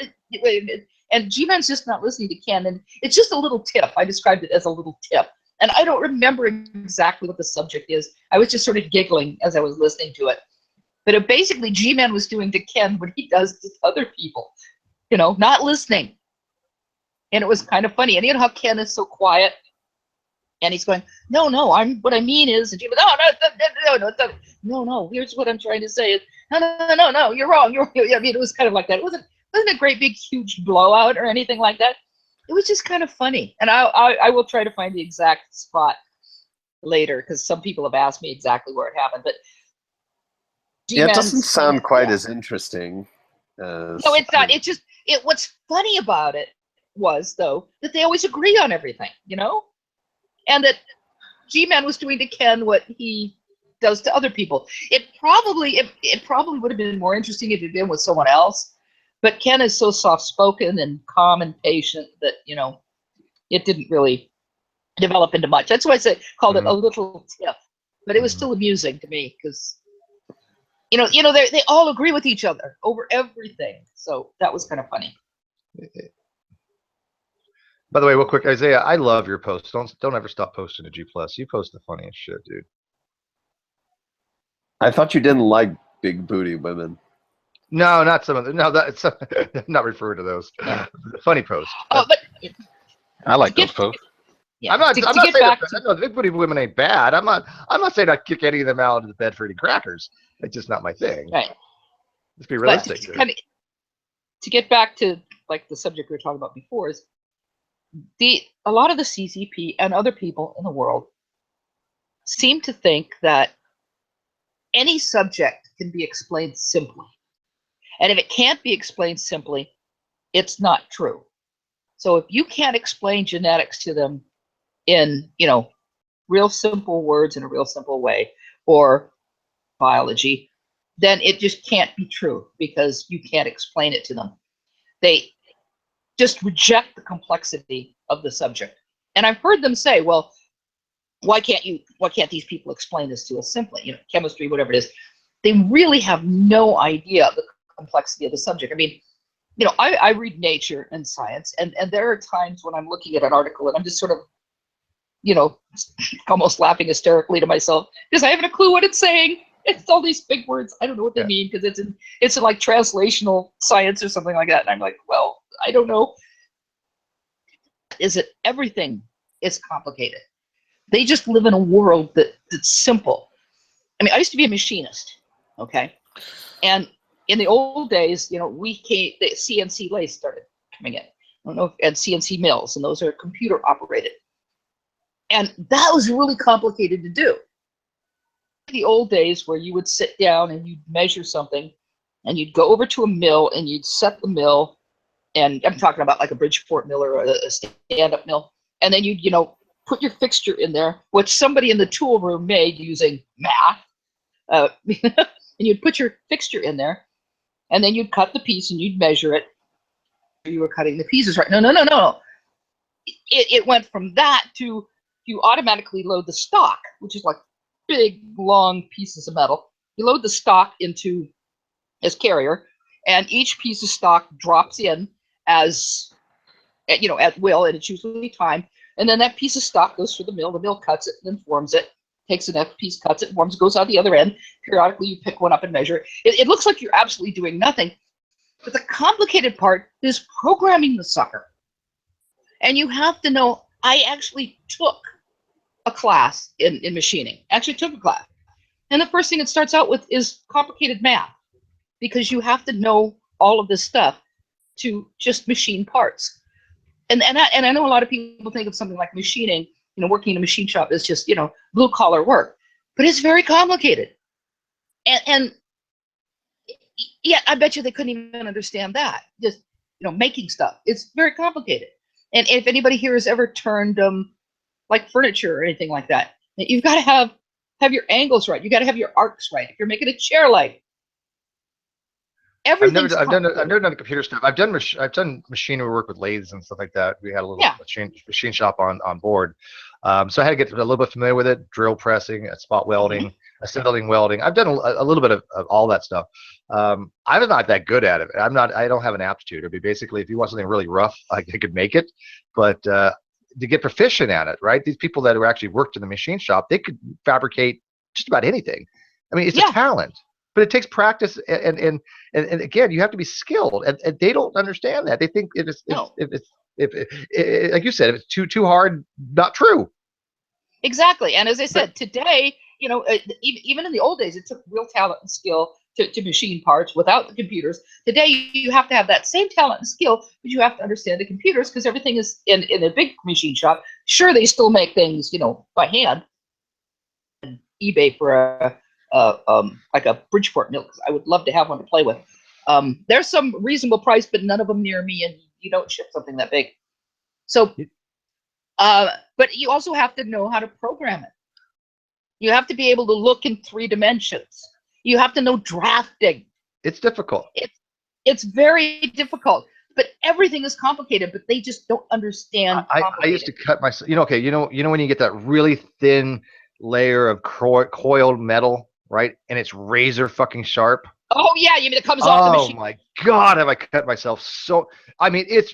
And G-Man's just not listening to Ken, and it's just a little tip. I described it as a little tip, and I don't remember exactly what the subject is. I was just sort of giggling as I was listening to it. But basically, G-Man was doing to Ken what he does to other people, not listening. And it was kind of funny. And you know how Ken is so quiet? And he's going, no, what I mean is, and she goes, no, here's what I'm trying to say is, no, you're wrong. I mean, it was kind of like that. It wasn't a great big huge blowout or anything like that. It was just kind of funny. And I will try to find the exact spot later, because some people have asked me exactly where it happened. But yeah, it doesn't sound quite as interesting. No, it's not. What's funny about it was, though, that they always agree on everything, and that G-Man was doing to Ken what he does to other people. It probably would have been more interesting if it had been with someone else, but Ken is so soft-spoken and calm and patient that it didn't really develop into much. That's why I called it a little tiff, but it was still amusing to me because they all agree with each other over everything. So that was kind of funny. By the way, real quick, Isaiah, I love your posts. Don't ever stop posting to G+. You post the funniest shit, dude. I thought you didn't like big booty women. No, not some of them. No, that's not referring to those. Yeah. Funny posts. Oh, but I like those posts. Yeah. I'm not saying that big booty women ain't bad. I'm not saying I kick any of them out of the bed for eating crackers. It's just not my thing. Right. Let's be realistic. To get back to like the subject we were talking about before is a lot of the CCP and other people in the world seem to think that any subject can be explained simply. And if it can't be explained simply, it's not true. So if you can't explain genetics to them in, real simple words in a real simple way, or biology, then it just can't be true because you can't explain it to them. They just reject the complexity of the subject. And I've heard them say, well, why can't these people explain this to us simply? Chemistry, whatever it is. They really have no idea of the complexity of the subject. I mean, I read Nature and Science, and there are times when I'm looking at an article and I'm just sort of, almost laughing hysterically to myself because I haven't a clue what it's saying. It's all these big words. I don't know what they mean because it's in like translational science or something like that. And I'm like, well, I don't know. Is it everything is complicated? They just live in a world that's simple. I mean, I used to be a machinist, okay? And in the old days, the CNC lathes started coming in. I don't know if and CNC mills, and those are computer operated. And that was really complicated to do. The old days where you would sit down and you'd measure something and you'd go over to a mill and you'd set the mill, and I'm talking about like a Bridgeport mill or a stand-up mill, and then you'd, put your fixture in there, which somebody in the tool room made using math, and you'd put your fixture in there, and then you'd cut the piece and you'd measure it. You were cutting the pieces right. No. It went from that to you automatically load the stock, which is like big, long pieces of metal. You load the stock into this carrier, and each piece of stock drops in as at will, and it's usually time. And then that piece of stock goes through the mill cuts it and then forms it, takes the next piece, cuts it, forms it, goes out the other end. Periodically, you pick one up and measure it. It looks like you're absolutely doing nothing. But the complicated part is programming the sucker. And you have to know, I actually took a class in machining, And the first thing it starts out with is complicated math, because you have to know all of this stuff to just machine parts. And I know a lot of people think of something like machining, working in a machine shop is just, blue collar work, but it's very complicated. And yeah, I bet you they couldn't even understand that. Just, making stuff. It's very complicated. And if anybody here has ever turned like furniture or anything like that, you've got to have your angles right. You got to have your arcs right. If you're making a chair leg, I've never done computer stuff. I've done machinery work with lathes and stuff like that. We had a little machine shop on board, so I had to get a little bit familiar with it. Drill pressing, spot welding, assembling welding. I've done a little bit of all that stuff. I'm not that good at it. I don't have an aptitude. It'd be basically, if you want something really rough, I could make it, but to get proficient at it, right? These people that actually worked in the machine shop, they could fabricate just about anything. I mean, it's a talent. But it takes practice, and again, you have to be skilled, and they don't understand that. They think if it's like you said, if it's too hard, not true. Exactly. And as I said, today, you know, even in the old days, it took real talent and skill to machine parts without the computers. Today, you have to have that same talent and skill, but you have to understand the computers because everything is in a big machine shop. Sure, they still make things, you know, by hand. And eBay for like a Bridgeport mill, because I would love to have one to play with. There's some reasonable price, but none of them near me, and you don't ship something that big. So, but you also have to know how to program it. You have to be able to look in 3 dimensions. You have to know drafting. It's difficult. It's very difficult, but everything is complicated, but they just don't understand. I used to cut myself, okay, you know when you get that really thin layer of coiled metal, right? And it's razor fucking sharp. Oh yeah, you mean it comes off the machine. Oh my God, have I cut myself so, I mean, it's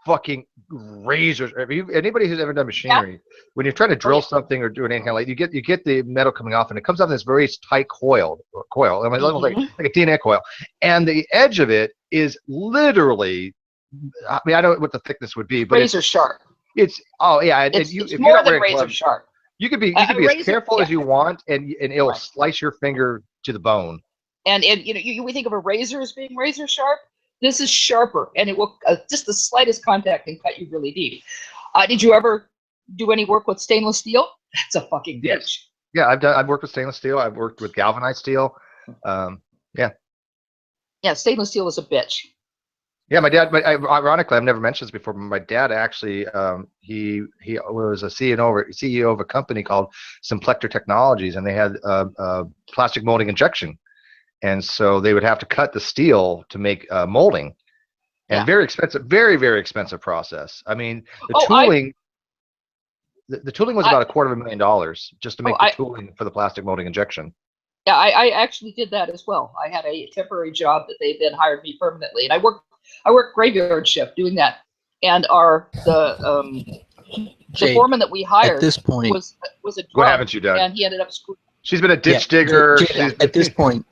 fucking razors. Anybody who's ever done machinery, when you're trying to drill something or do anything like, you get the metal coming off, and it comes off in this very tight coil. I mean, almost like a DNA coil, and the edge of it is literally, I mean, I don't know what the thickness would be, but razor sharp. It's It's more than razor sharp. You could be as careful as you want, and it'll slice your finger to the bone. And you know, we think of a razor as being razor sharp. This is sharper, and it will just the slightest contact can cut you really deep. Did you ever do any work with stainless steel? That's a fucking bitch. Yeah, I've worked with stainless steel. I've worked with galvanized steel. Yeah, stainless steel is a bitch. Yeah, my dad. But ironically, I've never mentioned this before. But my dad actually, he was a CEO of a company called Simplector Technologies, and they had plastic molding injection. And so they would have to cut the steel to make molding, and very expensive, very, very expensive process. I mean, the tooling, the tooling was about $250,000 just to make the tooling for the plastic molding injection. Yeah, I actually did that as well. I had a temporary job that they then hired me permanently, and I worked graveyard shift doing that. And the foreman that we hired at this point was a drunk, what haven't you done? And he ended up screwing. She's been a ditch digger. At this point,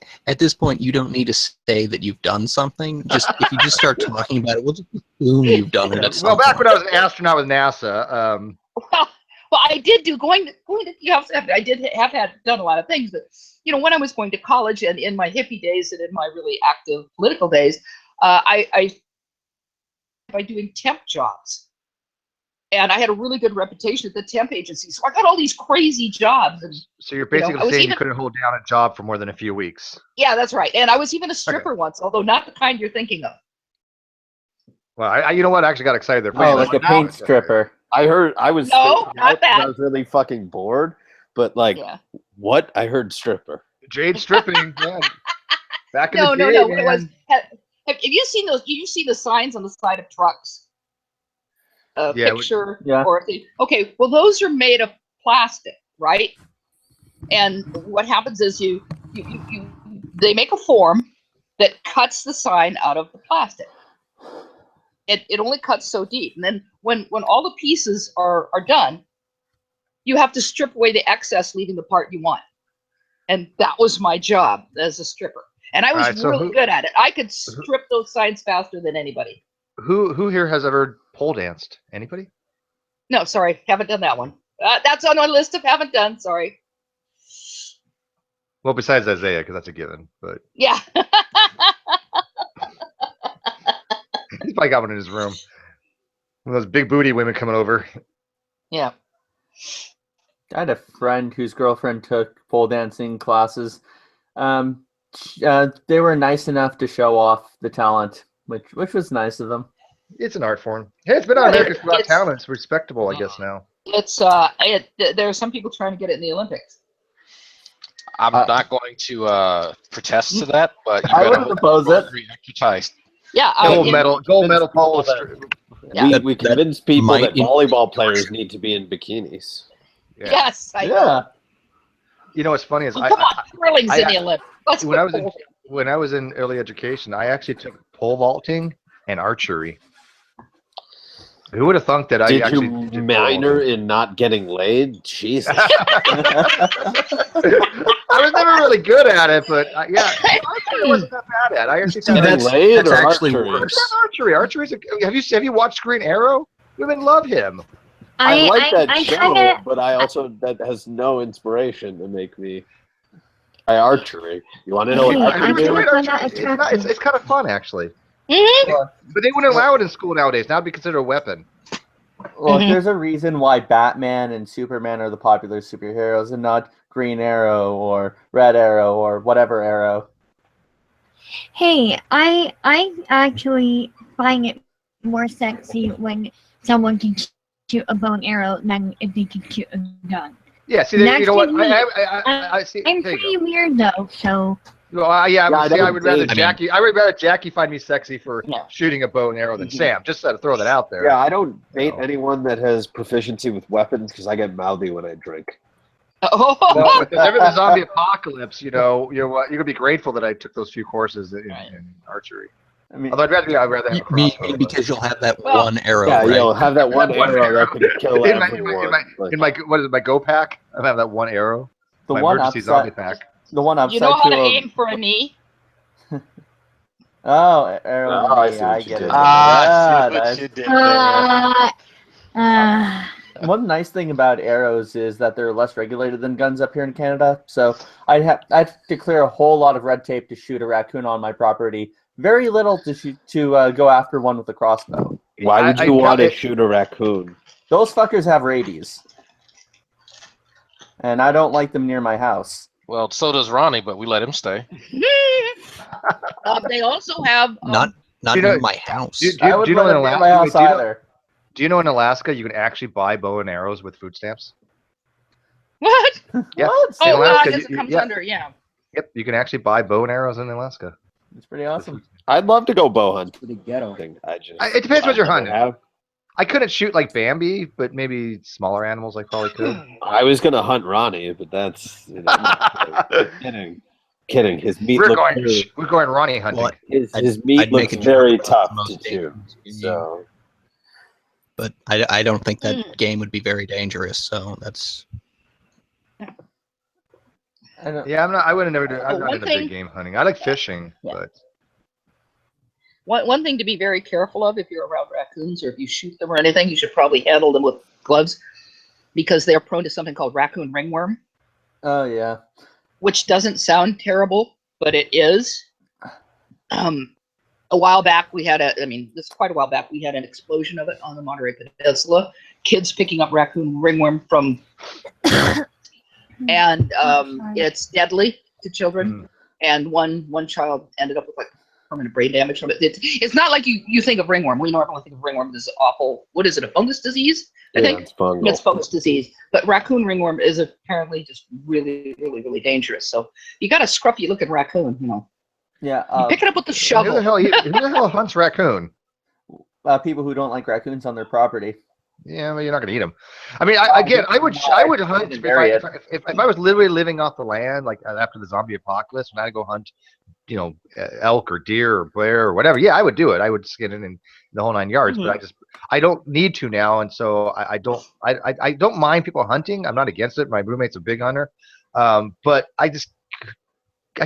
you don't need to say that you've done something. Just if you just start talking about it, we'll just assume you've done it. At well, back when I was an astronaut with NASA. Well, I did do going to. You have to have. I did have done a lot of things, but you know, when I was going to college and in my hippie days and in my really active political days, by doing temp jobs. And I had a really good reputation at the temp agency. So I got all these crazy jobs. And, so you're basically saying you couldn't hold down a job for more than a few weeks. Yeah, that's right. And I was even a stripper once, although not the kind you're thinking of. Well, you know what? I actually got excited there. Oh, like a paint stripper. I was not that. I was really fucking bored, but like, what? I heard stripper. Jade stripping. Yeah. Back in the day. No. It was. Have you seen those? Do you see the signs on the side of trucks? Picture or a thing. Okay, well, those are made of plastic, right? And what happens is they make a form that cuts the sign out of the plastic. It only cuts so deep, and then when all the pieces are done, you have to strip away the excess, leaving the part you want. And that was my job as a stripper, and I was really good at it. I could strip those signs faster than anybody. Who here has ever pole danced? Anybody? No, sorry, haven't done that one. That's on my list of haven't done. Sorry. Well, besides Isaiah, because that's a given. But yeah, he's probably got one in his room. One of those big booty women coming over. Yeah. I had a friend whose girlfriend took pole dancing classes. They were nice enough to show off the talent, which was nice of them. It's an art form. Hey, it's been on America's Got Talent. It's respectable, I guess, now. It's there are some people trying to get it in the Olympics. I'm not going to protest to that, but you I better wouldn't oppose it. Exercise. Yeah, gold medal pole. Yeah. We convince people that volleyball players need to be in bikinis. Yeah. Yes, You know what's funny is come on, curling's in the Olympics. When I was in early education, I actually took pole vaulting and archery. Who would have thunk that I actually did minor in not getting laid? Jesus. I was never really good at it, but archery wasn't that bad at. I actually found that's actually worse. Archery. Have you watched Green Arrow? Women love him. I like that I show, kinda- but I also that has no inspiration to make me try archery. You want to know what Hey, archery I'm do? gonna find out It's kind of fun actually. Mhm. But they wouldn't allow it in school nowadays. Now it'd be considered a weapon. Look, Mhm. there's a reason why Batman and Superman are the popular superheroes and not Green Arrow or Red Arrow or whatever Arrow. Hey, I actually find it more sexy when someone can shoot a bow and arrow than if they can shoot a gun. Yeah, see, That's you know what? just me. I see. I'm there you pretty go. weird though, so Well, yeah, Yeah, I see, I don't would rather think- I mean- Jackie. I would rather Jackie find me sexy for Yeah. shooting a bow and arrow than Sam. Just to throw that out there. Yeah, I don't date No. anyone that has proficiency with weapons because I get mouthy when I drink. Well, if there's ever the zombie apocalypse, you're gonna be grateful that I took those few courses in archery. I mean, Although I'd rather have a crossbow. but- Because you'll have that Well, one arrow, Yeah, right? you'll have that one arrow that can kill in my, everyone. Like, in my what is it? My go pack. I have that one arrow. the my one emergency zombie upside, pack. the one upside You know how to to a, aim for a knee? oh, arrow. Oh, I knee, see what you get did it. there. Yeah, see what nice. you did there. One nice thing about arrows is that they're less regulated than guns up here in Canada. So I'd to clear a whole lot of red tape to shoot a raccoon on my property. Very little to go after one with a crossbow. why would you want to shoot a raccoon? Those fuckers have rabies, and I don't like them near my house. Well, so does Ronnie, but we let him stay. They also have Not you know- near my house. Do I would you know let in them near my Alaska? house either. Do you know in Alaska you can actually buy bow and arrows with food stamps? what? Yeah. What? In Oh, well, I Alaska, guess it comes yeah. under, yeah. Yep, you can actually buy bow and arrows in Alaska. It's pretty awesome. I'd love to go bow hunt. Pretty ghetto. I just It depends what you're never hunting. have. I couldn't shoot like Bambi, but maybe smaller animals I probably could. I was gonna hunt Ronnie, but that's kidding. His meat we're looks going Ronnie hunting. Well, his meat I'd make looks a joke very about tough the most to chew. dangerous you need. So But I don't think that game would be very dangerous. So that's Yeah, I'm not. I would have never do. I'm Well, not one into thing- big game hunting. I like fishing, but One thing to be very careful of if you're around raccoons or if you shoot them or anything, you should probably handle them with gloves because they're prone to something called raccoon ringworm, Oh yeah. which doesn't sound terrible, but it is. A while back, this is quite a while back, we had an explosion of it on the Monterey Peninsula. Kids picking up raccoon ringworm from, and it's deadly to children. And one child ended up with like permanent brain damage from it. It's not like you think of ringworm. We normally think of ringworm as awful. What is it? A fungus disease? I think it's fungal. it's fungus disease. But raccoon ringworm is apparently just really, really, really dangerous. So you got a scruffy looking raccoon, Yeah. You pick it up with the who shovel. the hell hunts raccoon? People who don't like raccoons on their property. Yeah, well, you're not gonna eat them. I mean, I would hunt if I was literally living off the land, like after the zombie apocalypse, when I'd go hunt, elk or deer or bear or whatever. Yeah, I would do it. I would skin it in the whole 9 yards. But I don't need to now, and so I don't mind people hunting. I'm not against it. My roommate's a big hunter, but I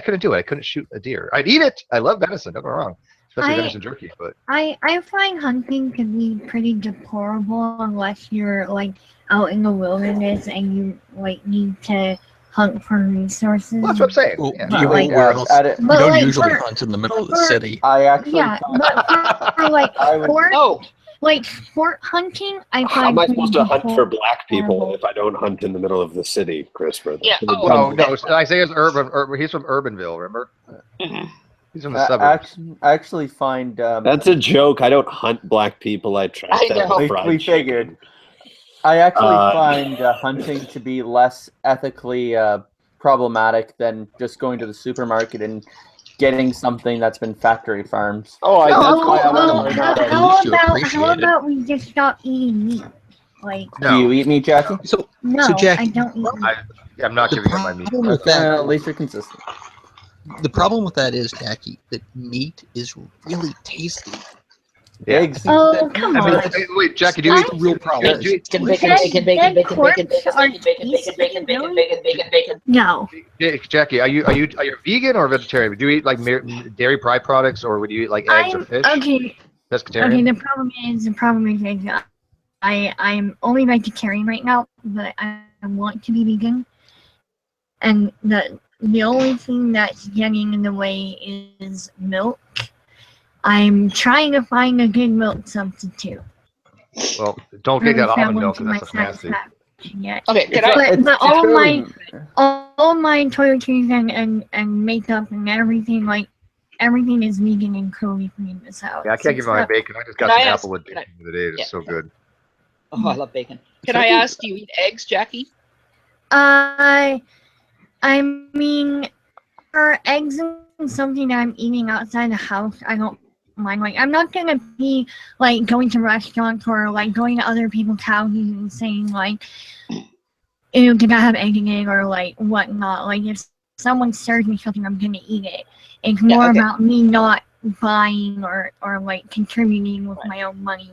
couldn't do it. I couldn't shoot a deer. I'd eat it. I love venison. Don't get me wrong, especially venison jerky. But I find hunting to be pretty deplorable unless you're like out in the wilderness and you like need to hunt for resources. well, that's what I'm saying. well, Yeah. you, like- where else, you But, don't like, usually for- hunt in the middle of the for- city. I actually. Yeah, but for like I would- sport, Oh, like sport hunting, I find How am I pretty supposed to hunt for deplorable. black people if I don't hunt in the middle of the city, Christopher? Yeah, Oh no, Isaiah's urban. He's from Urbanville. Remember? Mhm. He's from the suburbs. I actually find That's a joke. I don't hunt black people. I track I them know. with fried We chicken. figured. I actually Uh, find hunting to be less ethically problematic than just going to the supermarket and getting something that's been factory farmed. Oh, that's why I want to Well, learn how, how to. how least you about appreciate it. we just stop eating meat? Like, Do you eat meat, Jackie? So no, Jackie, I don't eat meat. I'm not the giving up my meat. problem with that, At least you're consistent. the problem with that is, Jackie, that meat is really tasty. Yeah. Eggs. Oh, come I mean, on. wait, Jackie, do you That's eat? the real problem. Do you, bacon, bacon, bacon, bacon, bacon, bacon, bacon, bacon, bacon, bacon, bacon, bacon, bacon, bacon, bacon. No. Jackie, are you vegan or vegetarian? Do you eat like dairy products, or would you eat like eggs or I'm fish? okay. Pescatarian. Okay, the problem is I'm only vegetarian right now, but I want to be vegan. And the only thing that's getting in the way is milk. I'm trying to find a good milk substitute. Well, don't get that almond milk because that's nasty. Yet. Okay, can But all my toiletries and makeup and everything, like everything is vegan and cruelty free in this house. Yeah, I can't give you my bacon. I just got some applewood bacon the other day. It's so good. Oh, I love bacon. Can I ask, do you eat eggs, Jackie? I mean, for eggs and something that I'm eating outside the house, I don't mind. Like, I'm not gonna be like going to restaurants or like going to other people's houses and saying like, "Ew, did I have egg in it?" or like whatnot. Like, if someone serves me something, I'm gonna eat it. It's more about me not buying or like contributing with my own money.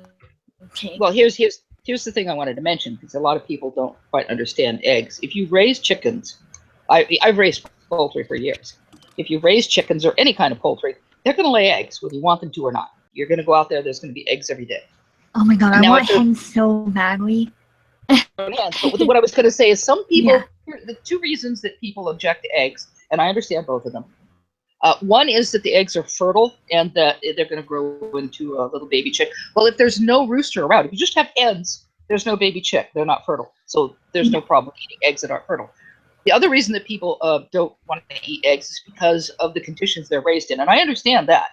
Okay. Well, here's the thing I wanted to mention, because a lot of people don't quite understand eggs. If you raise chickens, I've raised poultry for years. If you raise chickens or any kind of poultry, they're going to lay eggs whether you want them to or not. You're going to go out there, there's going to be eggs every day. Oh my god, I want hens so badly. But what I was going to say is some people, the two reasons that people object to eggs, and I understand both of them. One is that the eggs are fertile and that they're going to grow into a little baby chick. Well, if there's no rooster around, if you just have hens, there's no baby chick. They're not fertile. So there's no problem eating eggs that aren't fertile. The other reason that people don't want to eat eggs is because of the conditions they're raised in. And I understand that.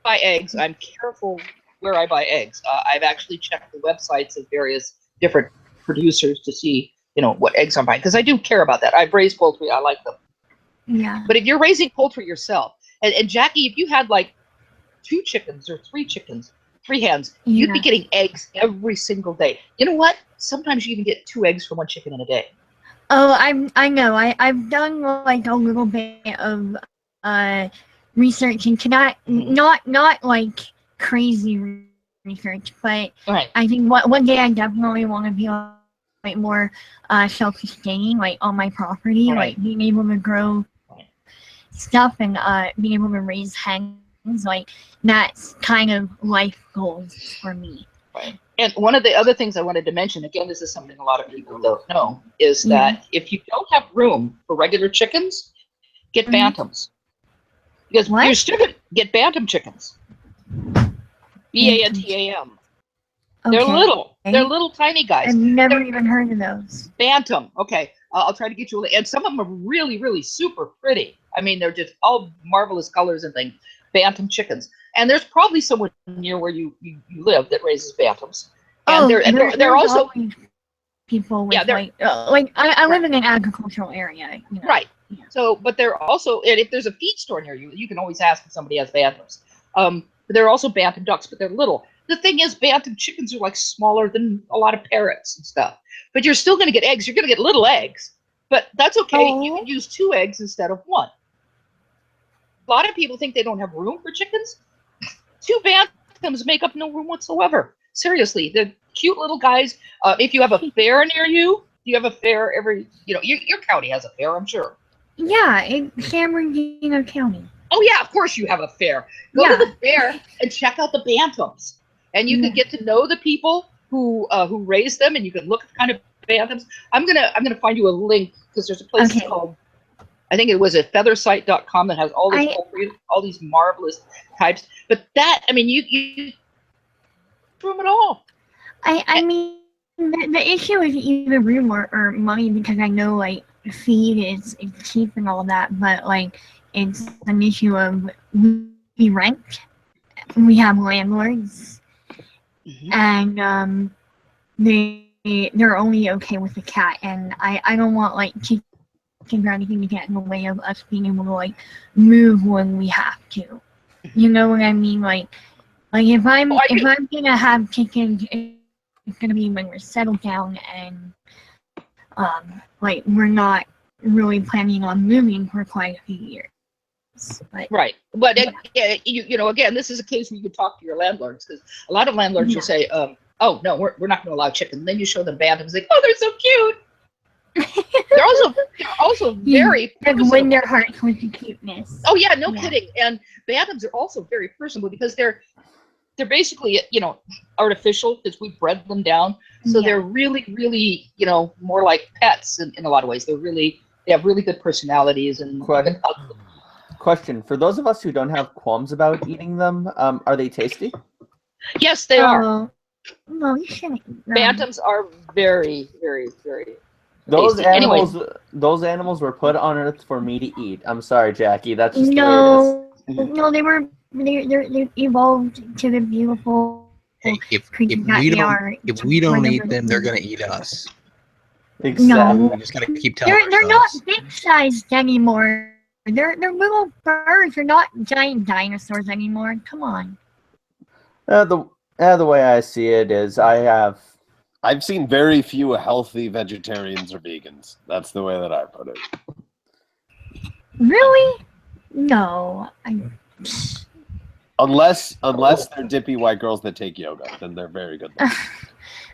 Buy eggs, I'm careful where I buy eggs. I've actually checked the websites of various different producers to see, what eggs I'm buying, because I do care about that. I've raised poultry. I like them. Yeah. But if you're raising poultry yourself, and Jackie, if you had like 2 chickens or 3 chickens, 3 hens, you'd be getting eggs every single day. You know what? Sometimes you even get 2 eggs from 1 chicken in a day. Oh, I know. I've done like a little bit of research into that. Not like crazy research, but I think one day I definitely want to be like more self-sustaining, like on my property, like being able to grow stuff and being able to raise hens. Like that's kind of life goals for me. Right. And one of the other things I wanted to mention, again, this is something a lot of people don't know, is that if you don't have room for regular chickens, get bantams. Because you're still going to get bantam chickens. B-A-N-T-A-M. They're little. They're little tiny guys. I've never even heard of those. Bantam. Okay. I'll try to get you and some of them are really, really super pretty. I mean, they're just all marvelous colors and things. Bantam chickens. And there's probably someone near where you live that raises bantams. And they're also people with like I live in an agricultural area. Right. Yeah. So, but they're also, and if there's a feed store near you, you can always ask if somebody has bantams. There are also bantam ducks, but they're little. The thing is, bantam chickens are like smaller than a lot of parrots and stuff. But you're still going to get eggs. You're going to get little eggs. But that's okay. You can use 2 eggs instead of 1. A lot of people think they don't have room for chickens. 2 bantams make up no room whatsoever. Seriously, they're cute little guys. If you have a fair near you, you have a fair every, your county has a fair, I'm sure. Yeah, in San Bernardino County. Oh yeah, of course you have a fair. Go to the fair and check out the bantams, and you can get to know the people who raise them, and you can look at the kind of bantams. I'm gonna find you a link because there's a place called, I think it was at feathersite.com that has all this poultry, all these marvelous types. But that, I mean, you room at all. I mean, the issue is either room or money, because I know like feed is cheap and all that, but like it's an issue of we rent, we have landlords, and they're only okay with the cat, and I don't want like chickens or anything to get in the way of us being able to like move when we have to. You know what I mean? Like if I'm gonna have chickens, it's gonna be when we're settled down and like we're not really planning on moving for quite a few years. Right, but again, this is a case where you could talk to your landlords, because a lot of landlords will say, "Oh no, we're not going to allow chickens." And then you show them bantams, like, "Oh, they're so cute." they're also very win their hearts with the cuteness. Oh yeah, no kidding. And bantams are also very personable because they're they're basically, you know, artificial because we bred them down. So Yeah. they're really, really, you know, more like pets in a lot of ways. They have really good personalities and Question: for those of us who don't have qualms about eating them, are they tasty? yes, they are. Oh, no, you shouldn't eat them. Bantams are very, very, very Those tasty. Anyway, animals were put on Earth for me to eat. I'm sorry, Jackie. That's just No, no, they evolved to the beautiful Hey, if creatures that we they don't are. if we don't eat Whatever. them, they're gonna eat us. Exactly. We just gotta keep telling They're not ourselves. big sized anymore. They're little birds. They're not giant dinosaurs anymore. Come on. The way I see it is, I've seen very few healthy vegetarians or vegans. That's the way that I put it. Really? No. Unless they're dippy white girls that take yoga, then they're very good.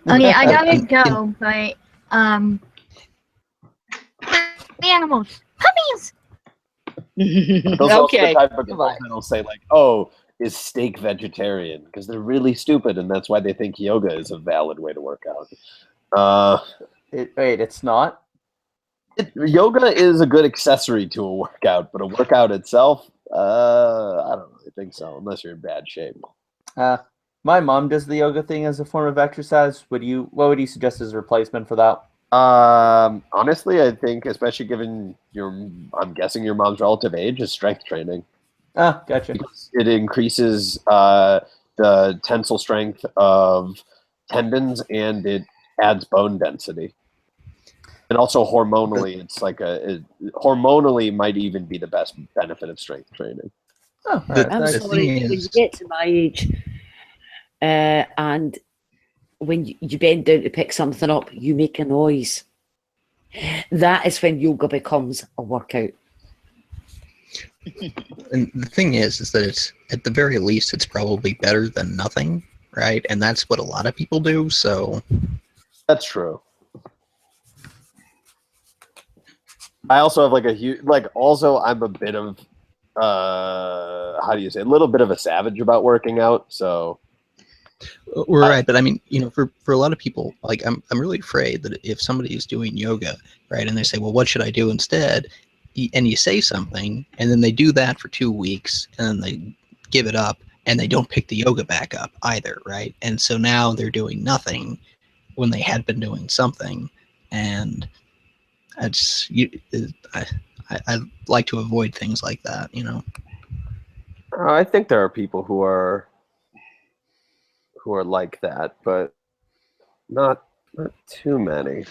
Okay, I gotta go, but animals, puppies. Those are also Okay, the type of goodbye. girls that'll say like, "Oh, is steak vegetarian?" Because they're really stupid, and that's why they think yoga is a valid way to work out. Wait, it's not? Yoga is a good accessory to a workout, but a workout itself, I don't really think so, unless you're in bad shape. My mom does the yoga thing as a form of exercise. What would you suggest as a replacement for that? Honestly, I think, especially given I'm guessing your mom's relative age, is strength training. Ah, gotcha. Because it increases the tensile strength of tendons and it adds bone density. And also hormonally, it's like hormonally might even be the best benefit of strength training. Oh, I'm sorry, when you get to my age, and when you bend down to pick something up, you make a noise. That is when yoga becomes a workout. And the thing is that it's, at the very least, it's probably better than nothing, right? And that's what a lot of people do. So that's true. I also have like a huge, also I'm a bit of, how do you say, a little bit of a savage about working out. So. Right, but I mean, for a lot of people, like I'm really afraid that if somebody is doing yoga, right, and they say, well, what should I do instead? And you say something, and then they do that for 2 weeks, and then they give it up, and they don't pick the yoga back up either, right? And so now they're doing nothing when they had been doing something, and I like to avoid things like that, I think there are people who are like that, but not too many.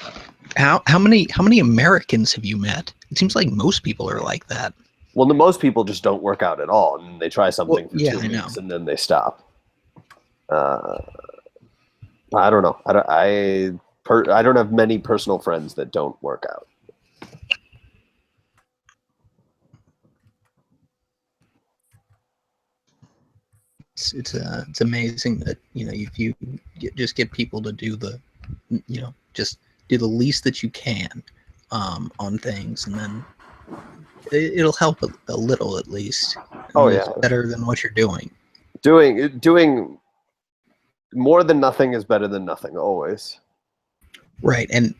How many Americans have you met? It seems like most people are like that. Well, most people just don't work out at all, and they try something for 2 weeks, and then they stop. I don't know. I don't have many personal friends that don't work out. It's amazing that if you just get people to do just do the least that you can on things, and then it'll help a little at least. Oh it's yeah, better than what you're doing. Doing more than nothing is better than nothing always. Right, and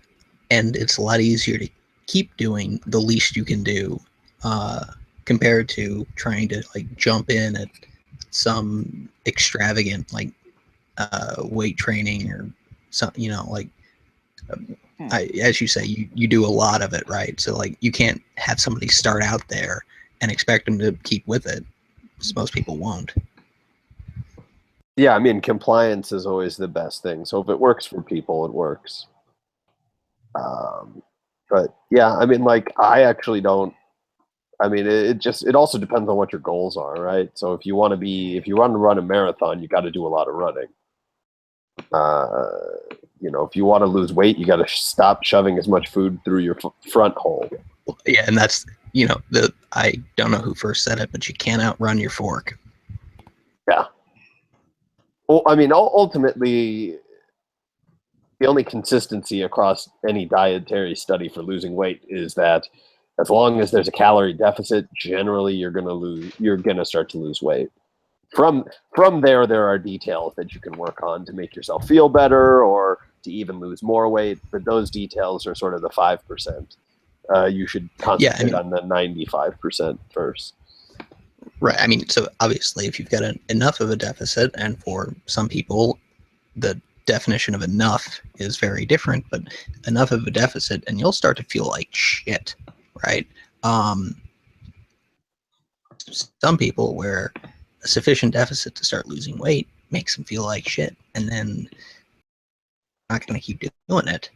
it's a lot easier to keep doing the least you can do compared to trying to jump in at some extravagant weight training or something, as you say, you do a lot of it, right? So you can't have somebody start out there and expect them to keep with it. Most people won't. Yeah, I mean, compliance is always the best thing. So if it works for people, it works. But yeah, I mean, I actually don't. I mean, it also depends on what your goals are, right? So if you want to run a marathon, you got to do a lot of running. If you want to lose weight, you got to stop shoving as much food through your front hole. Yeah, and that's I don't know who first said it, but you can't outrun your fork. Yeah. Well, I mean, ultimately, the only consistency across any dietary study for losing weight is that as long as there's a calorie deficit, generally you're gonna start to lose weight. from there are details that you can work on to make yourself feel better or to even lose more weight. But those details are sort of the 5%. You should concentrate on the 95% first. Right. I mean, so obviously, if you've got enough of a deficit, and for some people, the definition of enough is very different, but enough of a deficit, and you'll start to feel like shit, right? Some people where a sufficient deficit to start losing weight makes them feel like shit, and then not going to keep doing it.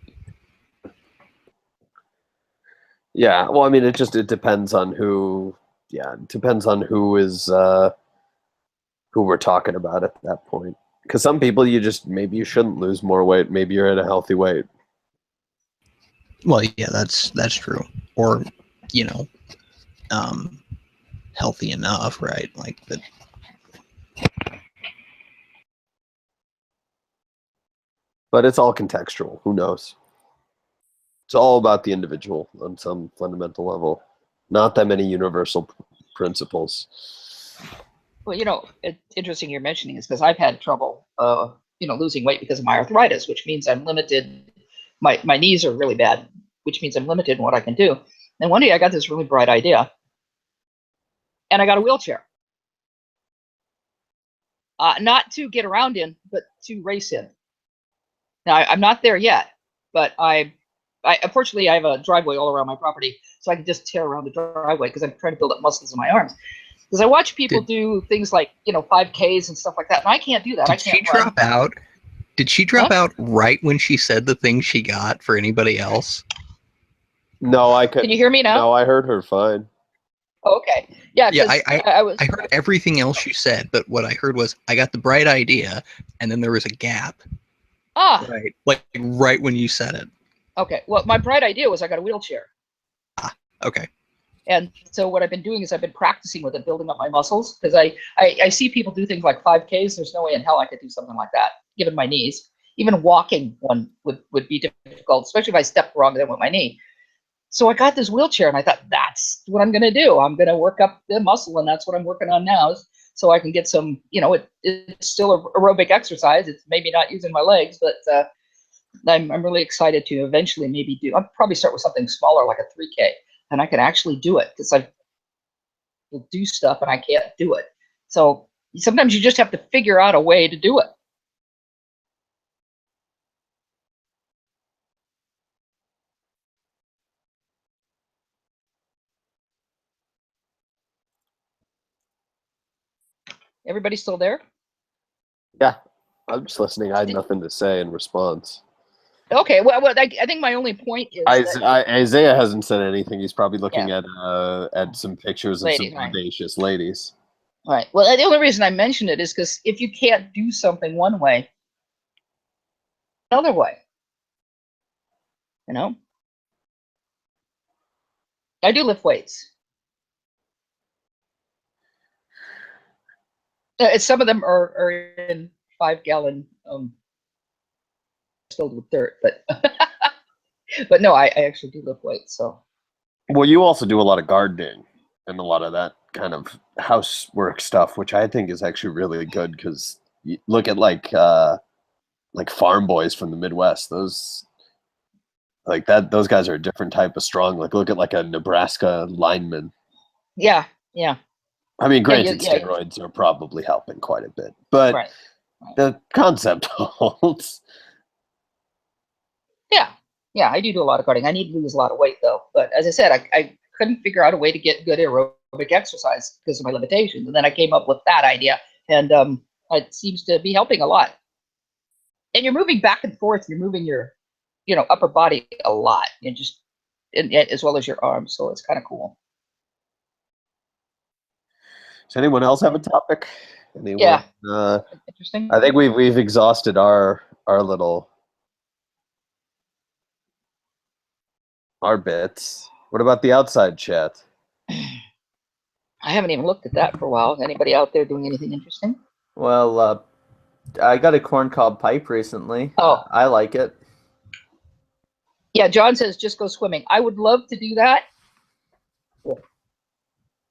Yeah, well, I mean, it depends on who. Yeah, it depends on who is who we're talking about at that point. Because some people, maybe you shouldn't lose more weight. Maybe you're at a healthy weight. Well, yeah, that's true. Or, healthy enough, right? Like that. But it's all contextual. Who knows? It's all about the individual on some fundamental level. Not that many universal principles. Well, it's interesting you're mentioning this because I've had trouble, losing weight because of my arthritis, which means I'm limited. My knees are really bad, which means I'm limited in what I can do. And one day I got this really bright idea, and I got a wheelchair. Not to get around in, but to race in. Now, I'm not there yet, but unfortunately, I have a driveway all around my property, so I can just tear around the driveway because I'm trying to build up muscles in my arms. Because I watch people do things like 5Ks and stuff like that, and I can't do that. I can't drop out? Did she drop out right when she said the thing she got for anybody else? No, I couldn't. Can you hear me now? No, I heard her fine. Oh, okay. Yeah. Yeah, I heard everything else you said, but what I heard was I got the bright idea, and then there was a gap. Ah. Right. Like right when you said it. Okay. Well, my bright idea was I got a wheelchair. Ah. Okay. And so what I've been doing is I've been practicing with it, building up my muscles, because I see people do things like 5Ks. There's no way in hell I could do something like that, given my knees. Even walking one would be difficult, especially if I stepped wrong then with my knee. So I got this wheelchair, and I thought, that's what I'm going to do. I'm going to work up the muscle, and that's what I'm working on now, so I can get some, it's still aerobic exercise. It's maybe not using my legs, but I'm really excited to eventually maybe I'll probably start with something smaller, like a 3K. And I can actually do it because I will do stuff and I can't do it. So sometimes you just have to figure out a way to do it. Everybody still there? Yeah, I'm just listening. I had nothing to say in response. Okay, well, I think my only point is Isaiah hasn't said anything. He's probably looking at some pictures of ladies, some audacious ladies. All right. Well, the only reason I mention it is because if you can't do something one way, another way. I do lift weights. Some of them are in 5-gallon filled with dirt, but but no, I actually do lift weights. So. Well, you also do a lot of gardening and a lot of that kind of housework stuff, which I think is actually really good because you look at like farm boys from the Midwest. Those guys are a different type of strong. Like look at like a Nebraska lineman. Yeah. I mean, granted, steroids are probably helping quite a bit, but the concept holds. Yeah, I do a lot of gardening. I need to lose a lot of weight though. But as I said, I couldn't figure out a way to get good aerobic exercise because of my limitations. And then I came up with that idea, and it seems to be helping a lot. And you're moving back and forth. You're moving your, upper body a lot, and as well as your arms. So it's kind of cool. Does anyone else have a topic? Anyone? Yeah. Interesting. I think we've exhausted our bits. What about the outside chat? I haven't even looked at that for a while. Anybody out there doing anything interesting? Well, I got a corncob pipe recently. Oh. I like it. Yeah, John says just go swimming. I would love to do that.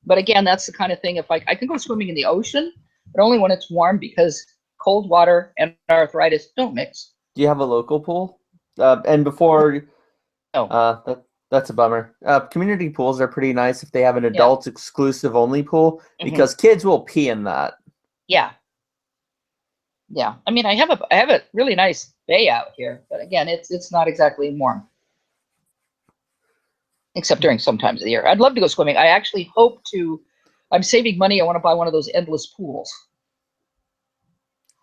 But again, that's the kind of thing, if I can go swimming in the ocean, but only when it's warm because cold water and arthritis don't mix. Do you have a local pool? And before, that's a bummer. Community pools are pretty nice if they have an adults exclusive only pool because kids will pee in that. Yeah. Yeah. I mean, I have a really nice bay out here, but again, it's not exactly warm. Except during some times of the year. I'd love to go swimming. I actually hope to. I'm saving money. I want to buy one of those endless pools.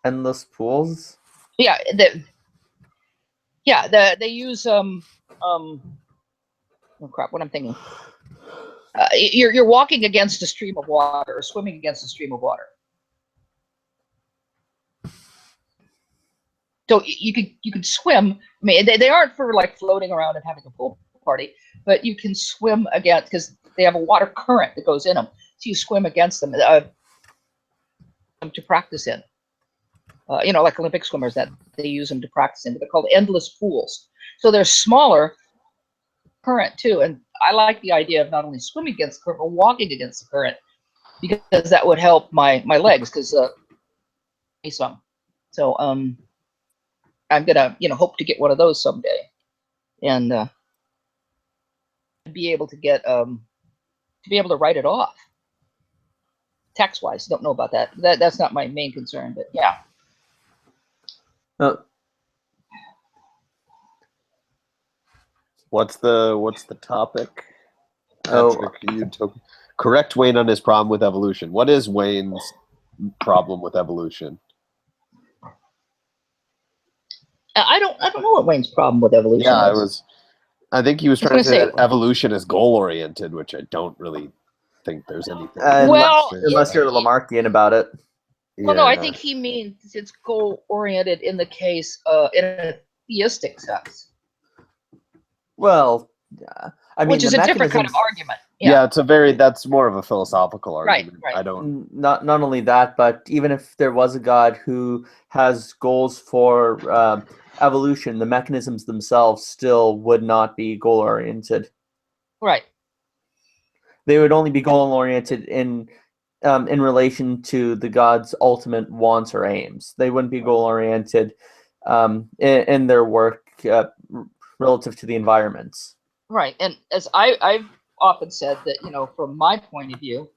Endless pools? Yeah, they use oh crap, what I'm thinking. You're walking against a stream of water or swimming against a stream of water. So you could swim. I mean, they aren't for like floating around and having a pool party, but you can swim against because they have a water current that goes in them. So you swim against them to practice in. You know, like Olympic swimmers that they use them to practice in. They're called endless pools. So they're smaller current too. And I like the idea of not only swimming against the current, but walking against the current because that would help my legs because some. So I'm gonna hope to get one of those someday, and be able to get to write it off tax wise. Don't know about that. That's not my main concern, but yeah. What's the topic? Correct Wayne on his problem with evolution. What is Wayne's problem with evolution? I don't know what Wayne's problem with evolution is. I think he was trying to say that evolution is goal oriented, which I don't really think there's anything. Unless you're Lamarckian about it. Well, no, I think he means it's goal oriented in the case in a theistic sense. Well, I mean, which is a different kind of argument. Yeah, that's more of a philosophical argument. Right. I don't. Not only that, but even if there was a God who has goals for evolution, the mechanisms themselves still would not be goal oriented. Right. They would only be goal oriented in relation to the God's ultimate wants or aims. They wouldn't be goal oriented in their work relative to the environments. Right, and as I've often said that from my point of view,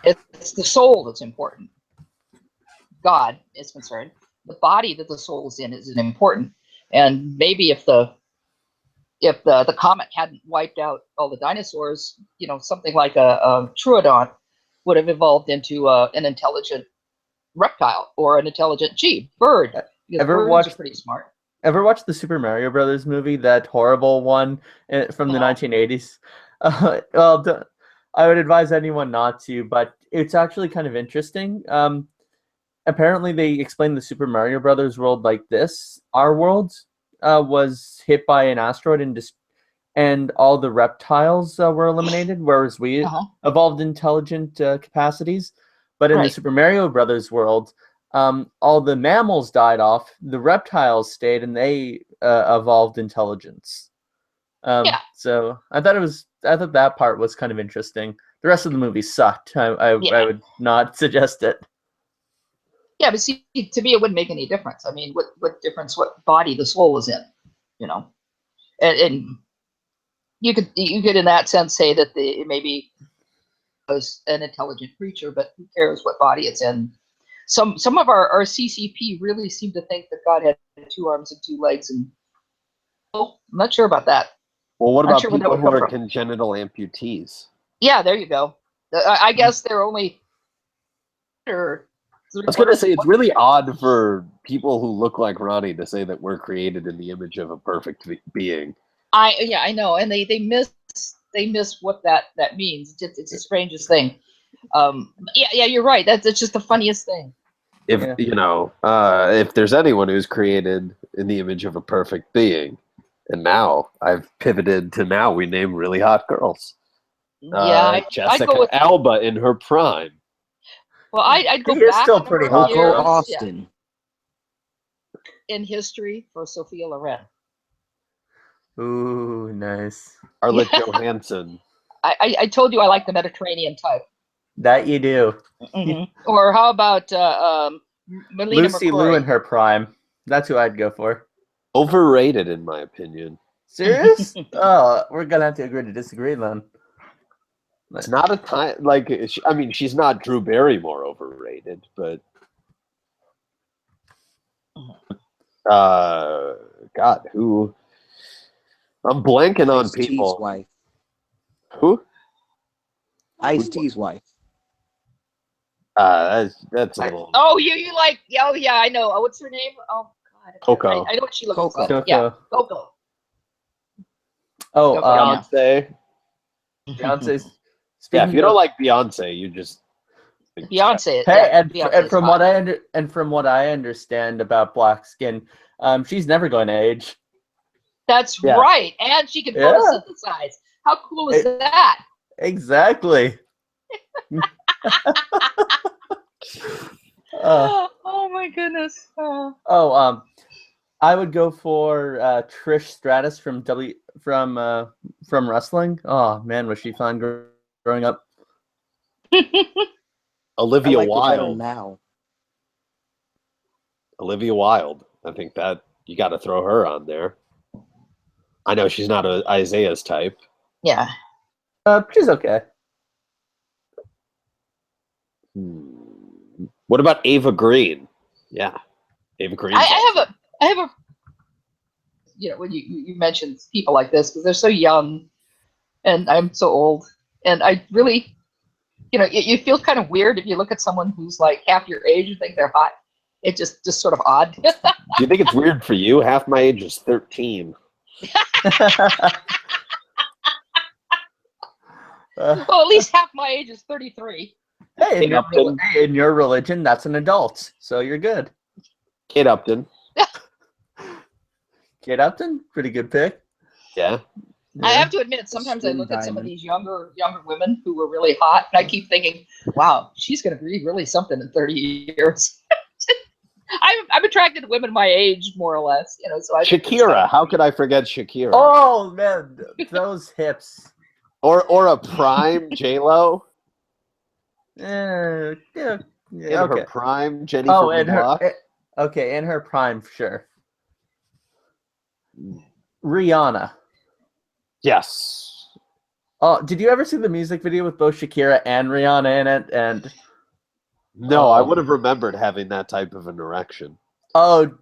it's the soul that's important. God is concerned. The body that the soul is in isn't important. And maybe if the comet hadn't wiped out all the dinosaurs, something like a Troodon would have evolved into an intelligent reptile or an intelligent bird. Birds are pretty smart. Ever watched the Super Mario Brothers movie, that horrible one from the 1980s? Well, I would advise anyone not to, but it's actually kind of interesting. Apparently, they explained the Super Mario Brothers world like this. Our world was hit by an asteroid and all the reptiles were eliminated, whereas we evolved intelligent capacities. But in the Super Mario Brothers world, all the mammals died off, the reptiles stayed, and they evolved intelligence. So I thought that part was kind of interesting. The rest of the movie sucked. I would not suggest it. Yeah, but see, to me, it wouldn't make any difference. I mean, what difference what body the soul is in, and you could in that sense say that it maybe was an intelligent creature, but who cares what body it's in? Some of our CCP really seem to think that God had 2 arms and 2 legs, and I'm not sure about that. Well, what about people who are congenital amputees? Yeah, there you go. I guess they're only. I was going to say, it's really odd for people who look like Ronnie to say that we're created in the image of a perfect being. I know, and they miss what that means. It's the strangest thing. Yeah, you're right. That's just the funniest thing. If there's anyone who's created in the image of a perfect being, and now I've pivoted to we name really hot girls. Jessica Alba in her prime. Well, I'd go He is back still pretty hot. Austin. In history for Sophia Loren. Ooh, nice. Scarlett Johansson. I told you I like the Mediterranean type. That you do. Or how about Melina Lucy McCoy? Liu in her prime. That's who I'd go for. Overrated, in my opinion. Serious? Oh, we're gonna have to agree to disagree then. It's not a time like I mean, she's not Drew Barrymore overrated, but God, who? I'm blanking on Ice-T's people. wife. Who? Ice-T's wife. That's a little Oh, you like? Oh, yeah, I know. What's her name? Oh God, Coco. I know what she looks Coco. like. Yeah, Coco. Coco. Oh, Beyonce. Beyonce's. Yeah, if Speaking you don't of- like Beyonce, you just Beyonce. Hey, yeah, and Beyonce's from hot. what I understand about black skin, she's never going to age. That's Yeah. right, and she can Yeah. photosynthesize. How cool is that? Exactly. Oh my goodness. I would go for Trish Stratus from from wrestling. Oh man, was she fun growing up? Olivia I like her better Wilde. now. Olivia Wilde. I think that you got to throw her on there. I know she's not a Isaiah's type. Yeah. She's okay. What about Ava Green? Yeah, Ava Green. I have a. You know, when you mention people like this because they're so young, and I'm so old, and I really, you know, you feel kind of weird if you look at someone who's like half your age and think they're hot. It just sort of odd. Do you think it's weird for you? Half my age is 13. Well, at least half my age is 33. Hey, in your religion, that's an adult, so you're good. Kate Upton. Kate Upton, pretty good pick. Yeah. I have to admit, sometimes I look at some of these younger women who were really hot, and I keep thinking, "Wow, she's going to be really something in 30 years." I'm attracted to women my age, more or less, you know. So I think Shakira. How could I forget Shakira? Oh man, those hips. Or a prime J Lo. Yeah. In her prime, Jennifer Oh, in her. LeBlanc. Okay, in her prime, sure. Rihanna. Yes. Oh, did you ever see the music video with both Shakira and Rihanna in it? And No, I would have remembered having that type of an erection. oh,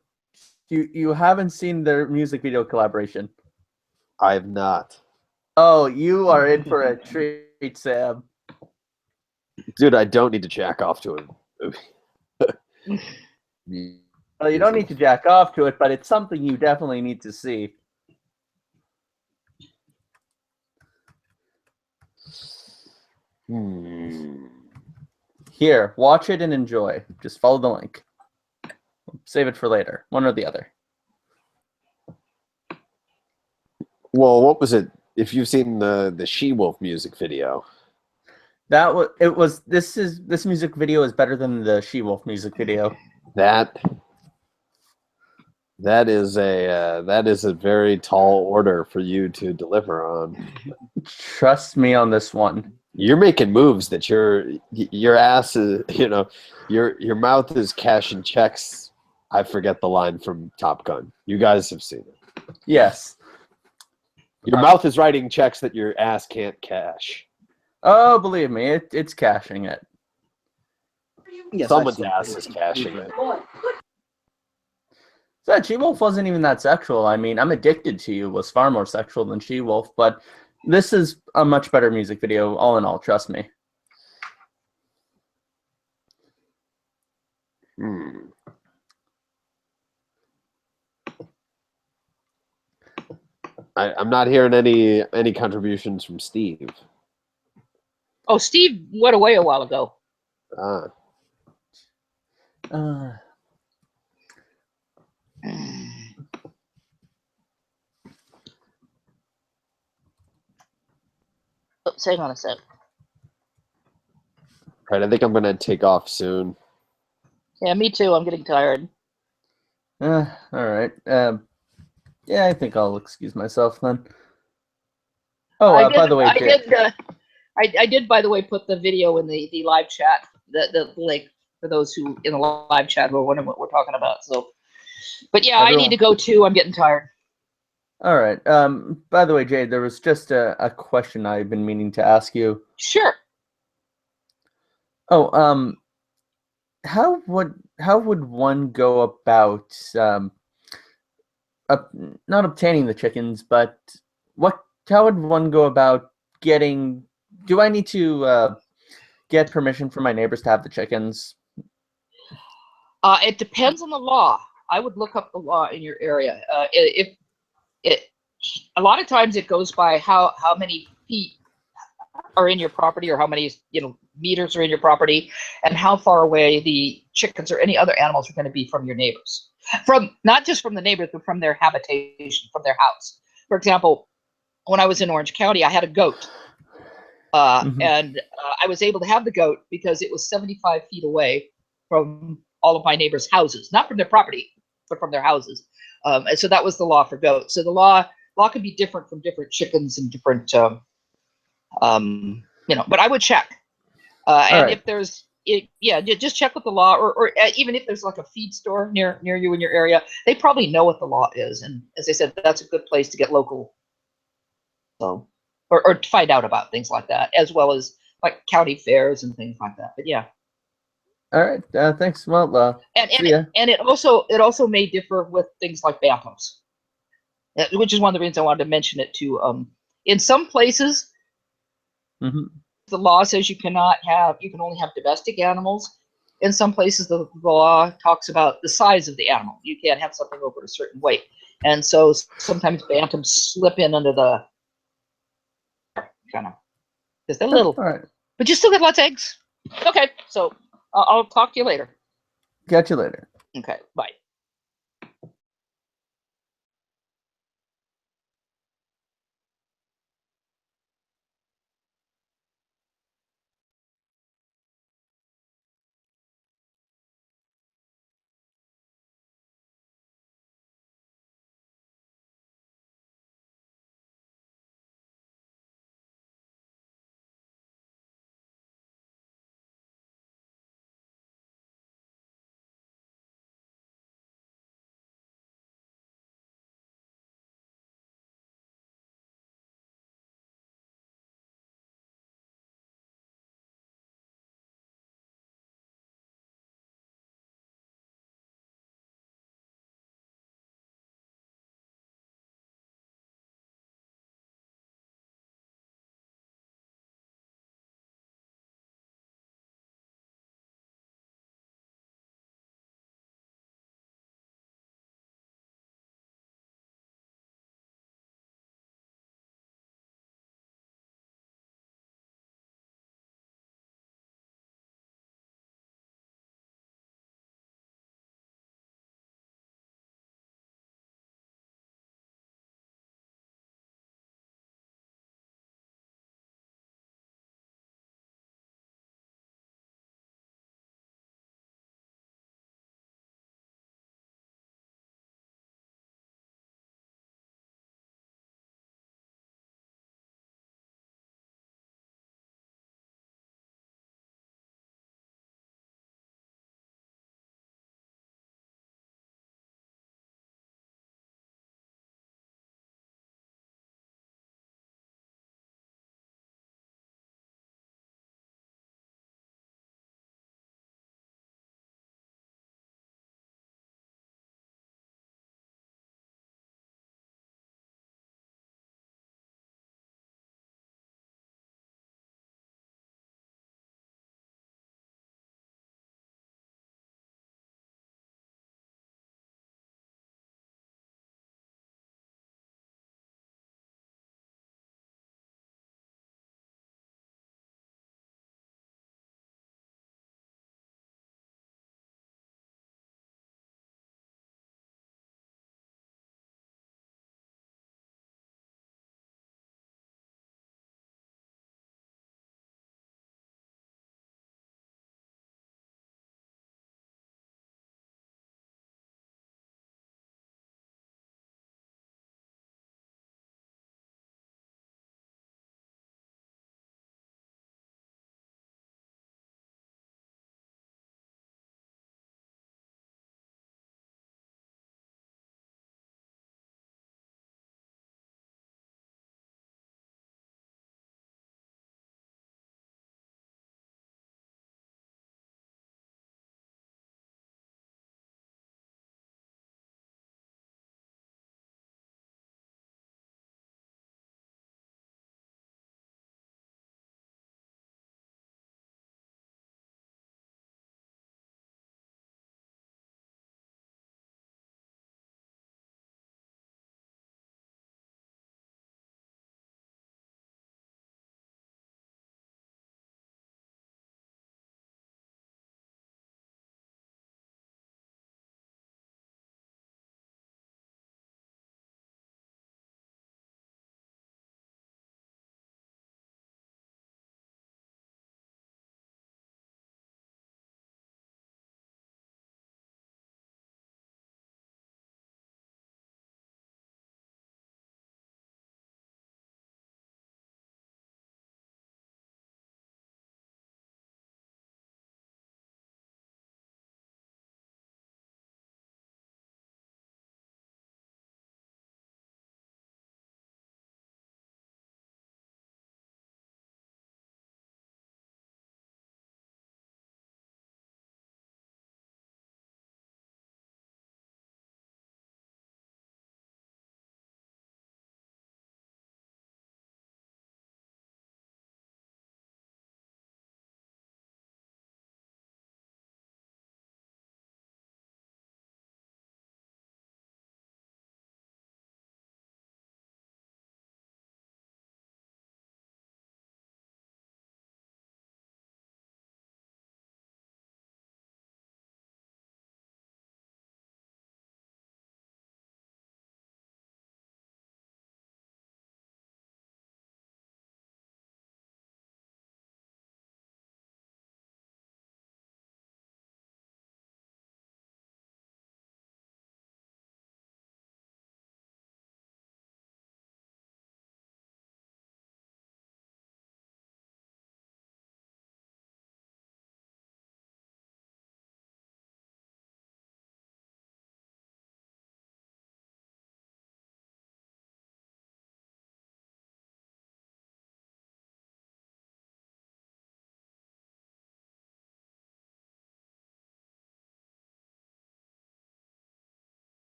you haven't seen their music video collaboration? I have not. Oh, you are in for a treat, Sam. Dude, I don't need to jack off to it. Well, you don't need to jack off to it, but it's something you definitely need to see. Here, watch it and enjoy. Just follow the link. Save it for later, one or the other. Well, what was it? If you've seen the She-Wolf music video. This music video is better than the She-Wolf music video. That is a very tall order for you to deliver on. Trust me on this one. You're making moves that your ass is, you know, your mouth is cashing checks. I forget the line from Top Gun. You guys have seen it. Yes. Your mouth is writing checks that your ass can't cash. Oh, believe me, it's cashing it. Yes, Someone's ass is cashing it. So She-Wolf wasn't even that sexual. I mean, I'm Addicted to You was far more sexual than She-Wolf, but this is a much better music video, all in all, trust me. I'm not hearing any contributions from Steve. Oh, Steve went away a while ago. Oops, hang on a sec. Right, I think I'm gonna take off soon. Yeah, me too. I'm getting tired. All right. Yeah, I think I'll excuse myself then. Oh, by the way, I I did, by the way, put the video in the live chat, the link for those who in the live chat who are wondering what we're talking about. So, but yeah, I need to go too. I'm getting tired. All right. By the way, Jade, there was just a question I've been meaning to ask you. Sure. Oh, how would one go about not obtaining the chickens, but how would one go about getting? Do I need to get permission from my neighbors to have the chickens? It depends on the law. I would look up the law in your area. If it, a lot of times it goes by how many feet are in your property, or how many meters are in your property, and how far away the chickens or any other animals are going to be from your neighbors. From not just from the neighbors, but from their habitation, from their house. For example, when I was in Orange County, I had a goat, and I was able to have the goat because it was 75 feet away from all of my neighbors' houses, not from their property, but from their houses. And so that was the law for goats. So the law could be different from different chickens and different, but I would check. And right. if there's, just check with the law, or even if there's like a feed store near you in your area, they probably know what the law is. And as I said, that's a good place to get local, or to find out about things like that, as well as like county fairs and things like that. But yeah. All right. Thanks. Well, and it also may differ with things like bantams, which is one of the reasons I wanted to mention it too. In some places, the law says you can only have domestic animals. In some places, the law talks about the size of the animal. You can't have something over a certain weight, and so sometimes bantams slip in under the kind of, because they're little. All right. But you still get lots of eggs. Okay, so I'll talk to you later. Catch you later. Okay, bye.